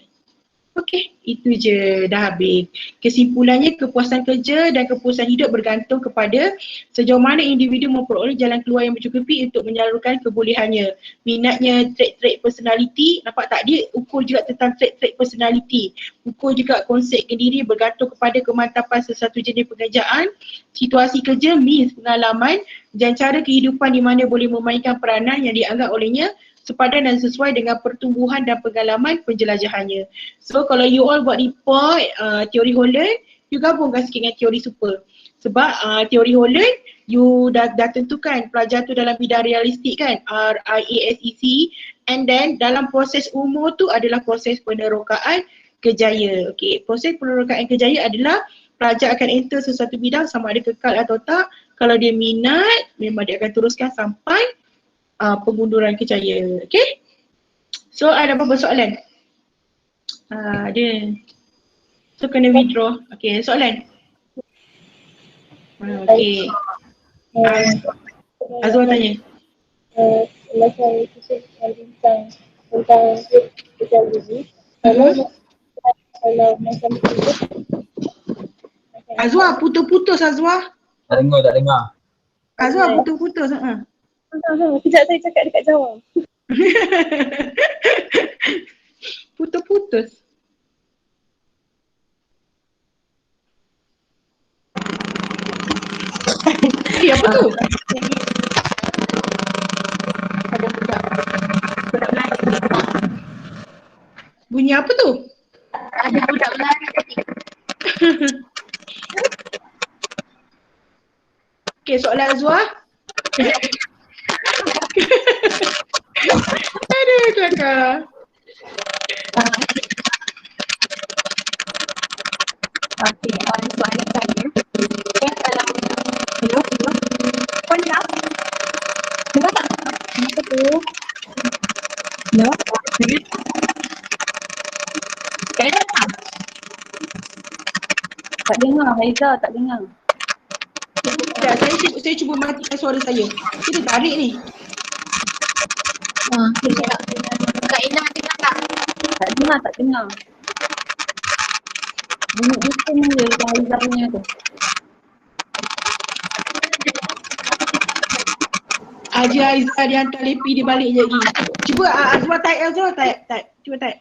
Okey, itu je, dah habis. Kesimpulannya, kepuasan kerja dan kepuasan hidup bergantung kepada sejauh mana individu memperoleh jalan keluar yang mencukupi untuk menyalurkan kebolehannya, minatnya, trait-trait personality. Nampak tak? Dia ukur juga tentang trait-trait personality. Ukur juga konsep diri bergantung kepada kemantapan sesuatu jenis pekerjaan, situasi kerja, means pengalaman dan cara kehidupan di mana boleh memainkan peranan yang dianggap olehnya sepadan dan sesuai dengan pertumbuhan dan pengalaman penjelajahannya. So kalau you all buat report teori Holland, you gabungkan sikit dengan teori super. Sebab teori Holland, you dah tentukan pelajar tu dalam bidang realistik kan, RIASEC, and then dalam proses umur tu adalah proses penerokaan kerjaya. Okay, proses penerokaan kerjaya adalah pelajar akan enter sesuatu bidang sama ada kekal atau tak. Kalau dia minat, memang dia akan teruskan sampai pengunduran kerjaya. Okay? So ada apa-apa soalan? Ada. So kena withdraw. Okay, soalan? Okay. Azwar tanya. Macam itu tentang kerjaya ni. Kalau macam tu. Azwar, putus-putus Azwar. Tak dengar. Azwar putus-putus. Sekejap saya cakap dekat Jawa. Putus-putus. Apa tu? Ada budak Melayu. Bunyi apa tu? Ada budak Melayu tadi. Okay, soalan Azwar. Aduh kakak. Okey, soalan saya. Kan kalau hello. Kau dengar? Dengar tak? Apa tu? Hello? Sekarang datang? Tak dengar, Haiza tak dengar. Ya, saya cuba matikan suara saya. Kita tarik ni. Kak Ina dengar tak? Tak dengar. Bunyi itu mana yang Haiza punya tu? Haji Aizah dia hantar lepi dia balik je lagi. Cuba Azwar type Azwar type. Cuba type.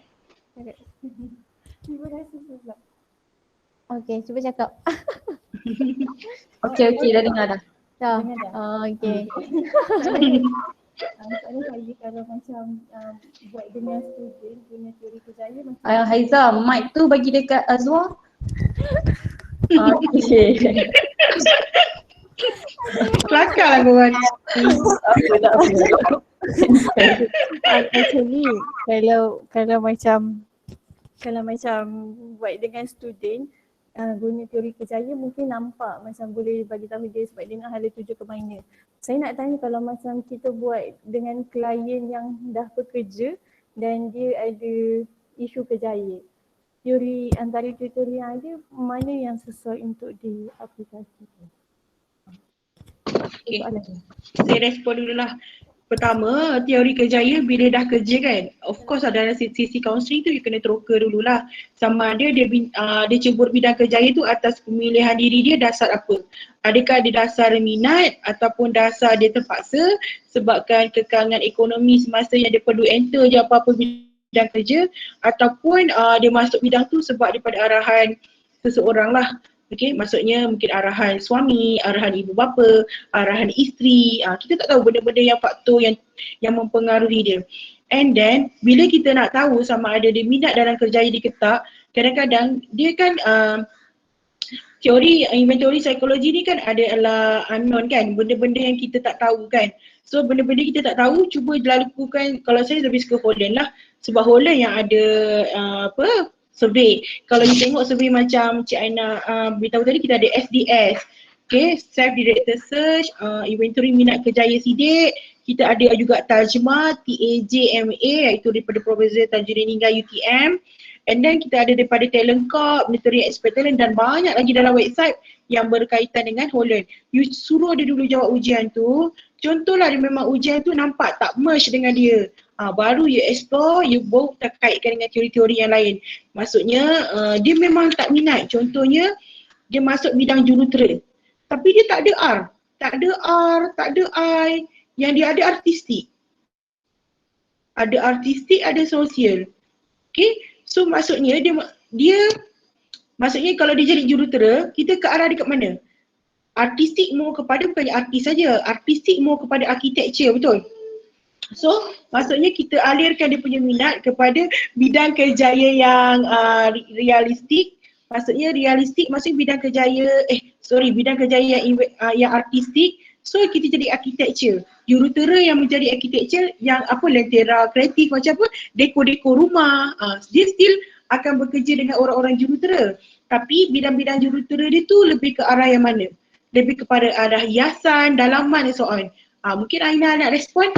Okey, cuba cakap. Okey, dah dengar dah. Dah. Dengar tak? Okey. Soalan saya kalau macam buat dengan student punya teori kerjaya macam Haiza, mic tu bagi dekat Azwar. Okey. Kelakar lah korang. actually kalau macam buat dengan student guna teori kerjaya mungkin nampak macam boleh bagi tahu dia sebab dia nak hala tuju ke mana. Saya nak tanya kalau macam kita buat dengan klien yang dah bekerja dan dia ada isu kerjaya, teori antara teori yang ada mana yang sesuai untuk diaplikasikan? Okay. Saya respon dulu lah. Pertama, teori kerjaya bila dah kerja kan, of course dalam sisi counselling tu you kena teroka dululah sama ada dia cebur bidang kerjaya tu atas pemilihan diri dia dasar apa. Adakah dia dasar minat ataupun dasar dia terpaksa sebabkan kekangan ekonomi semasa yang dia perlu enter je apa-apa bidang kerja, ataupun dia masuk bidang tu sebab daripada arahan seseorang lah. Okay, maksudnya mungkin arahan suami, arahan ibu bapa, arahan isteri. Kita tak tahu benda-benda yang faktor yang mempengaruhi dia. And then bila kita nak tahu sama ada dia minat dalam kerjaya dia ke tak, kadang-kadang dia kan teori psikologi ni kan adalah unknown kan, benda-benda yang kita tak tahu kan. So benda-benda kita tak tahu cuba lakukan. Kalau saya lebih suka Holland lah sebab Holland yang ada survey. Kalau you tengok survey macam Cik Aina beritahu tadi, kita ada SDS. Okay, self-directed search, inventory minat kerjaya sidik. Kita ada juga Tajma, TAJMA iaitu daripada Profesor Tajudin hingga UTM. And then kita ada daripada Talent Corp, Military Expert Talent dan banyak lagi dalam website yang berkaitan dengan Holland. You suruh dia dulu jawab ujian tu. Contohlah dia memang ujian tu nampak tak merge dengan dia. Baru you explore, you baru terkaitkan dengan teori-teori yang lain. Maksudnya dia memang tak minat. Contohnya dia masuk bidang jurutera. Tapi dia tak ada R. Tak ada R, tak ada I. Yang dia ada artistik. Ada artistik, ada sosial. Okay. So maksudnya dia maksudnya kalau dia jadi jurutera, kita ke arah dia kat mana? Artistik mau kepada bukannya artis saja. Artistik mau kepada architecture, betul? So maksudnya kita alirkan dia punya minat kepada bidang kerjaya yang realistik. Maksudnya realistik maksudnya bidang kerjaya bidang kerjaya yang artistik. So kita jadi architecture. Jurutera yang menjadi architecture yang lentera kreatif macam apa, dekor-dekor rumah. Dia still akan bekerja dengan orang-orang jurutera. Tapi bidang-bidang jurutera dia tu lebih ke arah yang mana? Lebih kepada arah hiasan, dalaman dan so on. Mungkin Aina nak respon?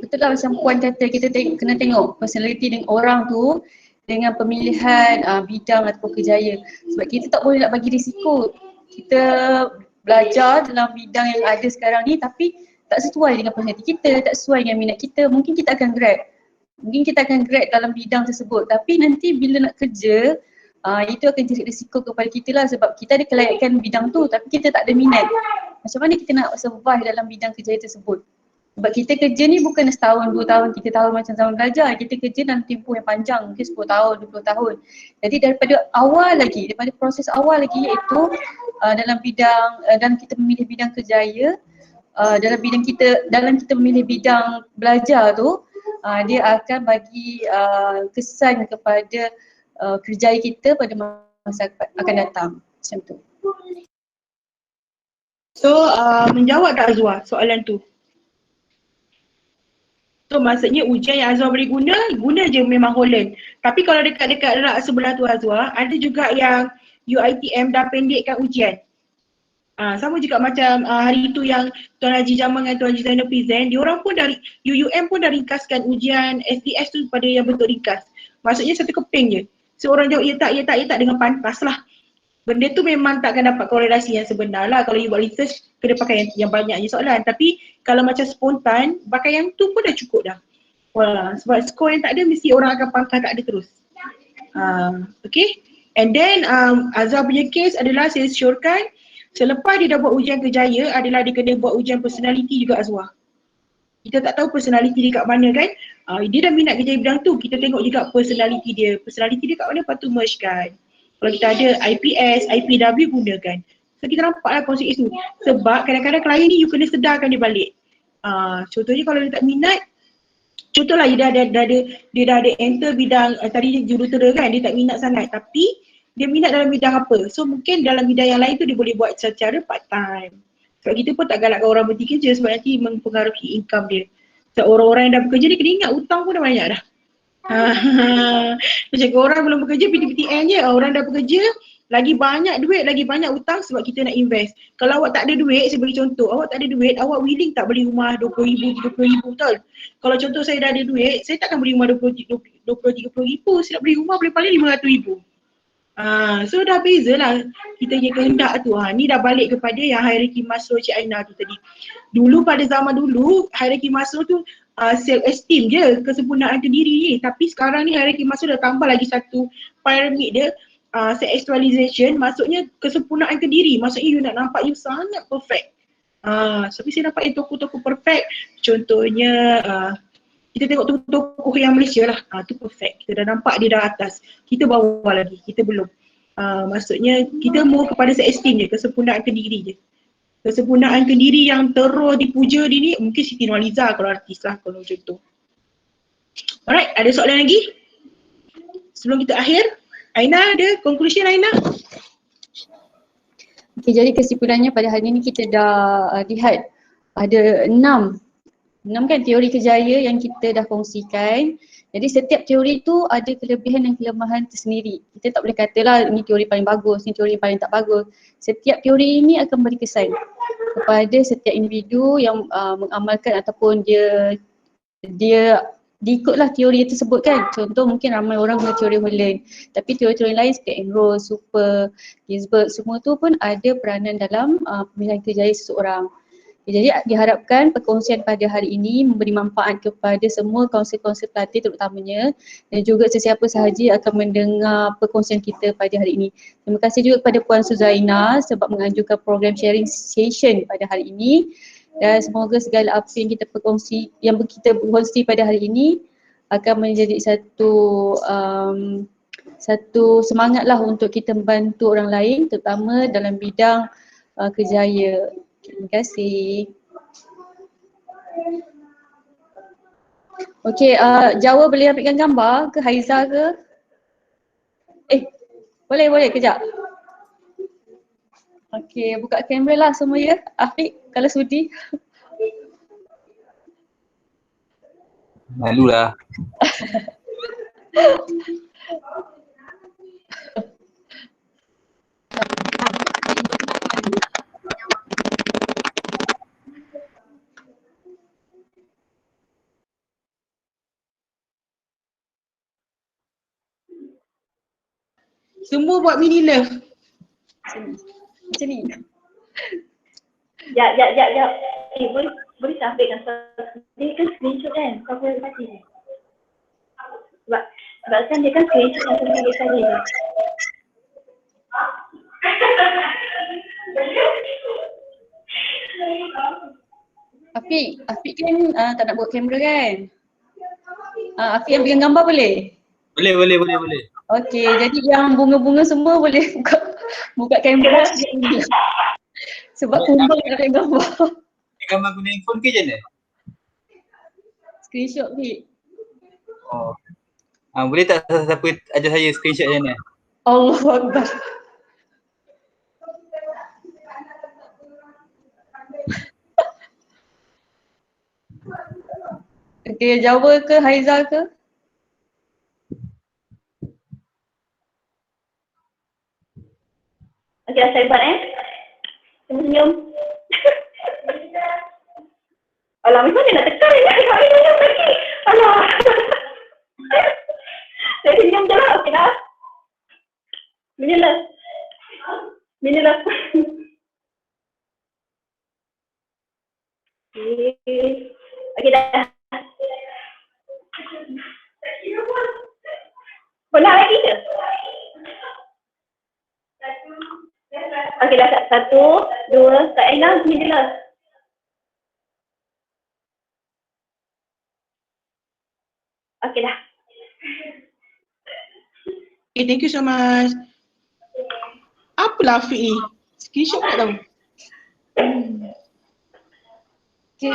Betul lah macam Puan kata, kita kena tengok personality dengan orang tu dengan pemilihan bidang atau kerjaya. Sebab kita tak boleh nak bagi risiko. Kita belajar dalam bidang yang ada sekarang ni tapi tak sesuai dengan personality kita, tak sesuai dengan minat kita. Mungkin kita akan grad. Mungkin kita akan grad dalam bidang tersebut. Tapi nanti bila nak kerja, itu akan jadi risiko kepada kita lah sebab kita ada kelayakan bidang tu tapi kita tak ada minat. Macam mana kita nak survive dalam bidang kerjaya tersebut? Sebab kita kerja ni bukan setahun, 2 tahun, 3 tahun macam zaman belajar. Kita kerja dalam tempoh yang panjang, mungkin 10 tahun, 20 tahun. Jadi daripada awal lagi, daripada proses awal lagi iaitu dalam bidang, dalam kita memilih bidang kerjaya, dalam kita memilih bidang belajar tu, dia akan bagi kesan kepada kerjaya kita pada masa akan datang. Macam tu. So menjawab tak Azwar soalan tu? So maksudnya ujian yang Azwar boleh guna je memang Holland. Tapi kalau dekat-dekat rak sebelah tu Azwar, ada juga yang UiTM dah pendekkan ujian. Sama juga macam hari tu yang Tuan Haji Jamal dengan Tuan Haji Zainal present, diorang pun dari UUM pun dah ringkaskan ujian SDS tu pada yang bentuk ringkas. Maksudnya satu keping je. Seorang jawab ya tak dengan pantas lah. Benda tu memang takkan dapat korelasi yang sebenar lah. Kalau you buat research, kena pakai yang banyaknya soalan. Tapi kalau macam spontan, pakai yang tu pun dah cukup dah. Wah, sebab skor yang tak ada, mesti orang akan pangkal tak ada terus. Okay. And then Azhar punya case adalah saya syorkan selepas dia dah buat ujian kerjaya adalah dia kena buat ujian personality juga Azhar. Kita tak tahu personality dia kat mana kan. Dia dah minat kerja bidang tu, kita tengok juga personality dia. Personality dia kat mana, lepas tu merge kan. Kalau kita ada IPS, IPW gunakan. So kita nampaklah konsep itu. Sebab kadang-kadang klien ni you kena sedarkan dia balik. Contohnya kalau dia tak minat, contohlah dia dah ada enter bidang, tadi dia jurutera kan, dia tak minat sangat. Tapi dia minat dalam bidang apa. So mungkin dalam bidang yang lain tu dia boleh buat secara part time. Sebab kita pun tak galakkan orang berhenti kerja sebab nanti mempengaruhi income dia. Sebab orang-orang yang dah bekerja dia kena ingat hutang pun dah banyak dah. Macam orang belum bekerja PTPTN je, orang dah bekerja lagi banyak duit, lagi banyak hutang sebab kita nak invest. Kalau awak tak ada duit, saya bagi contoh, awak tak ada duit, awak willing tak beli rumah 20,000, 30,000 betul? Kalau contoh saya dah ada duit, saya takkan beli rumah 20-30,000, saya nak beli rumah boleh paling 500,000. So dah beza lah kita punya kehendak tu. Ni dah balik kepada yang hierarki Maslow Cik Aina tu tadi. Dulu pada zaman dulu hierarki Maslow tu self esteem je, kesempurnaan diri ni. Tapi sekarang ni hierarki Maslow dah tambah lagi satu pyramid dia, self actualization, maksudnya kesempurnaan diri. Maksudnya you nak nampak you sangat perfect. Tapi saya nampak yang tokoh-tokoh perfect. Contohnya kita tengok tokoh yang Malaysia lah, tu perfect. Kita dah nampak dia dah atas. Kita bawah lagi, kita belum. Maksudnya kita mau kepada self-esteem je, kesempurnaan diri je. Kesempurnaan diri yang terus dipuja ni mungkin Siti Nurhaliza kalau artis lah, kalau contoh. Alright, ada soalan lagi? Sebelum kita akhir, Aina ada conclusion Aina? Okay, jadi kesimpulannya pada hari ini kita dah lihat ada 6 kan teori kerjaya yang kita dah kongsikan. Jadi setiap teori tu ada kelebihan dan kelemahan tersendiri. Kita tak boleh katalah ni teori paling bagus, ni teori paling tak bagus. Setiap teori ini akan beri kesan kepada setiap individu yang mengamalkan ataupun dia diikutlah teori tersebut kan. Contoh mungkin ramai orang guna teori Holland, tapi teori-teori lain seperti Enrose, Super, Gisbert, semua tu pun ada peranan dalam pemilihan kerjaya seseorang. Jadi diharapkan perkongsian pada hari ini memberi manfaat kepada semua kaunsil-kaunsil pelatih terutamanya dan juga sesiapa sahaja akan mendengar perkongsian kita pada hari ini. Terima kasih juga kepada Puan Suzaina sebab menganjurkan program sharing session pada hari ini, dan semoga segala apa yang kita berkongsi pada hari ini akan menjadi satu semangatlah untuk kita membantu orang lain terutama dalam bidang kerjaya. Terima kasih. Okey, Jawa boleh ambilkan gambar ke Haiza ke? Boleh kejap. Okey, buka kamera lah semua ya. Afiq kalau sudi. Malulah. Semua buat mini love. Macam ni. Ya. Boleh tak ambil gambar? Dia kan screenshot kan? Kau boleh kasih. Sebab kan dia kan screenshot yang saya ambil tadi. Afiq kan tak nak buat kamera kan? Afiq ambilkan gambar boleh? Boleh. Okey, jadi yang bunga-bunga semua boleh buka kamera sebab kumbang nak ambil gambar. Gambar guna handphone ke je ni? Screenshot Afiq. Oh. Boleh tak siapa ajar saya screenshot je ni? Allahu Akbar. Okey, Jawa ke Haiza ke? Okey, dah saya buat senyum. Alah, macam mana nak tekan ni? Kami senyum lagi. Alah. Saya senyum je lah, okey dah. Minilah. Okey dah. Boleh lagi ke? Okey dah, 1, 2, Kak Ella, minilah. Okey dah. Okay, thank you so much. Apalah Afiq ni? Screenshot tak tahu. Okay.